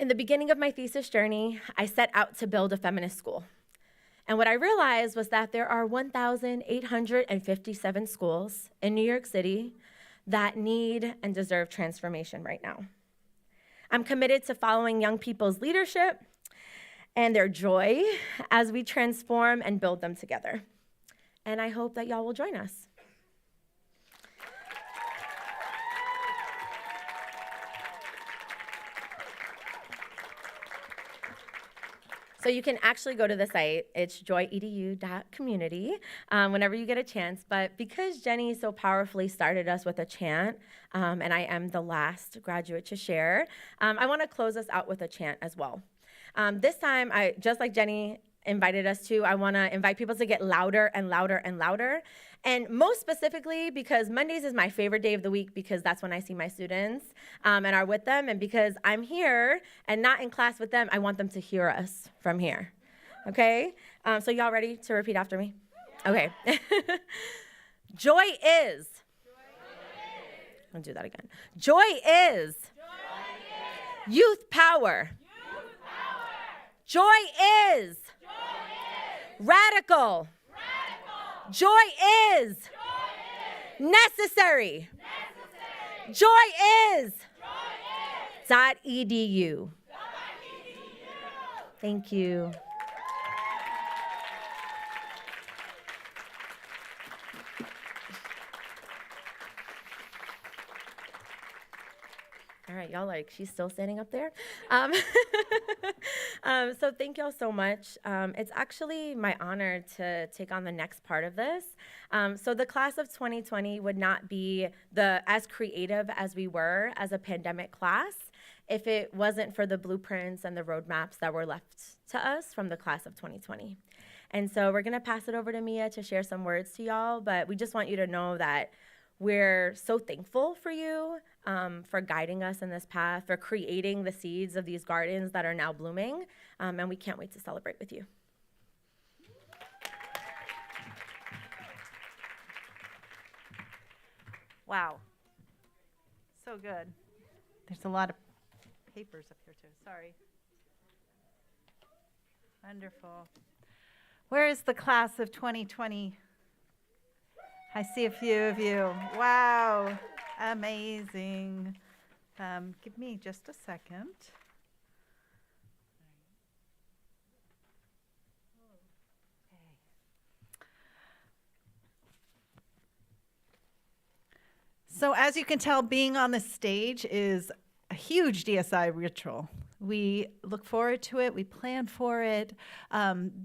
Speaker 11: In the beginning of my thesis journey, I set out to build a feminist school. And what I realized was that there are 1,857 schools in New York City that need and deserve transformation right now. I'm committed to following young people's leadership and their joy as we transform and build them together. And I hope that y'all will join us. So you can actually go to the site. It's joyedu.community whenever you get a chance. But because Jenny so powerfully started us with a chant, and I am the last graduate to share, I want to close us out with a chant as well. This time, just like Jenny invited us to, I want to invite people to get louder and louder and louder. And most specifically, because Mondays is my favorite day of the week because that's when I see my students and are with them. And because I'm here and not in class with them, I want them to hear us from here. Okay? So y'all ready to repeat after me? Okay. Joy is. I'll do that again. Joy is. Youth power. Joy is. Radical. Joy is. Necessary. Joy is. .edu. Thank you. All right, y'all she's still standing up there. So thank y'all so much. It's actually my honor to take on the next part of this. So the class of 2020 would not be as creative as we were as a pandemic class if it wasn't for the blueprints and the roadmaps that were left to us from the class of 2020. And so we're gonna pass it over to Mia to share some words to y'all, but we just want you to know that we're so thankful for you, for guiding us in this path, for creating the seeds of these gardens that are now blooming, and we can't wait to celebrate with you.
Speaker 1: Wow. So good. There's a lot of papers up here too. Sorry. Wonderful. Where is the class of 2020? I see a few of you. Wow. Amazing. Give me just a second. So as you can tell, being on the stage is a huge DSI ritual. We look forward to it. We plan for it.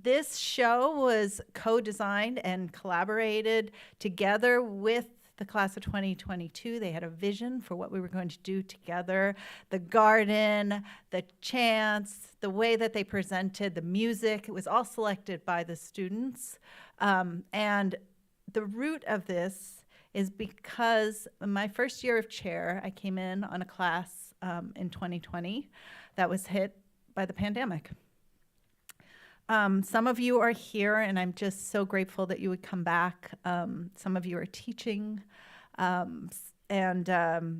Speaker 1: This show was co-designed and collaborated together with the class of 2022. They had a vision for what we were going to do together. The garden, the chants, the way that they presented, the music, it was all selected by the students. And the root of this is because in my first year of chair, I came in on a class in 2020 that was hit by the pandemic. Some of you are here, and I'm just so grateful that you would come back. Some of you are teaching, and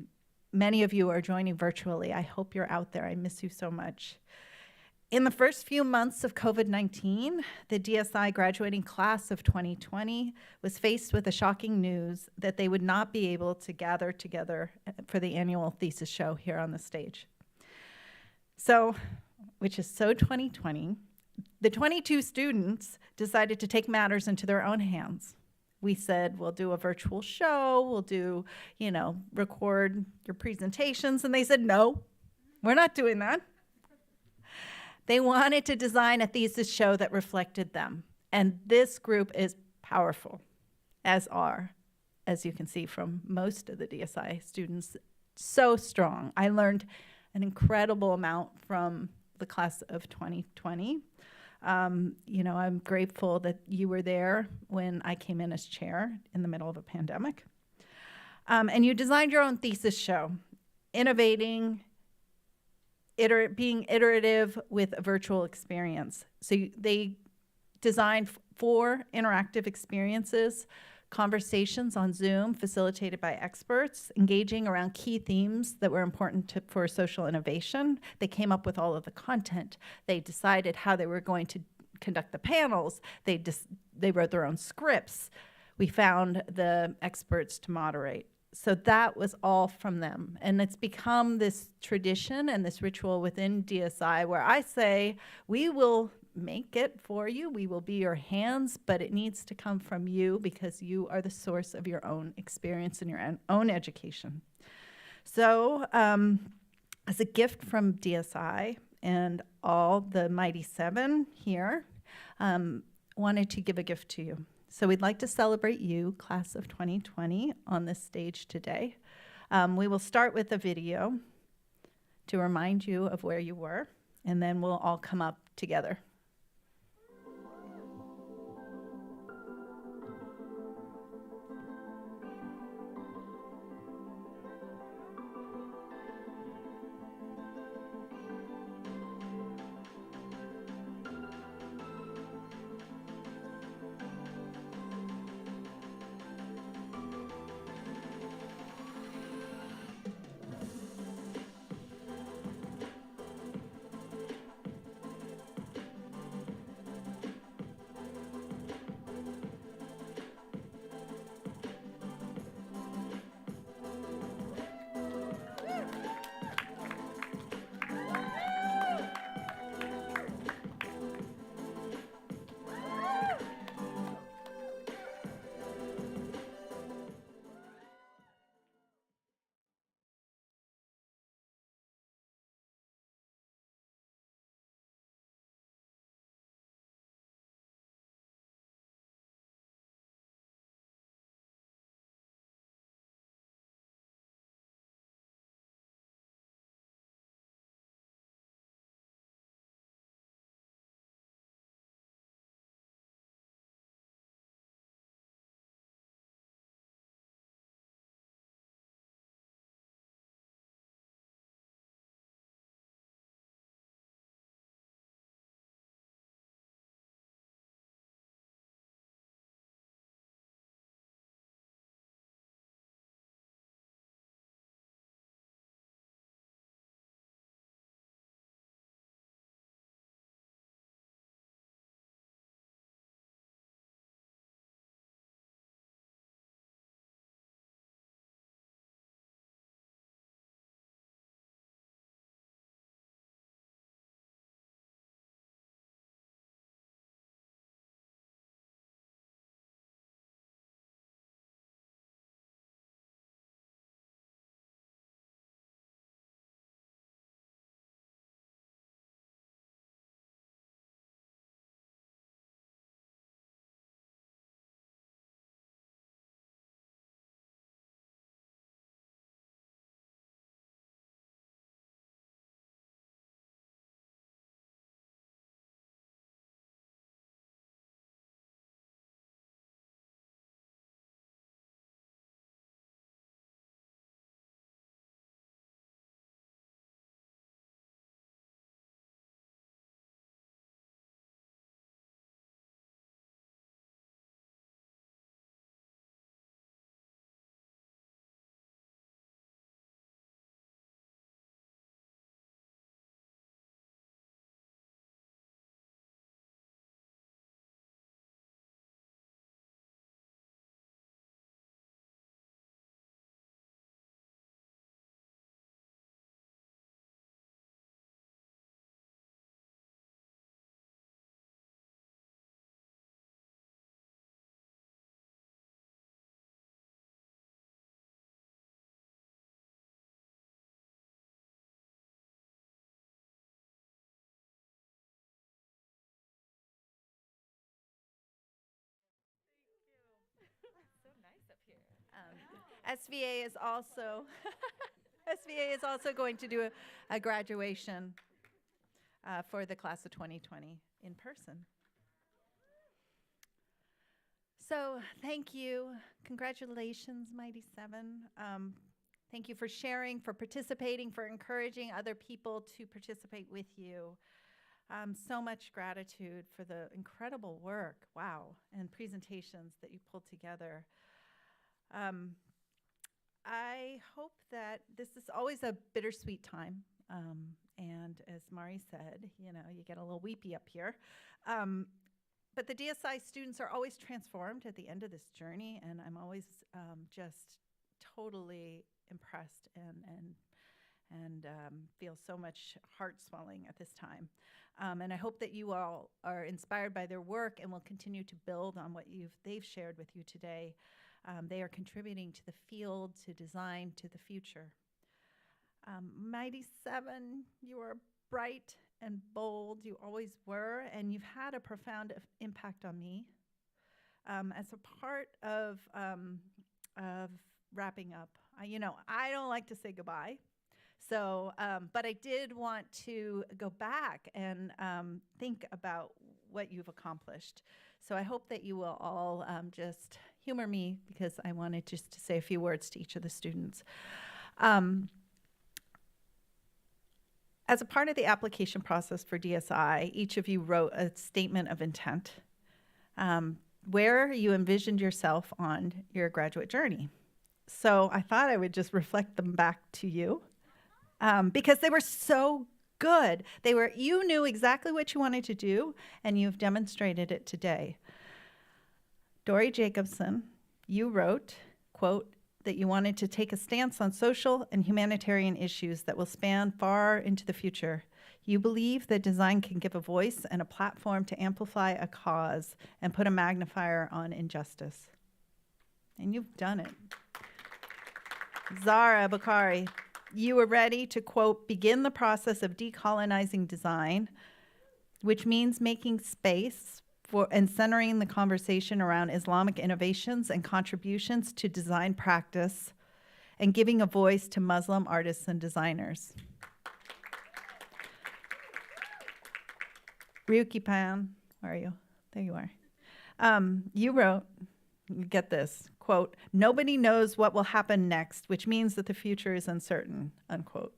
Speaker 1: many of you are joining virtually. I hope you're out there. I miss you so much. In the first few months of COVID-19, the DSI graduating class of 2020 was faced with the shocking news that they would not be able to gather together for the annual thesis show here on the stage. So, which is so 2020, the 22 students decided to take matters into their own hands. We said, we'll do a virtual show, we'll do, record your presentations. And they said, no, we're not doing that. They wanted to design a thesis show that reflected them. And this group is powerful, as you can see from most of the DSI students, so strong. I learned an incredible amount from the class of 2020. I'm grateful that you were there when I came in as chair in the middle of a pandemic. And you designed your own thesis show, innovating, being iterative with a virtual experience. So they designed 4 interactive experiences, conversations on Zoom facilitated by experts, engaging around key themes that were important for social innovation. They came up with all of the content. They decided how they were going to conduct the panels. They wrote their own scripts. We found the experts to moderate. So that was all from them. And it's become this tradition and this ritual within DSI where I say, we will make it for you. We will be your hands, but it needs to come from you because you are the source of your own experience and your own education. So as a gift from DSI and all the Mighty Seven here, wanted to give a gift to you. So we'd like to celebrate you, class of 2020, on this stage today. We will start with a video to remind you of where you were, and then we'll all come up together. SVA is also SVA is also going to do a graduation for the class of 2020 in person. So thank you. Congratulations, Mighty Seven. Thank you for sharing, for participating, for encouraging other people to participate with you. So much gratitude for the incredible work, wow, and presentations that you pulled together. I hope that this is always a bittersweet time. And as Mari said, you know, you get a little weepy up here. But the DSI students are always transformed at the end of this journey, and I'm always just totally impressed and feel so much heart swelling at this time. And I hope that you all are inspired by their work and will continue to build on what they've shared with you today. They are contributing to the field, to design, to the future. Mighty Seven, you are bright and bold, you always were, and you've had a profound impact on me. As a part of wrapping up, I don't like to say goodbye. So, but I did want to go back and think about what you've accomplished. So I hope that you will all just humor me, because I wanted just to say a few words to each of the students. As a part of the application process for DSI, each of you wrote a statement of intent where you envisioned yourself on your graduate journey. So I thought I would just reflect them back to you. Because they were so good. You knew exactly what you wanted to do, and you've demonstrated it today. Dori Jacobson, you wrote, quote, that you wanted to take a stance on social and humanitarian issues that will span far into the future. You believe that design can give a voice and a platform to amplify a cause and put a magnifier on injustice. And you've done it. Zahra Bukhari, you were ready to, quote, begin the process of decolonizing design, which means making space for and centering the conversation around Islamic innovations and contributions to design practice, and giving a voice to Muslim artists and designers. Ruike Pan, where are you? There you are. You wrote, get this, quote, nobody knows what will happen next, which means that the future is uncertain, unquote.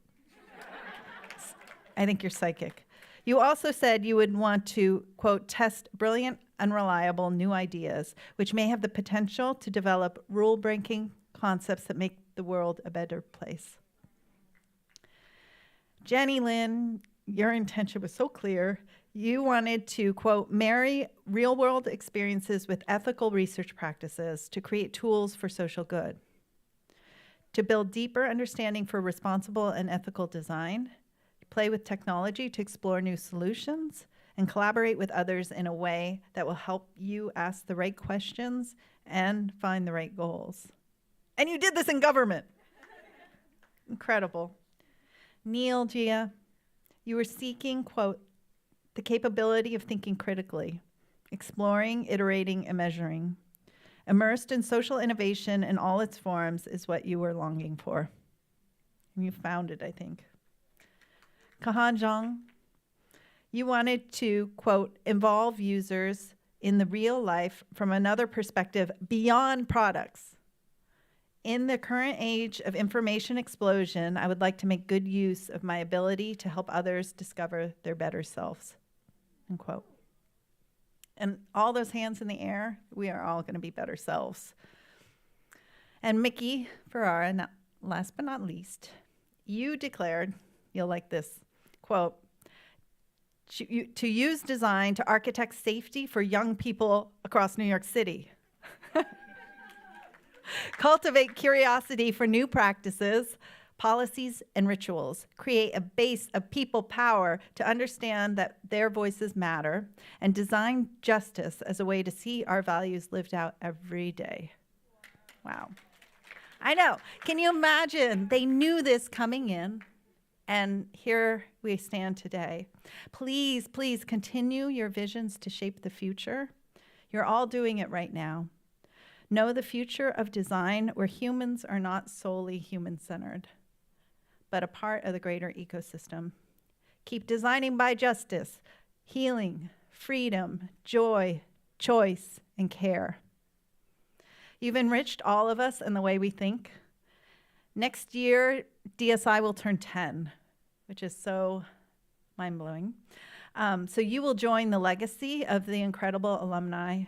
Speaker 1: I think you're psychic. You also said you would want to, quote, test brilliant, unreliable new ideas, which may have the potential to develop rule-breaking concepts that make the world a better place. Jenny Lynn, your intention was so clear. You wanted to, quote, marry real-world experiences with ethical research practices to create tools for social good, to build deeper understanding for responsible and ethical design, play with technology to explore new solutions, and collaborate with others in a way that will help you ask the right questions and find the right goals. And you did this in government. Incredible. Neil Gia, you were seeking, quote, the capability of thinking critically, exploring, iterating, and measuring. Immersed in social innovation in all its forms is what you were longing for. And you found it, I think. Kehan Zhang, you wanted to, quote, involve users in the real life from another perspective beyond products. In the current age of information explosion, I would like to make good use of my ability to help others discover their better selves, unquote. And all those hands in the air, we are all going to be better selves. And Mickey Ferrera, last but not least, you declared, you'll like this, quote, to use design to architect safety for young people across New York City. Cultivate curiosity for new practices, policies, and rituals. Create a base of people power to understand that their voices matter, and design justice as a way to see our values lived out every day. Wow. I know. Can you imagine? They knew this coming in, and here we stand today. Please, please continue your visions to shape the future. You're all doing it right now. Know the future of design where humans are not solely human-centered, but a part of the greater ecosystem. Keep designing by justice, healing, freedom, joy, choice, and care. You've enriched all of us in the way we think. Next year, DSI will turn 10, which is so mind-blowing. So you will join the legacy of the incredible alumni.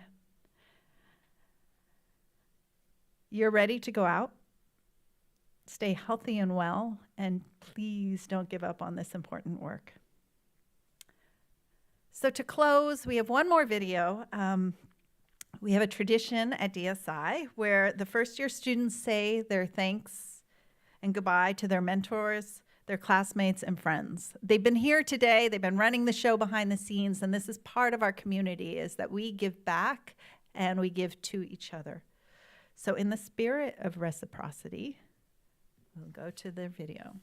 Speaker 1: You're ready to go out. Stay healthy and well, and please don't give up on this important work. So to close, we have one more video. We have a tradition at DSI where the first-year students say their thanks and goodbye to their mentors, their classmates, and friends. They've been here today, they've been running the show behind the scenes, and this is part of our community, is that we give back and we give to each other. So in the spirit of reciprocity, we'll go to the video.